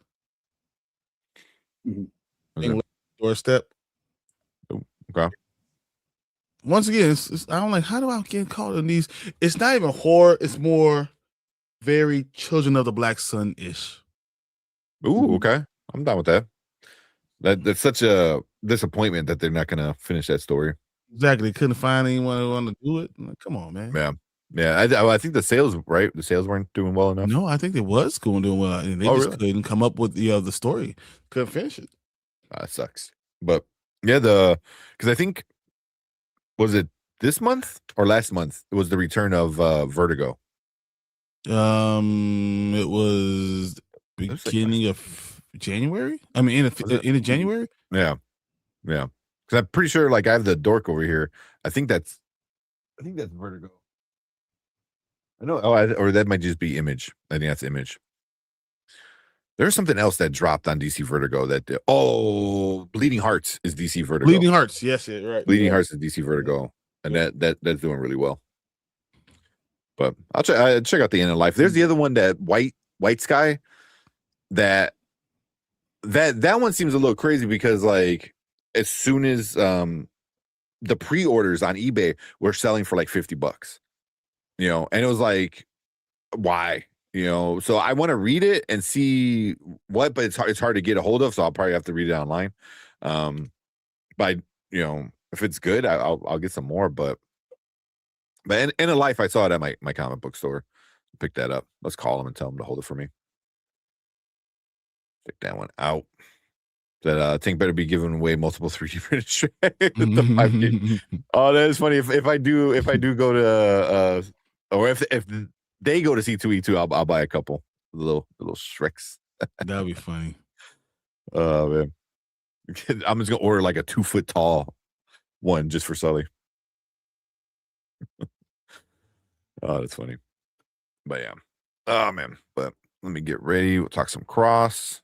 Doorstep. Okay. Once again, I don't like, how do I get caught in these? It's not even horror. It's more very Children of the Black Sun-ish. Ooh, okay. I'm down with that. That's such a disappointment that they're not going to finish that story. Exactly. Couldn't find anyone who wanted to do it. Like, come on, man. Yeah. I think the sales, right? The sales weren't doing well enough. No, I think it was doing well. And they just couldn't come up with the story. Couldn't finish it. That sucks. But yeah, because I think, was it this month or last month? It was the return of Vertigo. It was beginning of January. I mean, in January. Yeah. Because I'm pretty sure, like, I have the dork over here. I think that's Vertigo. I know. Or that might just be Image. I think that's Image. There's something else that dropped on DC Vertigo. Bleeding Hearts is DC Vertigo. Bleeding Hearts, yes, right. Bleeding Hearts is DC Vertigo, and that's doing really well. But I'll check out the End of Life. There's the other one, that White Sky. That one seems a little crazy because, like, as soon as the pre-orders on eBay were selling for like $50, and it was like, why? So I want to read it and see but it's hard to get a hold of, so I'll probably have to read it online. But if it's good, I'll get some more. But End of Life, I saw it at my comic book store. Pick that up. Let's call them and tell them to hold it for me. Check that one out. That I think better be giving away multiple 3D printed shreds. Oh, that is funny. If I do go to or if they go to C2E2, I'll buy a couple little Shreks. That'd be funny. Oh man. I'm just gonna order like a 2-foot tall one just for Sully. Oh, that's funny. But yeah. Oh man. But let me get ready. We'll talk some Cross.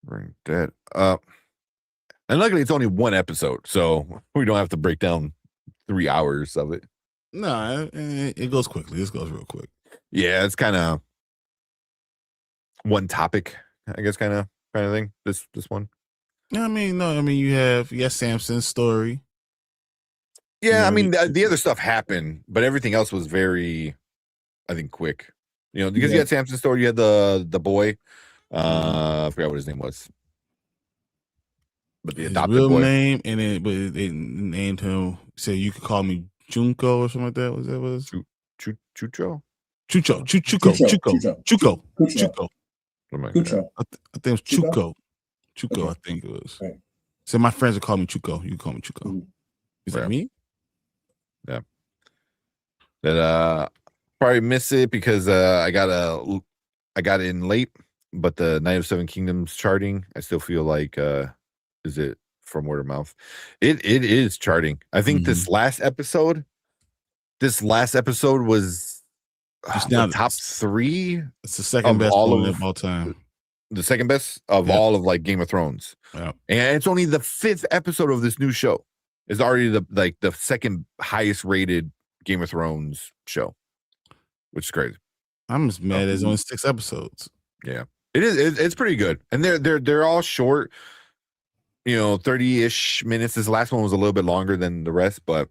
Bring that up. And luckily it's only one episode, so we don't have to break down 3 hours of it. No, it goes quickly. This goes real quick. Yeah, it's kind of one topic, I guess, kind of thing. This one. I mean, you have Samson's story. Yeah, I mean the other stuff happened, but everything else was very, I think, quick. Because you had Samson's story, you had the boy. I forgot what his name was, but the adopted real boy name, and but they named him. Say you could call me Junko or something like that. Was Chucho? Chucho. I think it was Chuko. Chuko, I think it was. Right. So my friends would call me Chuko. You can call me Chuko. Mm-hmm. Is that me? Yeah. That probably miss it because I got in late, but the Night of Seven Kingdoms charting, I still feel like is it from word of mouth? It is charting. I think this last episode was the top 3. It's the second best one of all time. The second best of all of like Game of Thrones. Yeah. And it's only the 5th episode of this new show. It's already the second highest rated Game of Thrones show, which is crazy. I'm just mad there's only 6 episodes. Yeah. It is. It's pretty good. And they're all short, 30-ish minutes. This last one was a little bit longer than the rest, but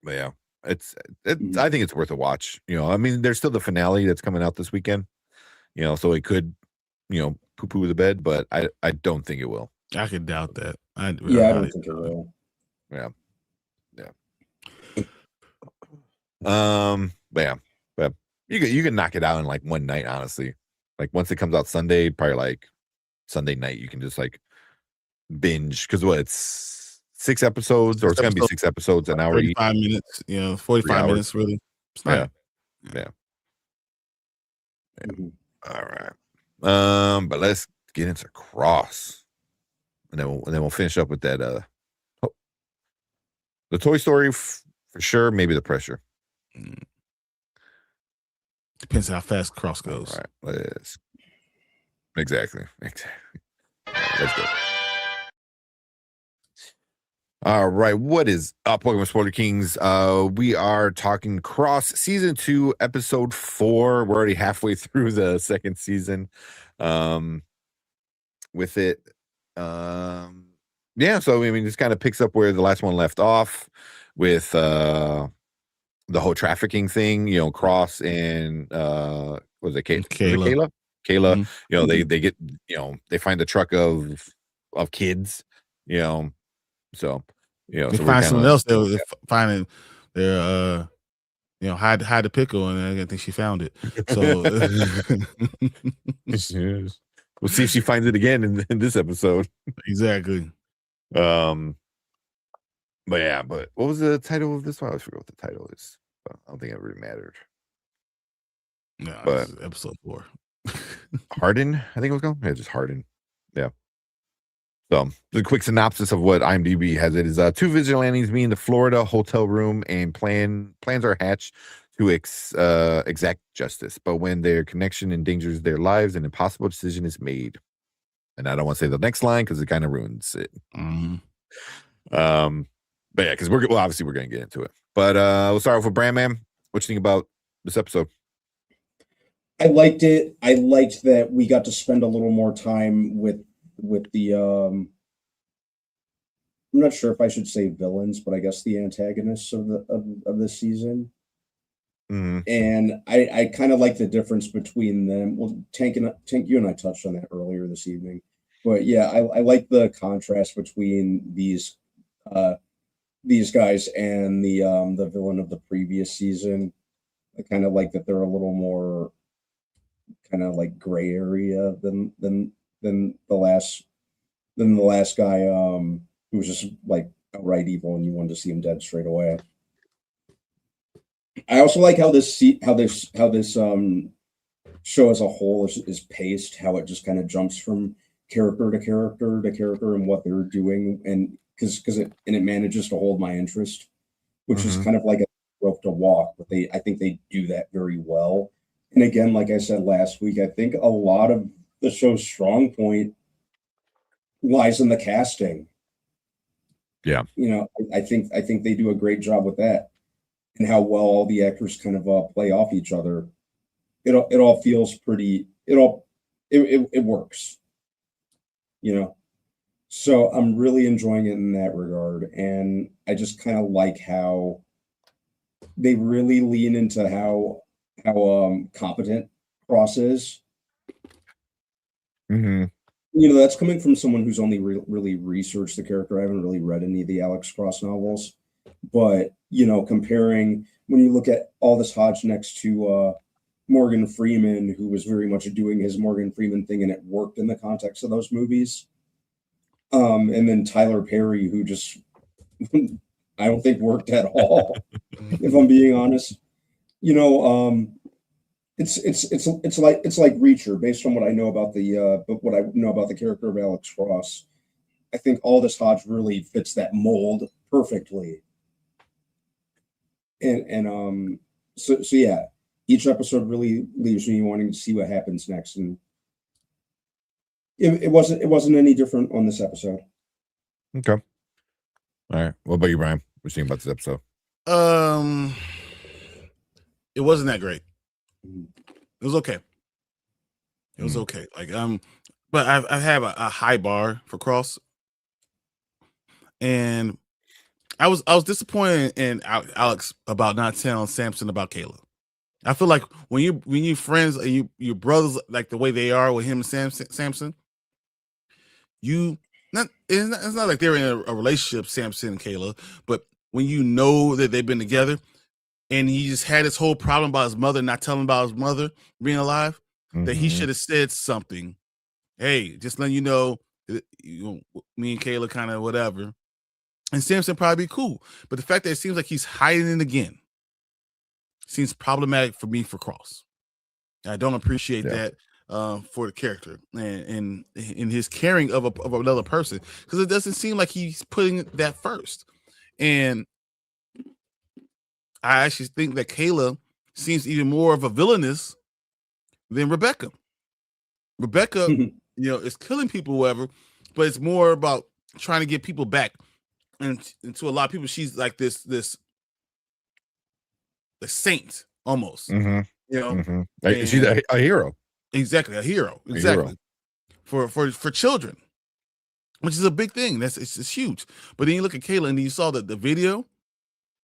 yeah, I think it's worth a watch. I mean, there's still the finale that's coming out this weekend, so it could, poo-poo the bed, but I don't think it will. I could doubt that. I don't think it will. Yeah. But you can knock it out in like one night, honestly. Like once it comes out Sunday, probably like Sunday night, you can just like binge because it's 6 episodes, or it's gonna be 6 episodes, an hour each. 45 minutes, 45 minutes really. Yeah. Mm-hmm. All right. But let's get into Cross, and then we'll finish up with that. The Toy Story for sure. Maybe the Pressure. Depends how fast Cross goes. All right. Exactly. Let's go. All right, what is up, Pokemon Spoiler Kings? We are talking Cross Season 2, Episode 4. We're already halfway through the second season with it. Yeah, so I mean, this kind of picks up where the last one left off with the whole trafficking thing. Cross and was it Kayla? Kayla, they get, they find the truck of kids, so they find someone else. They're finding their hide the pickle, and I think she found it. So we'll see if she finds it again in this episode. Exactly. But what was the title of this one? I forgot what the title is. I don't think it really mattered. No, but episode 4. Harden, I think it was called. Yeah, just Harden. Yeah. So the quick synopsis of what IMDb has it is 2 vigilantes meet in the Florida hotel room and plans are hatched to exact justice. But when their connection endangers their lives, an impossible decision is made. And I don't want to say the next line because it kind of ruins it. Mm-hmm. But yeah, because obviously we're going to get into it. But we'll start off with Brandman. What you think about this episode? I liked it. I liked that we got to spend a little more time with the I'm not sure if I should say villains, but I guess the antagonists of this season. Mm-hmm. And I kind of like the difference between them. Well, Tank, you and I touched on that earlier this evening, but yeah, I like the contrast between these guys and the villain of the previous season. I kind of like that they're a little more kind of like gray area than the last guy who was just like outright evil and you wanted to see him dead straight away. I also like how this show as a whole is paced, how it just kind of jumps from character to character to character and what they're doing, and because it manages to hold my interest, which is Mhm. kind of like a rope to walk, but I think they do that very well. And again, like I said last week, I think a lot of the show's strong point lies in the casting. Yeah. You know, I think they do a great job with that, and how well all the actors kind of play off each other. It all feels pretty. It works. You know, so I'm really enjoying it in that regard, and I just kind of like how they really lean into how competent Cross is. Mhm. You know, that's coming from someone who's only really researched the character. I haven't really read any of the Alex Cross novels, but you know, comparing when you look at Aldous Hodge next to Morgan Freeman, who was very much doing his Morgan Freeman thing, and it worked in the context of those movies. And then Tyler Perry, who just I don't think worked at all, if I'm being honest. You know, it's like Reacher, based on what I know about but what I know about the character of Alex Cross. I think Aldous Hodge really fits that mold perfectly. And so yeah, each episode really leaves me wanting to see what happens next, and it wasn't any different on this episode. Okay. All right. What about you, Brian? What you think about this episode? It wasn't that great. Mhm. It was okay. It was okay. Like but I have a high bar for Cross, and I was disappointed in Alex about not telling Samson about Kayla. I feel like when you friends and you brothers like the way they are with him and Samson, it's not like they're in a relationship, Samson and Kayla, but when you know that they've been together, and he just had this whole problem about his mother not telling about his mother being alive, that he Mhm. should have said something. Hey, just letting you know, me and Kayla kind of whatever. And Samson probably be cool. But the fact that it seems like he's hiding it again seems problematic for me for Cross. I don't appreciate Yeah. that for the character and in his caring of another person, because it doesn't seem like he's putting that first. And I actually think that Kayla seems even more of a villainess than Rebecca. Rebecca, is killing people, whatever, but it's more about trying to get people back. And to a lot of people, she's like this the saint almost, Mhm. you know. Mhm. And She's a hero. exactly a hero, exactly for children, which is a big thing. It's huge. But then you look at Kayla, and you saw the video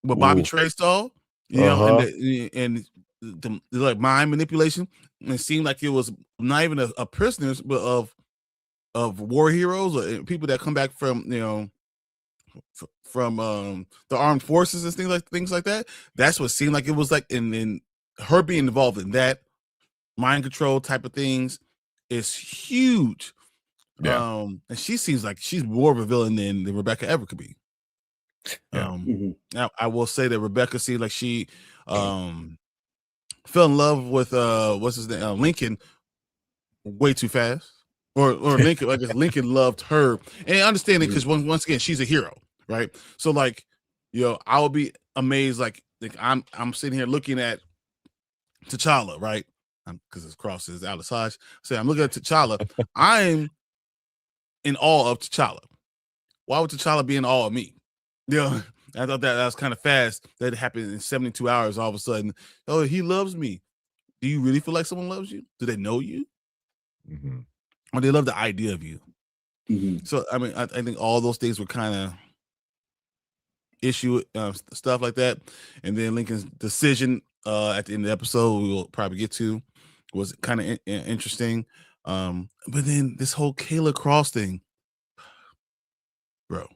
with Bobby Ooh. Trey saw, Uh-huh. and the like mind manipulation. And it seemed like it was not even a prisoners, but of war heroes or people that come back from from the armed forces and things like that. That's what seemed like it was like. In her being involved in that mind control type of things is huge. Yeah. And she seems like she's more of a villain than Rebecca ever could be. Yeah. Now I will say that Rebecca seemed like she fell in love with what's his name, Lincoln, way too fast. Or Lincoln, I guess Lincoln loved her, and I understand it because once again she's a hero, right? So like, I would be amazed, like I'm sitting here looking at T'Challa, right? Because his cross is out of size. So I'm looking at T'Challa. I'm in awe of T'Challa. Why would T'Challa be in awe of me? I thought that was kind of fast. That happened in 72 hours. All of a sudden, oh, he loves me. Do you really feel like someone loves you? Do they know you? Mhm. Or they love the idea of you? Mhm. So, I mean, I think all those things were kind of issue stuff like that. And then Lincoln's decision at the end of the episode, we will probably get to, was kind of interesting. But then this whole Kayla Cross thing, bro.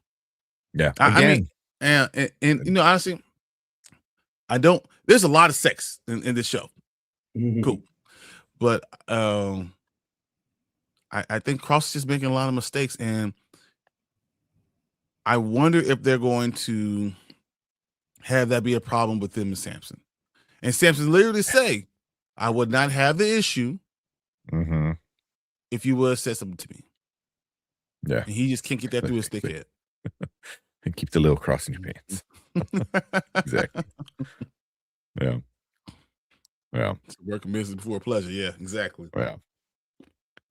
Yeah. I mean, Again. and honestly, there's a lot of sex in this show. Cool. But I think Cross is just making a lot of mistakes, and I wonder if they're going to have that be a problem with them and Samson. And Samson literally say, I would not have the issue Mm-hmm. if you would have said something to me. Yeah. And he just can't get that through his thick head. And keep the little cross in your pants. Exactly. Yeah. Yeah. It's working business before pleasure. Yeah, exactly. Yeah.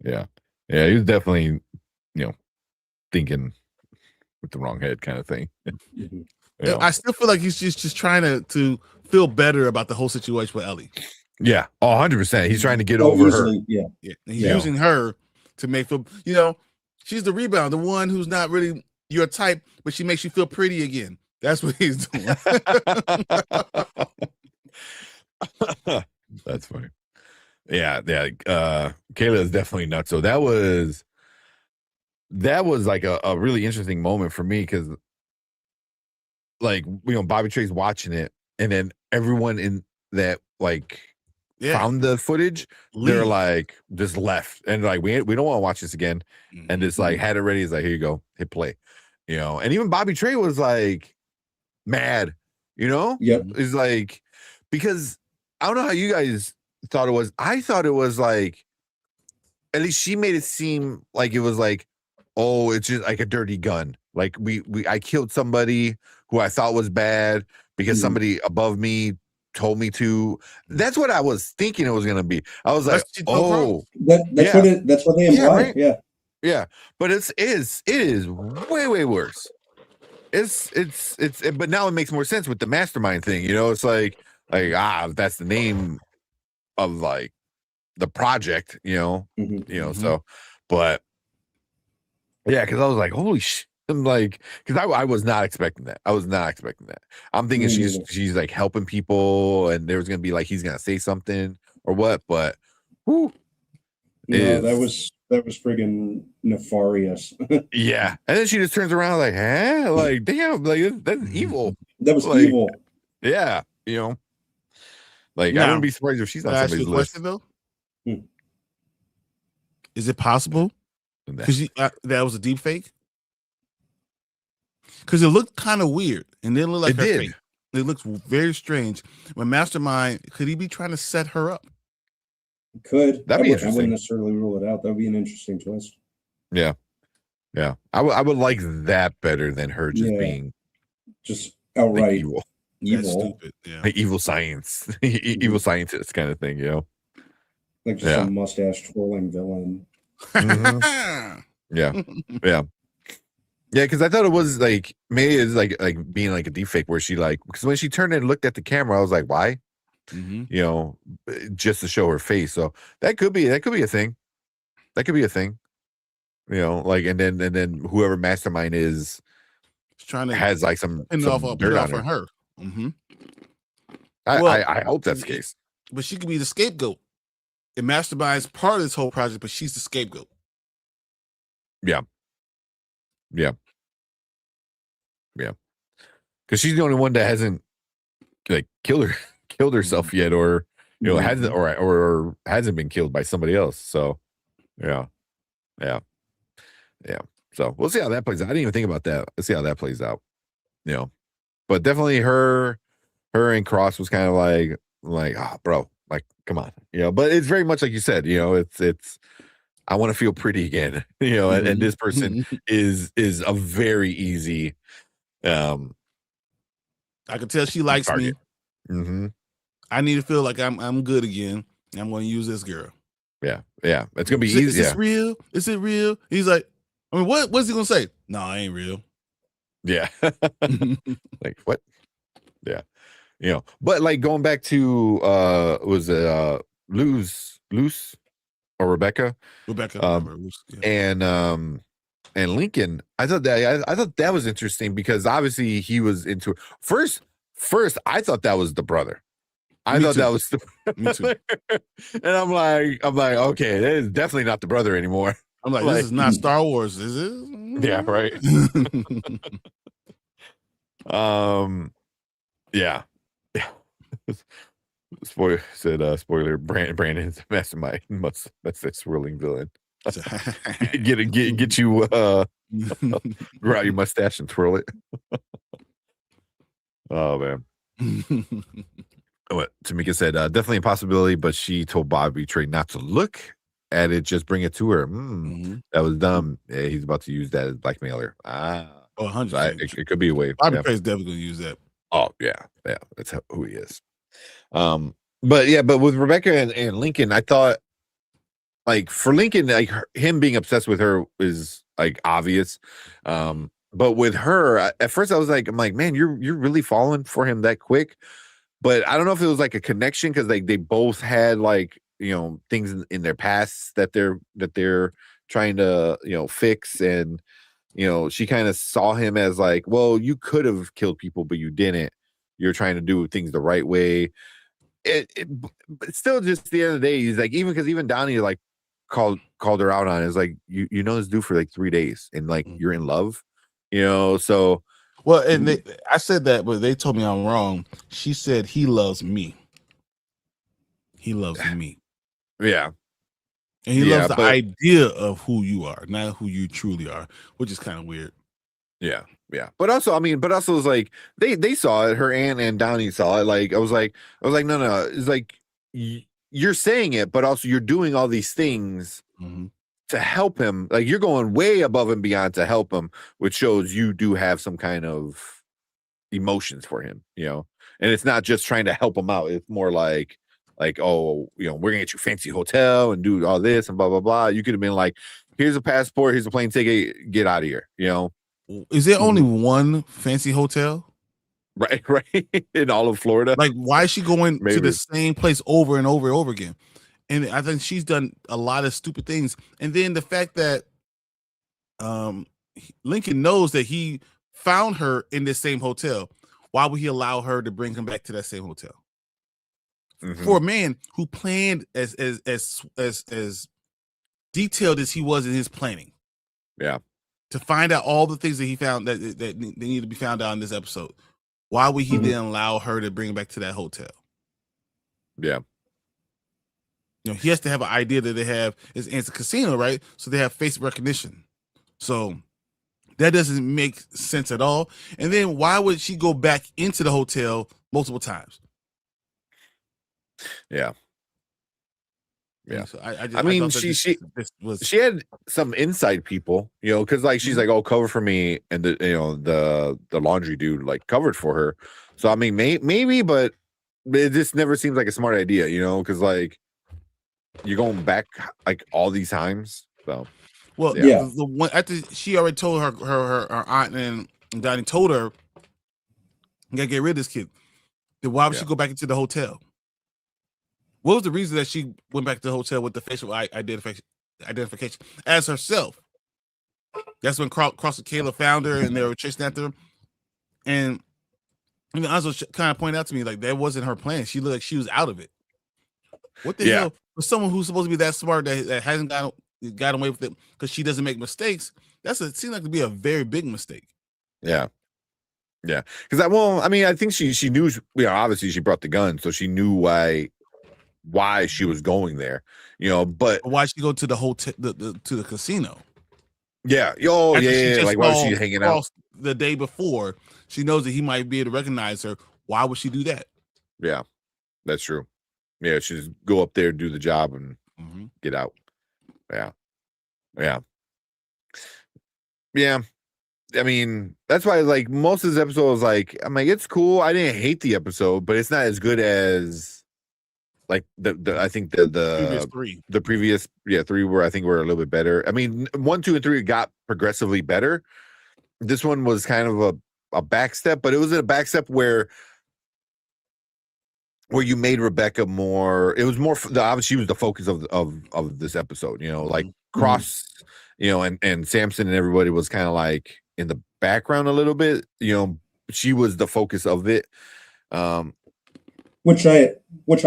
Yeah. Yeah. He was definitely, thinking with the wrong head kind of thing. Mhm. Yeah. I still feel like he's just trying to feel better about the whole situation with Ellie. Yeah. 100%. He's trying to get Oh, over her. easily, yeah. Yeah. And he's Yeah. using her to make feel, she's the rebound, the one who's not really your type, but she makes you feel pretty again. That's what he's doing. That's funny. Yeah. Kayla is definitely nuts. So that was like a really interesting moment for me because, like, Bobby Trey's watching it, and then everyone in that found the footage. They're Leave. like just left, and like we don't want to watch this again, and just like had it ready. It's like, here you go, hit play, and even Bobby Trey was like mad, Yep. It's like, because I don't know how you guys thought it was. I thought it was like, at least she made it seem like it was like, oh, it's just like a dirty gun. Like I killed somebody who I thought was bad because somebody above me told me to. That's what I was thinking it was gonna be. I was like, oh, that's what they imply. right? Yeah. Yeah. But it is way worse. But now it makes more sense with the mastermind thing. It's like that's the name of like the project. So, but yeah, because I was like, holy shit. I'm like, because I was not expecting that. I'm thinking she's like helping people, and there was gonna be like he's gonna say something or what, but no, that was friggin' nefarious. Yeah, and then she just turns around like, huh? Like, damn, like that's evil. That was like, evil. Yeah, like I wouldn't be surprised if she's on somebody's list. Question though, is it possible? Because that was a deep fake. Because it looked kind of weird, and it looked like her fake. It looks very strange. When Mastermind, could he be trying to set her up? Could. That'd be interesting. I wouldn't necessarily rule it out. That would be an interesting twist. Yeah. I would like that better than her just being just outright evil. That's stupid. Yeah. Like evil science, evil scientist kind of thing. Like just a mustache twirling villain. Yeah. Yeah, because I thought it was like maybe it's like being like a deep fake where she because when she turned and looked at the camera, I was like, why? Just to show her face. So that could be a thing. That could be a thing. Like and then whoever Mastermind is trying to has like some dirt on her. I hope that's the case. But she could be the scapegoat. And Mastermind's part of this whole project, but she's the scapegoat. Yeah. Because she's the only one that hasn't like killed herself yet, or hasn't or hasn't been killed by somebody else. So yeah. So we'll see how that plays out. I didn't even think about that. Let's see how that plays out. But definitely her and Cross was kind of like, oh, bro, like, come on, But it's very much like you said, it's. I want to feel pretty again, and this person is a very easy. I can tell she likes target. Me. I need to feel like I'm good again. I'm going to use this girl. Yeah. It's gonna be easy. Is this real? Is it real? He's like, I mean, what's he gonna say? No, I ain't real. Yeah. Like what? Yeah. But like going back to was it Luz or Rebecca? And Lincoln, I thought that was interesting because obviously he was into first I thought that was the brother. I thought that was Me too. And I'm like, okay, that is definitely not the brother anymore. I'm like, this is not Star Wars, is it? Yeah, right. Yeah. Spoiler, Brandon's mastermind that's that swirling villain. Get you grow out your mustache and twirl it. Oh man. Tamika said, definitely a possibility, but she told Bobby Trey not to look at it, just bring it to her. That was dumb. Yeah, he's about to use that as blackmailer. Oh, 100%. So it could be a way. Bobby Trey's definitely going to use that. Oh, yeah. That's who he is. But with Rebecca and Lincoln, I thought, like, for Lincoln, like, him being obsessed with her is, like, obvious. But with her, at first I'm like, man, you're really falling for him that quick. But I don't know if it was like a connection because like they both had, like, things in their past that they're trying to fix, and she kind of saw him as like, well, you could have killed people but you didn't. You're trying to do things the right way. But still, just at the end of the day, he's like, even Donnie like called her out on it. It's like, you know this dude for like 3 days and like you're in love, so. Well, and I said that, but they told me I'm wrong. She said he loves me. He loves me. Yeah. And he loves the idea of who you are, not who you truly are, which is kind of weird. Yeah. But also it's like they saw it. Her aunt and Donnie saw it. Like I was like, no. It's like you're saying it, but also you're doing all these things to help him. Like you're going way above and beyond to help him, which shows you do have some kind of emotions for him, and it's not just trying to help him out. It's more like, oh, we're gonna get you a fancy hotel and do all this and blah blah blah. You could have been like, here's a passport, here's a plane ticket, get out of here. Is there only one fancy hotel? Right in all of Florida. Like, why is she going to the same place over and over and over again? And I think she's done a lot of stupid things. And then the fact that Lincoln knows that he found her in this same hotel. Why would he allow her to bring him back to that same hotel? For a man who planned as detailed as he was in his planning. Yeah. To find out all the things that he found that they need to be found out in this episode. Why would he then allow her to bring him back to that hotel? Yeah. He has to have an idea that they have. It's a casino, right? So they have face recognition. So that doesn't make sense at all. And then why would she go back into the hotel multiple times? Yeah. So she had some inside people, because like she's like, oh, cover for me, and the laundry dude like covered for her. So I mean, maybe, but it just never seems like a smart idea, because like you're going back like all these times. So well, yeah. The one after she already told her aunt and Donnie told her, you gotta get rid of this kid. Then why would she go back into the hotel? What was the reason that she went back to the hotel with the facial identification as herself? That's when Cross and Kayla found her and they were chasing after her. And even also kind of pointed out to me, like, that wasn't her plan. She looked like she was out of it. What the hell? For someone who's supposed to be that smart that hasn't got away with it because she doesn't make mistakes, it seems like to be a very big mistake. Yeah. Yeah. Because I think she knew, obviously she brought the gun, so she knew why she was going there, but why she go to the hotel, to the casino? Yeah. Like, why was she hanging out the day before? She knows that he might be able to recognize her. Why would she do that? Yeah, that's true. Yeah, she just go up there, do the job, and get out. Yeah. I mean, that's why, like, most of this episode was like, I'm like, it's cool. I didn't hate the episode, but it's not as good as like I think the previous three were, I think, were a little bit better. I mean, 1, 2, and 3 got progressively better. This one was kind of a backstep, but it was a backstep where you made Rebecca more. It was more obviously she was the focus of this episode. Like Cross, and Samson and everybody was kind of like in the background a little bit. She was the focus of it. Which I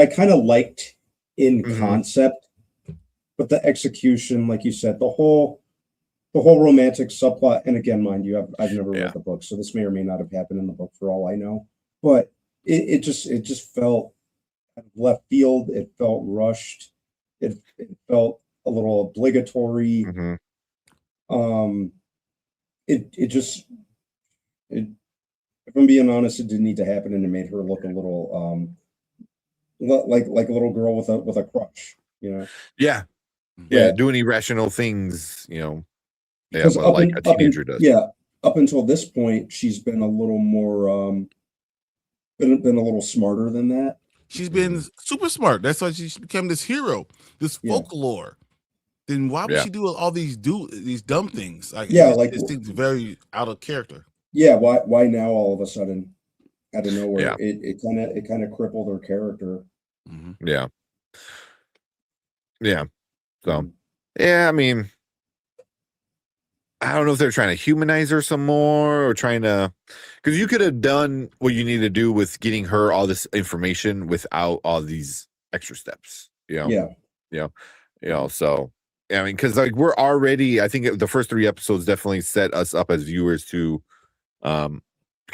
kind of liked in concept, but the execution, like you said, the whole romantic subplot, and again, mind you, I've never read the book, so this may or may not have happened in the book for all I know. But it just felt left field. It felt rushed. It felt a little obligatory. If I'm being honest, it didn't need to happen, and it made her look a little like a little girl with a crush, you know. Yeah, Yeah. doing irrational things, Because but like a teenager does. Yeah, up until this point, she's been a little more been a little smarter than that. She's been super smart. That's why she became this hero, this Yeah. folklore. Then why would she do all these dumb things? Like this thing's very out of character. Yeah, why now all of a sudden out of nowhere it kind of crippled her character. Yeah. So I mean, I don't know if they're trying to humanize her some more or trying to, because you could have done what you need to do with getting her all this information without all these extra steps. So I mean, because like we're already, I think the first 3 episodes definitely set us up as viewers to kind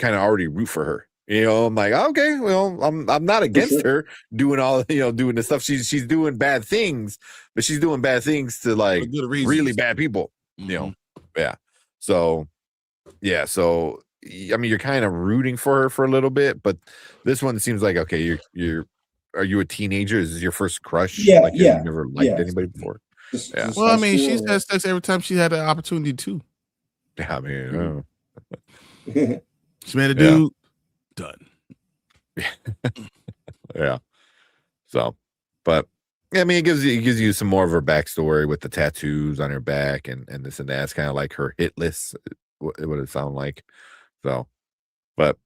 of already root for her. I'm like, okay, well, I'm not against her doing all doing the stuff. She's doing bad things, but she's doing bad things to like really bad people. So I mean, you're kind of rooting for her for a little bit, but this one seems like, okay, are you a teenager? Is this your first crush? Like you never liked anybody before? Well, I mean, she's had sex every time she had an opportunity to. Yeah, I mean, she met a dude. Done. Yeah. So, but I mean, it gives you some more of her backstory with the tattoos on her back and this and that. It's kind of like her hit list. What it sound like? So, but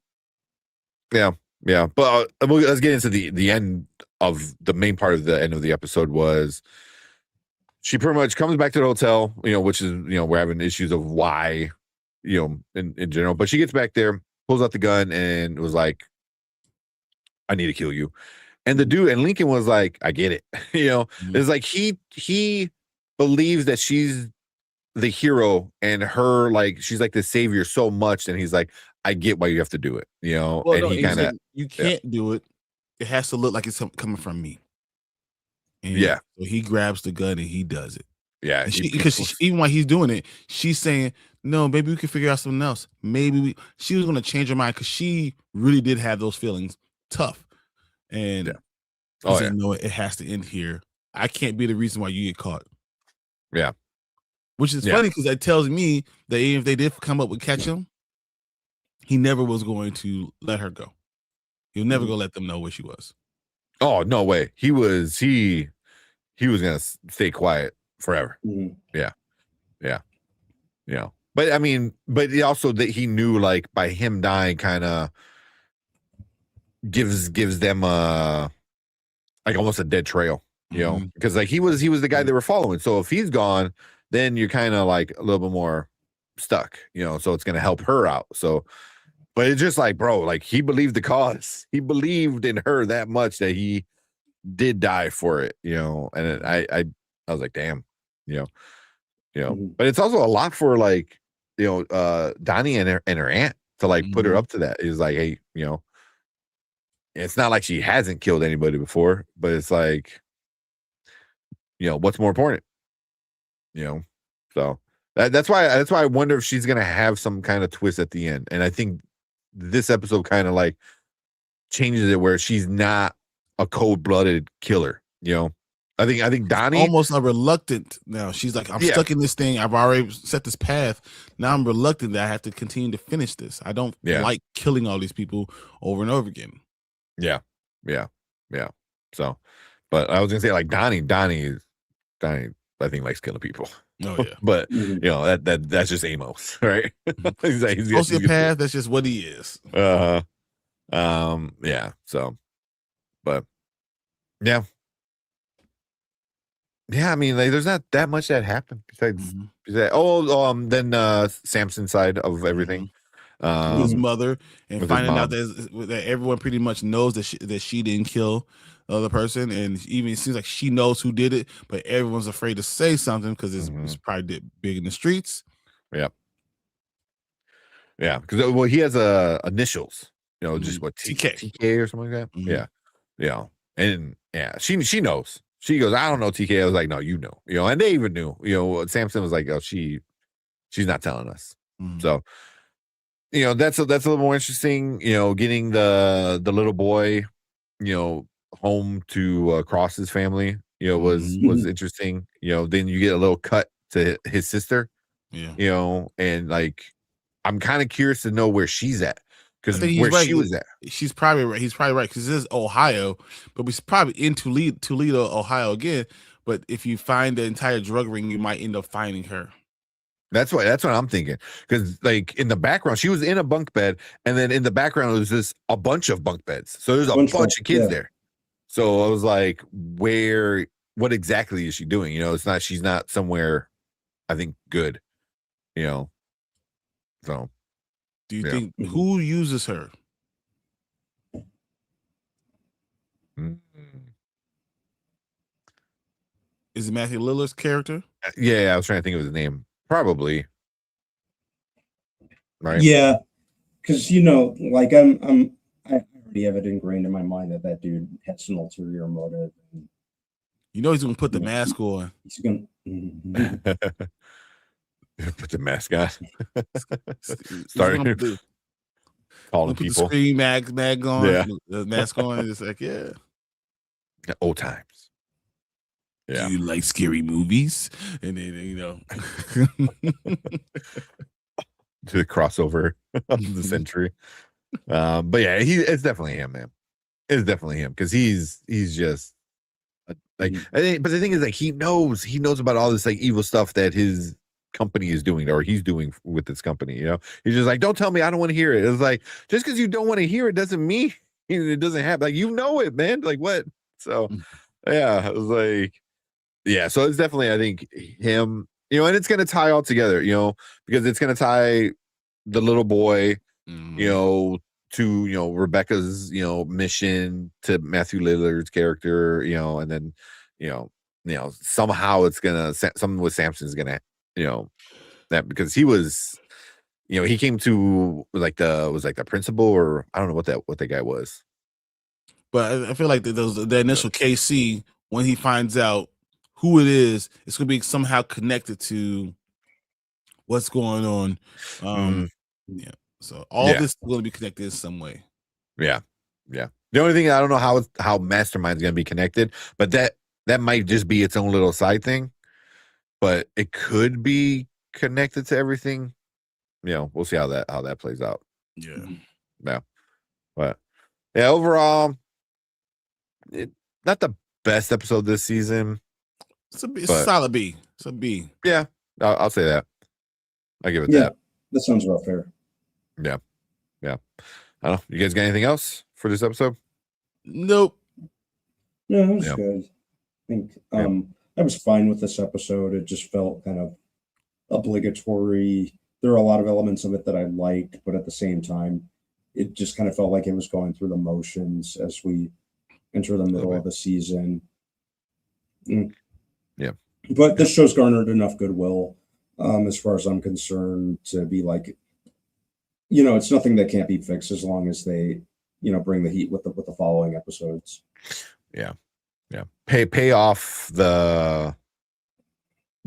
yeah. But let's get into the end of the main part of the end of the episode. Was she pretty much comes back to the hotel, which is we're having issues of why, in general. But she gets back there, pulls out the gun, and was like, "I need to kill you." And the dude and Lincoln was like, "I get it." It's like he believes that she's the hero and her like she's like the savior so much, and he's like, "I get why you have to do it." Well, and he kind of you can't do it. It has to look like it's coming from me. And so he grabs the gun and he does it. Yeah, because even while he's doing it, she's saying, "No, maybe we can figure out something else. Maybe she was going to change her mind because she really did have those feelings tough." And no, it has to end here. I can't be the reason why you get caught. Yeah, which is funny because that tells me that even if they did come up with catch him, he never was going to let her go. He was never going to let them know where she was. Oh, no way. He was gonna stay quiet forever. Yeah. But I mean, but he also that he knew like by him dying kind of gives them like almost a dead trail, because like he was the guy they were following. So if he's gone, then you're kind of like a little bit more stuck, so it's gonna help her out. So but it's just like, bro, like he believed the cause. He believed in her that much that he did die for it, and I was like, damn, but it's also a lot for like, Donnie and her aunt to like put her up to that. It's like, hey, it's not like she hasn't killed anybody before, but it's like, what's more important, so that's why I wonder if she's going to have some kind of twist at the end. And I think this episode kind of like changes it where she's not a cold-blooded killer. I think Donnie almost a reluctant now. She's like, I'm stuck in this thing. I've already set this path. Now I'm reluctant that I have to continue to finish this. I don't like killing all these people over and over again. Yeah. So, but I was gonna say like Donnie, I think likes killing people. Oh yeah. But that's just Amos, right? he's sociopath. That's just what he is. Yeah. So, but yeah. I mean, like, there's not that much that happened besides then Samson's side of everything. His mother, and finding out that everyone pretty much knows that she didn't kill the other person, and even it seems like she knows who did it, but everyone's afraid to say something because it's probably big in the streets. Yeah, because he has initials, just what TK or something like that. And she knows. She goes, I don't know, TK. I was like, no, and they even knew. Samson was like, oh, she's not telling us. So. That's a little more interesting, getting the little boy, home to Cross's family, was interesting. Then you get a little cut to his sister, and like I'm kind of curious to know where she's at, because where she was at. She's probably right. He's probably right, because this is Ohio, but we're probably in Toledo, Ohio again. But if you find the entire drug ring, you might end up finding her. That's what I'm thinking, because like in the background, she was in a bunk bed, and then in the background was just a bunch of bunk beds. So there's a bunch of kids there. So I was like, what exactly is she doing? She's not somewhere, I think, good. So do you think who uses her? Is it Matthew Lillard's character? Yeah, I was trying to think of his name. Probably. Right. Yeah, because like I already have it ingrained in my mind that dude has an ulterior motive. And, he's gonna put the mask on. He's gonna put the mask on. Starting calling put people. The screen mag on. Yeah. The mask on. It's like old times. Yeah. Do you like scary movies? And then to the crossover of the century. But yeah, it's definitely him, man. It's definitely him, because he's just like, but the thing is, like, he knows about all this like evil stuff that his company is doing, or he's doing with this company. He's just like, don't tell me, I don't want to hear it. It's like, just because you don't want to hear it doesn't mean it doesn't happen. Like, it, man. Like, what? So yeah, it was like, yeah. So it's definitely, I think, him. And it's gonna tie all together. Because it's gonna tie the little boy, to Rebecca's mission, to Matthew Lillard's character, and then somehow it's gonna, something with Samson's gonna, that, because he was, he came to the principal, or I don't know what that guy was. But I feel like the initial KC, when he finds out who it is, it's gonna be somehow connected to what's going on. Yeah. So all this is going to be connected in some way. Yeah. Yeah. The only thing, I don't know how Mastermind's going to be connected, but that might just be its own little side thing. But it could be connected to everything. We'll see how that plays out. Yeah. Yeah. But yeah, overall, not the best episode this season. It's a solid B. It's a B. Yeah, I'll say that. I give it that. That sounds real fair. Yeah. I don't know. You guys got anything else for this episode? Nope. No, it was good. I think I was fine with this episode. It just felt kind of obligatory. There are a lot of elements of it that I liked, but at the same time, it just kind of felt like it was going through the motions as we enter the middle of the season. Yeah. But this show's garnered enough goodwill, as far as I'm concerned, to be like, it's nothing that can't be fixed, as long as they, bring the heat with the following episodes. Yeah. Pay off the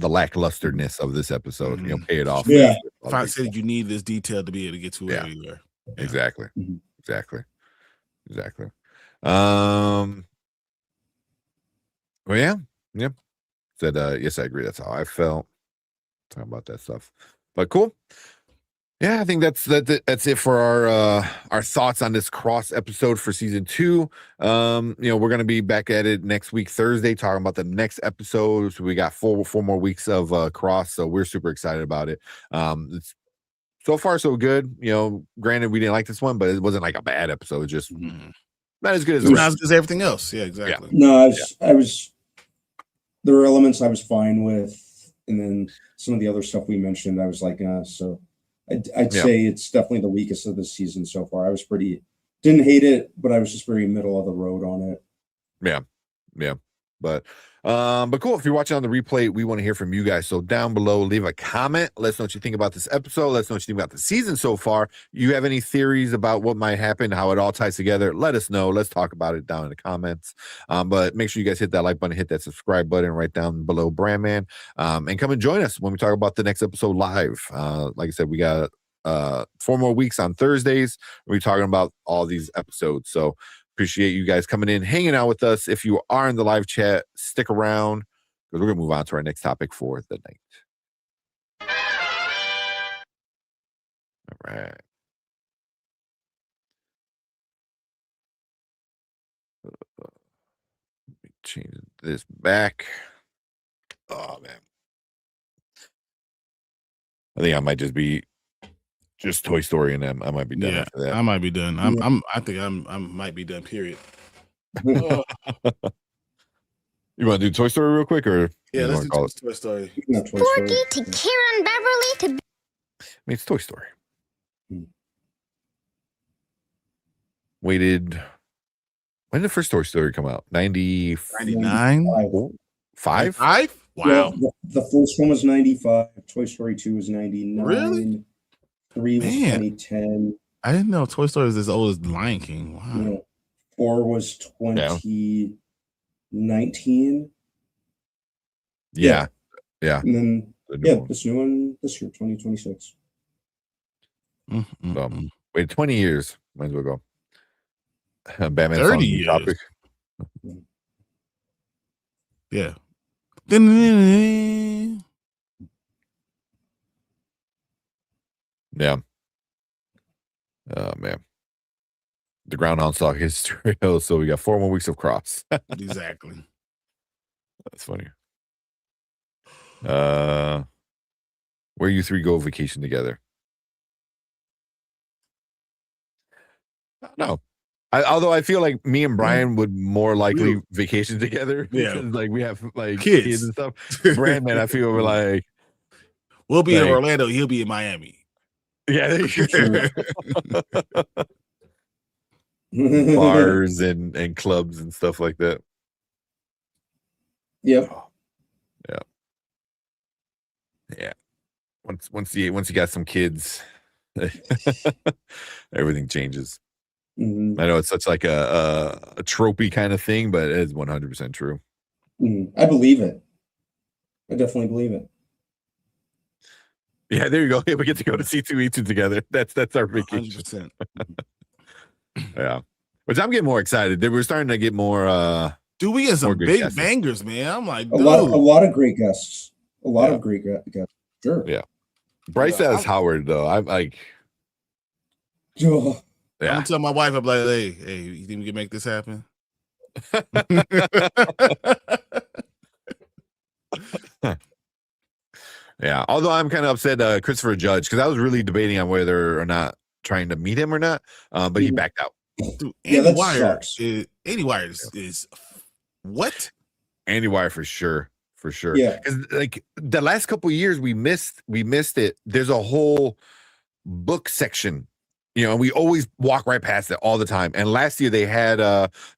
lacklusterness of this episode. Pay it off. Yeah. If I said you need this detail to be able to get to it everywhere. Yeah. Exactly. Well, yeah. Said yes, I agree. That's how I felt. Talking about that stuff. But cool. Yeah, I think that's it for our thoughts on this Cross episode for season 2. We're gonna be back at it next week, Thursday, talking about the next episode. So we got four more weeks of Cross, so we're super excited about it. It's so far so good. Granted, we didn't like this one, but it wasn't like a bad episode. It's just not as good as not as good as everything else. Yeah, exactly. No, I was. There were elements I was fine with, and then some of the other stuff we mentioned, I was like, so. I'd say it's definitely the weakest of the season so far. I was didn't hate it, but I was just very middle of the road on it. Yeah. But cool. If you're watching on the replay, we want to hear from you guys. So down below, leave a comment. Let us know what you think about this episode. Let us know what you think about the season so far. You have any theories about what might happen, how it all ties together? Let us know. Let's talk about it down in the comments. But make sure you guys hit that like button, hit that subscribe button right down below, Brandman. And come and join us when we talk about the next episode live. Like I said, we got 4 more weeks on Thursdays. We're talking about all these episodes. So appreciate you guys coming in, hanging out with us. If you are in the live chat, stick around because we're going to move on to our next topic for the night. All right. Let me change this back. Oh, man. I think I might just be Toy Story, and I might be done after that. I might be done. I think I might be done. Period. You want to do Toy Story real quick, or let's do Toy Story. Forky to Karen Beverly to. I mean, it's Toy Story. Waited. When did the first Toy Story come out? 99? 5? Wow. Yeah, the first one was 95. Toy Story 2 was 99. Really? 3 was 2010. I didn't know Toy Story is as old as Lion King. Wow. Yeah. 4 was 2019. Yeah. And then this new one this year, 2026. Wait 20 years. Might as well go. Batman 30 years. Topic. Yeah. Yeah. Oh man. The Groundhog Dog history. So we got 4 more weeks of Cross. Exactly. That's funny. Where you 3 go vacation together? I don't know. Although I feel like me and Brian would more likely vacation together. Yeah. Because, like, we have like Kids and stuff. Brandon, I feel we're like, we'll be in Orlando. He'll be in Miami. Yeah. Bars and clubs and stuff like that. Yep. Yeah. Once you got some kids, everything changes. Mm-hmm. I know it's such like a tropey kind of thing, but it is 100% true. I believe it. I definitely believe it. Yeah, there you go. Yeah, we get to go to C2E2 together. That's our vacation. 100%. Yeah. Which I'm getting more excited. We're starting to get more Dude, we get some big guesses. bangers, man. I'm like, a lot of great guests. A lot of great guests. Sure. Yeah. Bryce Dallas Howard, though. I'm like, Oh. I'm gonna tell my wife, I'm like, hey, you think we can make this happen? Yeah. Although I'm kind of upset, Christopher Judge, because I was really debating on whether or not trying to meet him or not, but he backed out. Dude, Yeah, Andy that Wire sucks. Andy Wire is what? Andy Wire for sure. Yeah. Because like the last couple of years we missed it. There's a whole book section, and we always walk right past it all the time. And last year they had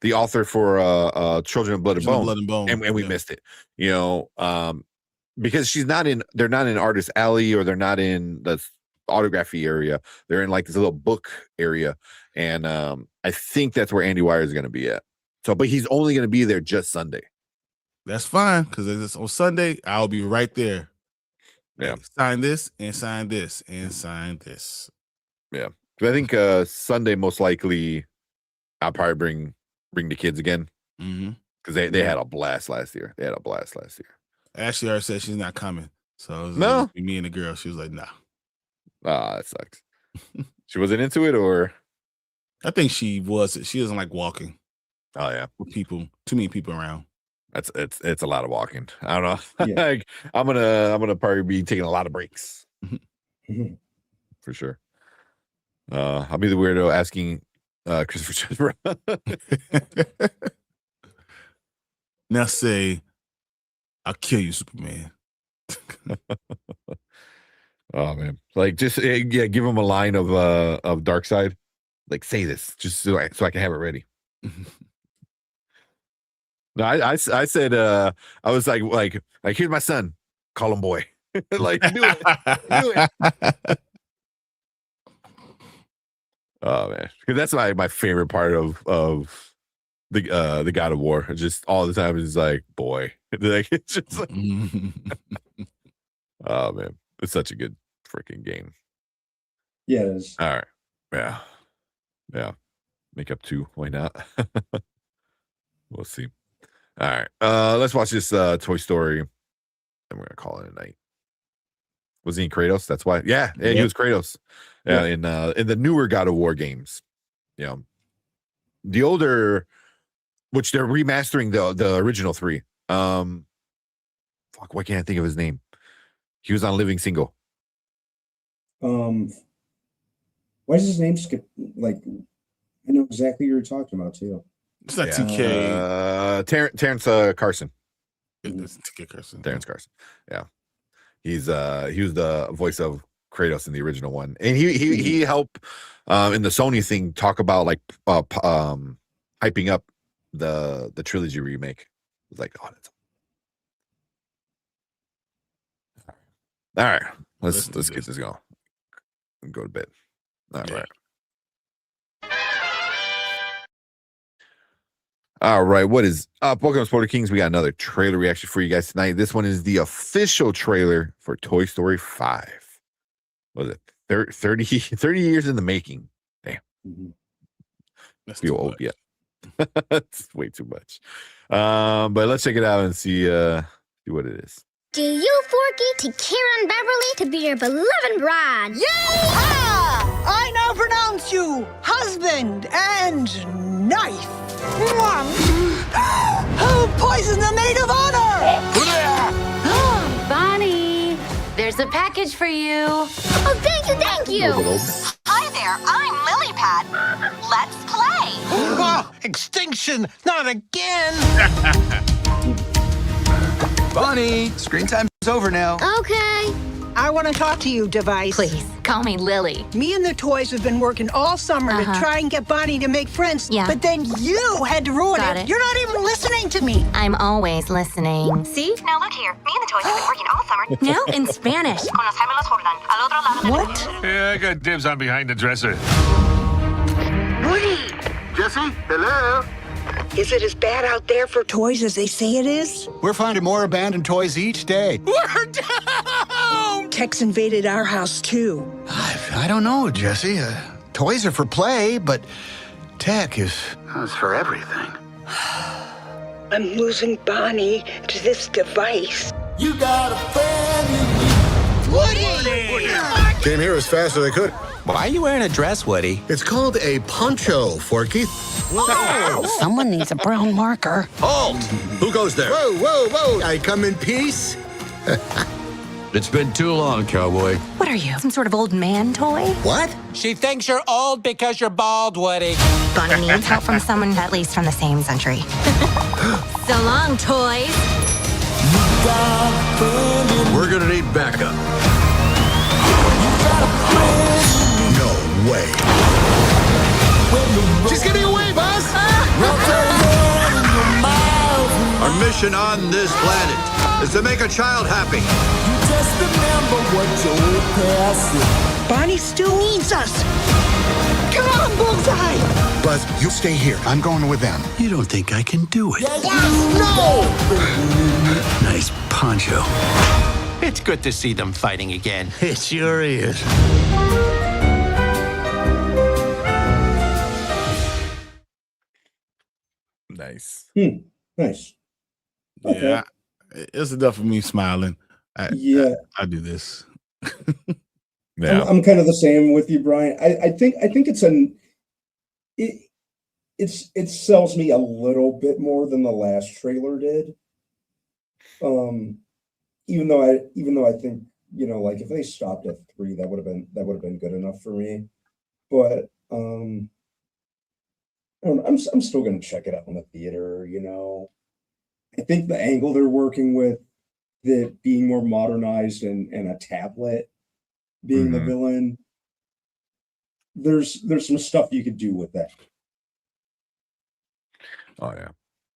the author for Children of Blood and Bone, and we missed it. Because they're not in Artist Alley, or they're not in the autography area. They're in like this little book area. And I think that's where Andy Wire is going to be at. So, but he's only going to be there just Sunday. That's fine, because on Sunday I'll be right there. Yeah. Like, sign this and sign this and sign this. Yeah. I think Sunday most likely I'll probably bring the kids again. Because they had a blast last year. Ashley already said she's not coming. So it was No. me and the girl. She was like, nah. That sucks. She wasn't into it, or I think she was. She doesn't like walking. Oh yeah. With people, too many people around. It's a lot of walking. I don't know. Yeah. Like, I'm gonna probably be taking a lot of breaks. For sure. I'll be the weirdo asking Christopher Judge. Now say, I'll kill you, Superman. Oh man. Like, just give him a line of Darkseid. Like, say this just so I can have it ready. No, I said I was like here's my son, call him boy. Like, do it. Oh man, because that's my favorite part of the God of War. Just all the time is like boy. Like, it's just like, oh man, it's such a good freaking game. Yeah, it is. All right, yeah. Make up 2. Why not? We'll see. All right. Let's watch this Toy Story. And we're gonna call it a night. Was he in Kratos? That's why. Yeah, he was Kratos. Yeah, in the newer God of War games. Yeah. The older, which they're remastering the original 3. Fuck, why can't I think of his name? He was on Living Single. Why does his name skip? Like, I know exactly who you're talking about too. It's not TK. Terrence Carson. It's TK Carson. Terrence Carson. Yeah. He was the voice of Kratos in the original one. And he helped in the Sony thing talk about like hyping up the trilogy remake. It was like, oh, that's all right. Let's get this going. And go to bed. All right. All right, what is up? Welcome to Sporter Kings. We got another trailer reaction for you guys tonight. This one is the official trailer for Toy Story 5. What is it? 30 years in the making. Damn. That's Feel old yet. It's way too much. But let's check it out and see what it is. Do you, Forky, take Karen Beverly to be your beloved bride? Yeehaw! I now pronounce you husband and knife. Who poisoned the maid of honor? Bonnie, there's a package for you. Oh, thank you. Hi there, I'm Lilypad. Let's play. Oh, extinction, not again. Bonnie, screen time's over now. Okay. I want to talk to you, Device. Please, call me Lily. Me and the toys have been working all summer to try and get Bonnie to make friends. Yeah. But then you had to ruin Got it. it. You're not even listening to me. I'm always listening. See? Now look here, me and the toys have been working all summer. Now in Spanish. Con los gemelos Jordan, al otro lado del What? Yeah, I got dibs on behind the dresser. Jesse, hello? Is it as bad out there for toys as they say it is? We're finding more abandoned toys each day. We're down! Tex invaded our house, too. I don't know, Jesse. Toys are for play, but tech is for everything. I'm losing Bonnie to this device. You got a friend in me. Woody! Came here as fast as I could. Why are you wearing a dress, Woody? It's called a poncho, Forky. Someone needs a brown marker. Halt! Who goes there? Whoa, whoa, whoa! I come in peace. It's been too long, cowboy. What are you, some sort of old man toy? What? She thinks you're old because you're bald, Woody. Bonnie needs help from someone at least from the same century. So long, toys. We're gonna need backup. No way. She's getting away, boss! Our mission on this planet is to make a child happy. Bonnie still needs us. Come on, Bullseye! Buzz, you stay here. I'm going with them. You don't think I can do it? No! Nice poncho. It's good to see them fighting again. It sure is. Nice. Nice. Okay. Yeah, it's enough of me smiling. I do this. Yeah. I'm kind of the same with you, Brian. I think it sells me a little bit more than the last trailer did. Even though I think, like if they stopped at 3, that would have been good enough for me. But I don't know, I'm still gonna check it out in the theater. I think the angle they're working with, that being more modernized and a tablet being the villain, there's some stuff you could do with that. Oh yeah.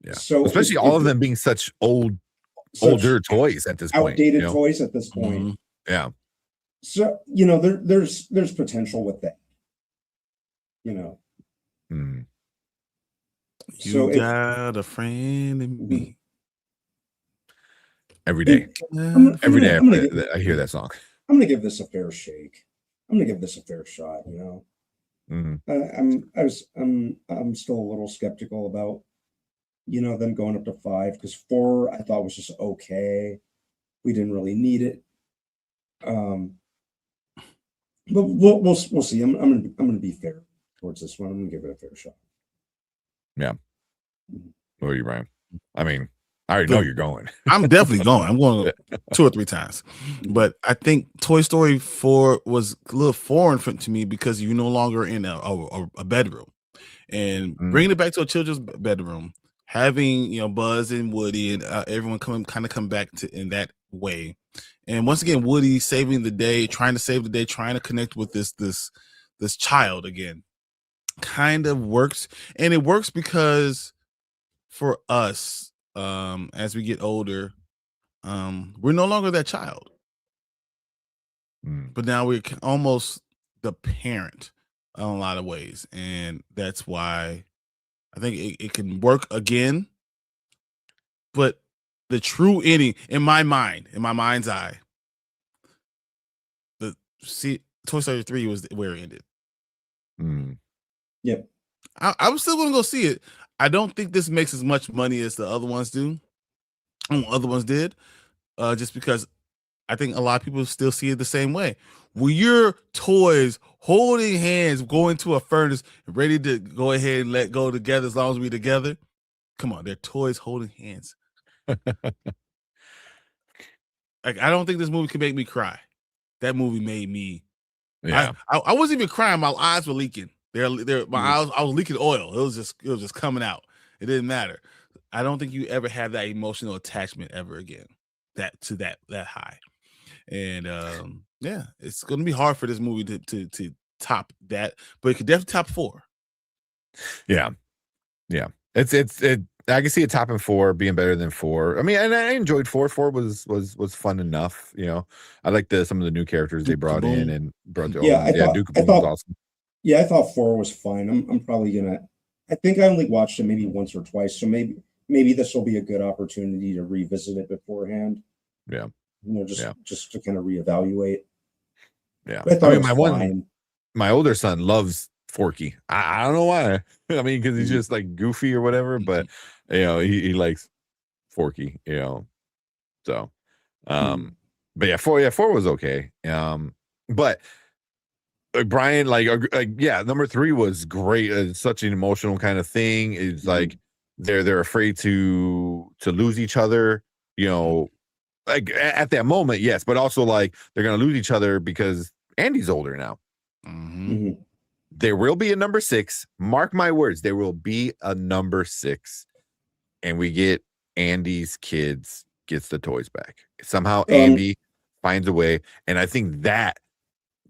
Yeah. So especially all of them being such older toys at this point. Outdated toys at this point. Mhm. Yeah. So, there's potential with that. Mm. You So if- got a friend in me. Every day. Every day I hear that song. I'm gonna give this a fair shake. I'm gonna give this a fair shot, Mhm. I'm still a little skeptical about them going up to 5 because 4 I thought was just okay. We didn't really need it. But we'll see. I'm gonna be fair towards this one. I'm gonna give it a fair shot. Yeah. What are you, Brian? I mean, I already know you're going. I'm definitely going. I'm going 2 or 3 times. But I think Toy Story 4 was a little foreign to me because you're no longer in a bedroom. And bringing it back to a children's bedroom, having Buzz and Woody and everyone come back to in that way. And once again, Woody saving the day, trying to save the day, trying to connect with this child again, kind of works. And it works because for us, as we get older, we're no longer that child, but now we're almost the parent in a lot of ways, and that's why I think it can work again. But the true ending, in my mind's eye, Toy Story 3 was where it ended. Yep. I'm still gonna go see it. I don't think this makes as much money as the other ones did, just because I think a lot of people still see it the same way. When your toys holding hands, going to a furnace, ready to go ahead and let go together as long as we're together. Come on, they're toys holding hands. Like, I don't think this movie can make me cry. That movie made me. Yeah. I wasn't even crying. My eyes were leaking. My eyes. I was leaking oil. It was just coming out. It didn't matter. I don't think you ever have that emotional attachment ever again. That high. And yeah, it's going to be hard for this movie to top that, but it could definitely top 4. Yeah. It's I can see it topping 4, being better than 4. I mean, and I enjoyed 4. 4 was fun enough. I like some of the new characters they brought in and brought their own. Duke was awesome. Yeah, I thought 4 was fine. I'm probably gonna. I think I only watched it maybe once or twice, so maybe this will be a good opportunity to revisit it beforehand. Yeah. Just to kind of reevaluate. Yeah. But I thought my older son loves Forky. I don't know why. I mean, because he's just like goofy or whatever, but he likes Forky, so but yeah, 4 was okay. But Brian, number 3 was great. It's such an emotional kind of thing. It's like they're afraid to lose each other, like at that moment, yes, but also like they're gonna lose each other because Andy's older now. There will be a number 6. Mark my words, there will be a number 6, and we get Andy's kids gets the toys back. Somehow Andy finds a way, and I think that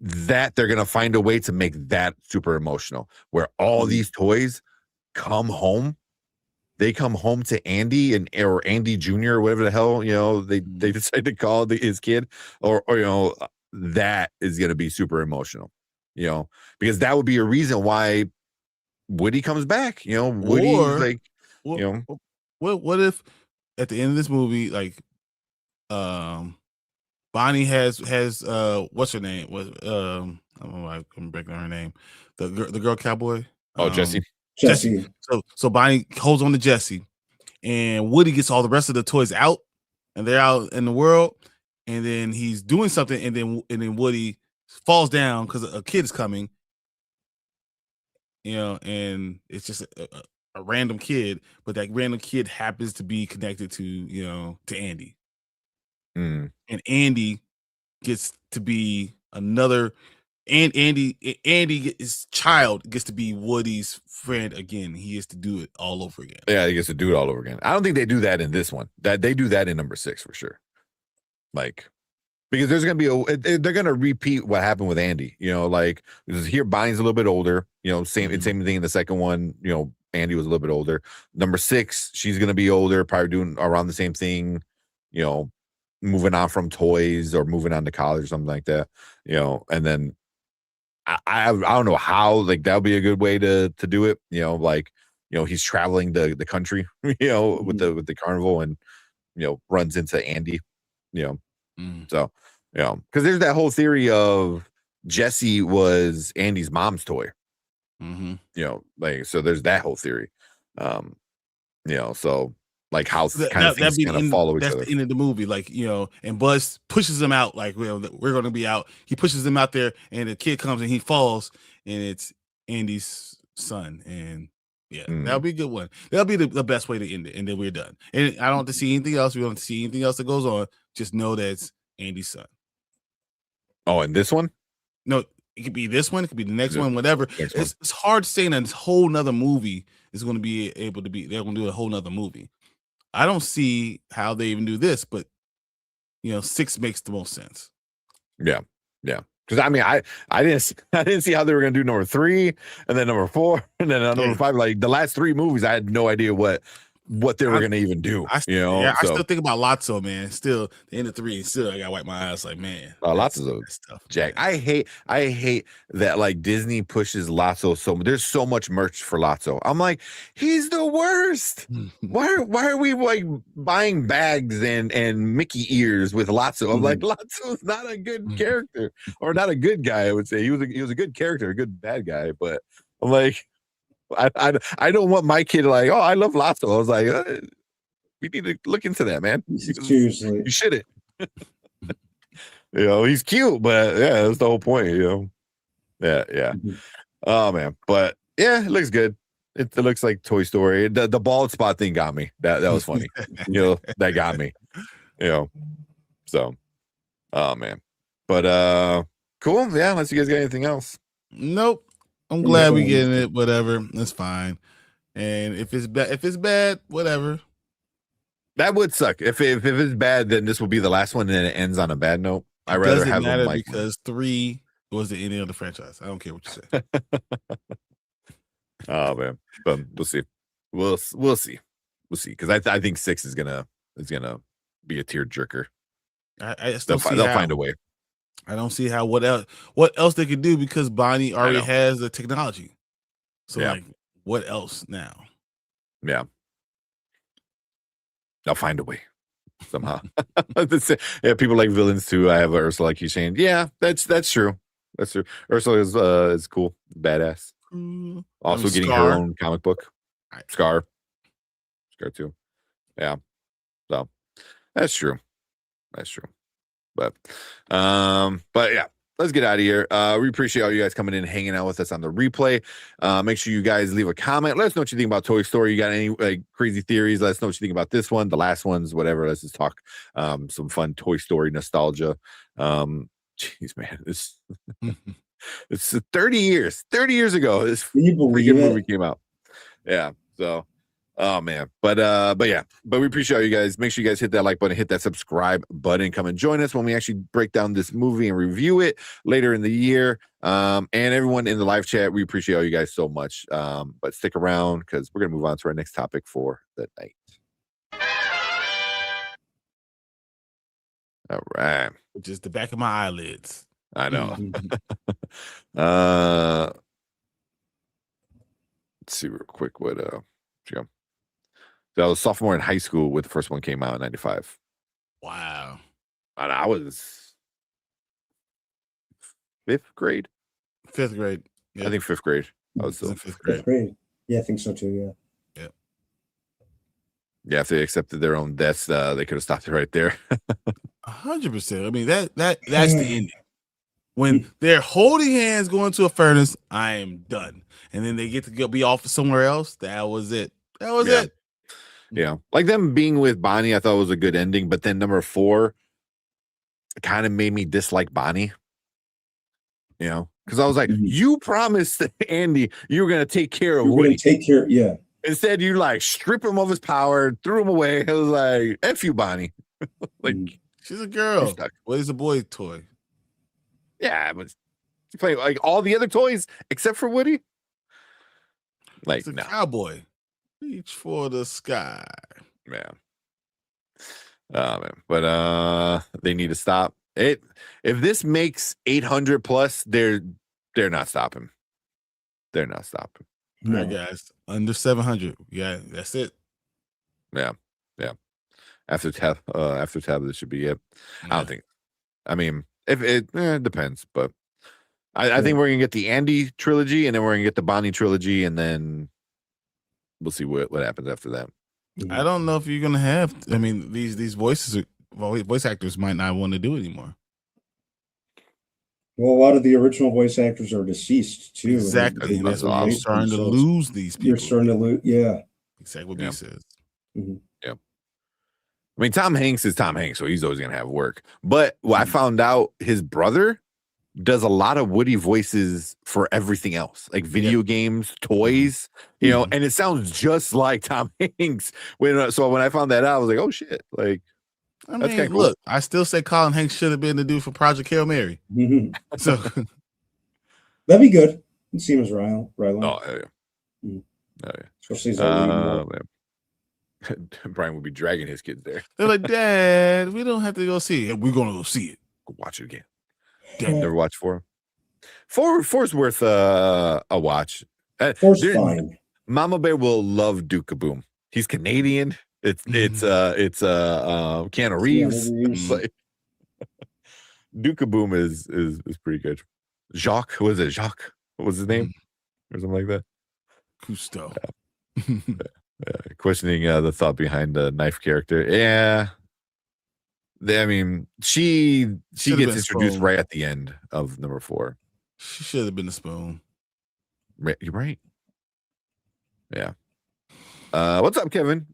they're gonna find a way to make that super emotional, where all these toys come home. They come home to Andy or Andy Jr. or whatever the hell they decide to call his kid, or that is gonna be super emotional, because that would be a reason why Woody comes back. Woody, what if at the end of this movie, like, Bonnie has what's her name? I don't know, I couldn't break down her name. The girl cowboy. Jessie. Jessie. So Bonnie holds on to Jessie, and Woody gets all the rest of the toys out, and they're out in the world, and then he's doing something, and then Woody falls down because a kid is coming, and it's just a random kid, but that random kid happens to be connected to Andy. And Andy gets to be another, and his child gets to be Woody's friend again. He gets to do it all over again. Yeah, he gets to do it all over again. I don't think they do that in this one. That they do that in number 6 for sure. Like, because there's gonna be they're gonna repeat what happened with Andy. Like, here Bonnie's a little bit older. Same thing in the second one. Andy was a little bit older. Number 6, she's gonna be older, probably doing around the same thing. Moving on from toys or moving on to college or something like that, and then I don't know how, like, that would be a good way to do it. He's traveling the country, with the carnival, and runs into Andy, so because there's that whole theory of Jessie was Andy's mom's toy, You know, like so there's that whole theory. You know, so like how kind of things kind of follow each other. That's the end of the movie, like, you know, and Buzz pushes him out, like, well, we're going to be out. He pushes him out there, and the kid comes and he falls, and it's Andy's son. And yeah, that'll be a good one. That'll be the best way to end it, and then we're done. And I don't have to see anything else. We don't have to see anything else that goes on. Just know that it's Andy's son. Oh, and this one? No, it could be this one. It could be the next one, whatever. It's hard saying that this whole nother movie is going to be able to be. They're going to do a whole nother movie. I don't see how they even do this, but you know, 6 makes the most sense. Yeah. Because I mean, I didn't see how they were gonna do number 3 and then number 4 and then number 5. Like the last 3 movies, I had no idea what they were gonna even do. I still think about Lotso, man. Still, the end of 3, still I gotta wipe my eyes. Like, man, Lotso's stuff, Jack. Man. I hate that like Disney pushes Lotso so much. There's so much merch for Lotso. I'm like, he's the worst. Why are we like buying bags and Mickey ears with Lotso? I'm like, Lotso's not a good character, or not a good guy. I would say he was a good character, a good bad guy. But I'm like, I don't want my kid like, oh, I love Lotso. I was like, we need to look into that, man. Seriously, you shouldn't. You know, he's cute, but yeah, that's the whole point. You know, yeah. Oh man, but yeah, it looks good. It looks like Toy Story. The bald spot thing got me. That was funny. You know, that got me. You know, so, oh man, but cool. Yeah, unless you guys got anything else. Nope. I'm glad we getting it. Whatever, that's fine. And if it's bad, whatever. That would suck. If it's bad, then this will be the last one, and it ends on a bad note. I'd rather have them like because 3 was the ending of the franchise. I don't care what you say. Oh man, but we'll see. We'll see. Because I think 6 is gonna be a tear jerker. They'll find a way. I don't see how what else they could do, because Bonnie already has the technology. So like, what else now? Yeah. They'll find a way somehow. Yeah, people like villains too. I have Ursula, like you saying. Yeah, that's true. That's true. Ursula is cool, badass. Also getting her own comic book. Scar too. Yeah. So that's true. But yeah, let's get out of here. We appreciate all you guys coming in and hanging out with us on the replay. Make sure you guys leave a comment. Let us know what you think about Toy Story. You got any like crazy theories? Let us know what you think about this one, the last ones, whatever. Let's just talk some fun Toy Story nostalgia. Jeez, man, it's 30 years ago this freaking movie came out. Yeah, so oh man, but we appreciate you guys. Make sure you guys hit that like button, hit that subscribe button. Come and join us when we actually break down this movie and review it later in the year. And everyone in the live chat, we appreciate all you guys so much. But stick around, because we're gonna move on to our next topic for the night. All right, which is the back of my eyelids. I know. Let's see real quick what So I was sophomore in high school when the first one came out in 95. Wow. And I was 5th grade. 5th grade. Yeah. I think 5th grade. I was still 5th grade. Yeah, I think so too. Yeah. Yeah, if they accepted their own deaths, they could have stopped it right there. 100%. I mean, that's the ending. When they're holding hands going to a furnace, I am done. And then they get to go be off somewhere else. That was it. It. Yeah. Like them being with Bonnie, I thought was a good ending. But then number 4 kind of made me dislike Bonnie. You know, because I was like, you promised Andy you were going to take care of Woody. Yeah. Instead, you like strip him of his power, threw him away. I was like, F you, Bonnie. Like, she's a girl. Where's the boy toy? Yeah, but you play like all the other toys except for Woody. Like it's a cowboy. Reach for the sky. Man. Man. But they need to stop it. If this makes 800 plus, they're not stopping. They're not stopping. No. All right, guys. Under 700. Yeah, that's it. Yeah. After tab, this should be it. Yeah. I don't think. I mean, if it depends, but I think we're gonna get the Andy trilogy, and then we're gonna get the Bonnie trilogy, and then we'll see what happens after that. I don't know if you're gonna have. I mean, these voice actors might not want to do it anymore. Well, a lot of the original voice actors are deceased too. Exactly. That's why I'm starting to lose these people. You're starting to lose. Yeah. Exactly what B says. Yeah. I mean, Tom Hanks is Tom Hanks, so he's always gonna have work. But I found out his brother does a lot of Woody voices for everything else, like video games, toys, you know, and it sounds just like Tom Hanks. So when I found that out, I was like, oh shit. Like, I that's mean, cool. look, I still say Colin Hanks should have been the dude for Project Hail Mary. So that'd be good. See him as Rylan. Oh, hell yeah. Oh, yeah. Especially as a Brian would be dragging his kids there. They're like, Dad, we don't have to go see it. We're gonna go see it. Go watch it again. Never watched 4. 4's worth a watch. 4's fine. Mama Bear will love Duke Kaboom. He's Canadian. It's Keanu Reeves. Like, Duke Kaboom is pretty good. Jacques, what is it? Jacques, what was his name, or something like that? Cousteau. Questioning the thought behind the knife character. Yeah. I mean, she gets introduced right at the end of number 4. She should have been the Spoon. You're right. Yeah. What's up, Kevin?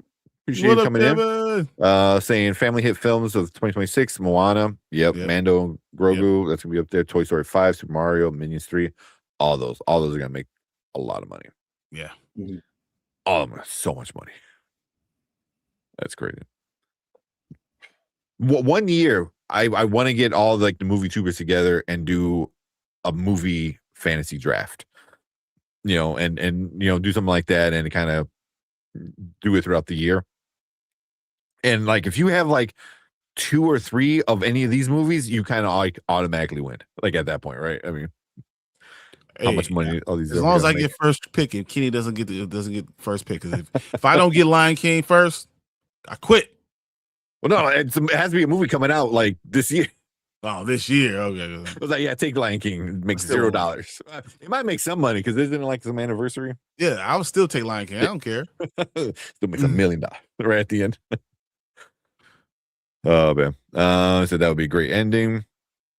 Appreciate What you up, coming in. Saying family hit films of 2026. Moana. Yep. Mando, Grogu. That's gonna be up there. Toy Story 5, Super Mario, Minions 3. All those are gonna make a lot of money. Yeah. All of them are so much money. That's crazy. One year, I want to get all like the movie tubers together and do a movie fantasy draft. You know, and you know, do something like that and kind of do it throughout the year. And like if you have like 2 or 3 of any of these movies, you kind of like automatically win. Like at that point, right? I mean, how much money all these? As long as I get first pick and Kenny doesn't get first pick, because if I don't get Lion King first, I quit. Well, no, it has to be a movie coming out like this year. Oh, this year. Okay. I was like, yeah, take Lion King. Makes $0. It might make some money because isn't it like some anniversary? Yeah, I would still take Lion King. I don't care. Still makes $1 million right at the end. Oh man. So that would be a great ending.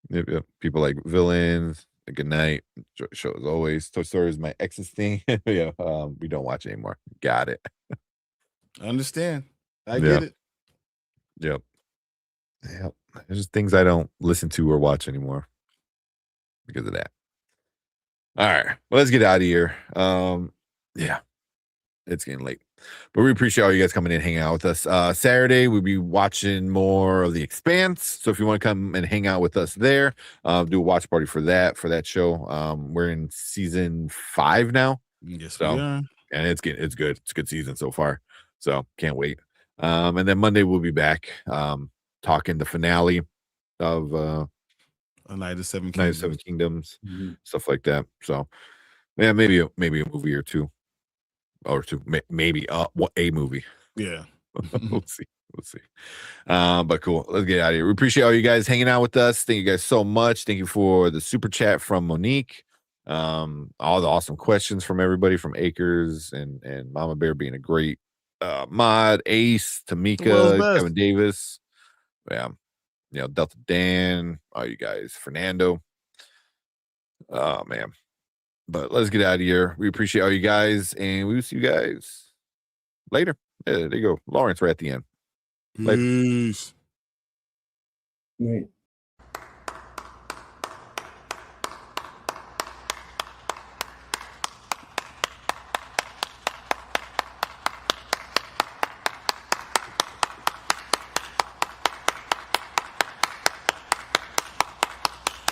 Yep. People like villains. Good night. Show as always. Toy Story is my ex's thing. Yeah. We don't watch it anymore. Got it. I understand. I get it. Yep. Yep. There's just things I don't listen to or watch anymore because of that. All right. Well, let's get out of here. Yeah. It's getting late. But we appreciate all you guys coming in and hanging out with us. Saturday, we'll be watching more of The Expanse. So if you want to come and hang out with us there, do a watch party for that show. We're in season 5 now. Yes, so, we are. And it's good. It's good. It's a good season so far. So can't wait. And then Monday we'll be back talking the finale of A Night of Seven Kingdoms, stuff like that. So yeah, maybe a movie or two. Maybe a movie. Yeah. We'll see. But cool. Let's get out of here. We appreciate all you guys hanging out with us. Thank you guys so much. Thank you for the super chat from Monique. All the awesome questions from everybody, from Acres and Mama Bear being a great mod, Ace, Tamika, Kevin Davis. Yeah. You know, Delta Dan, all you guys, Fernando. Oh man. But let's get out of here. We appreciate all you guys, and we will see you guys later. Yeah, there you go. Lawrence right at the end. Peace. Right.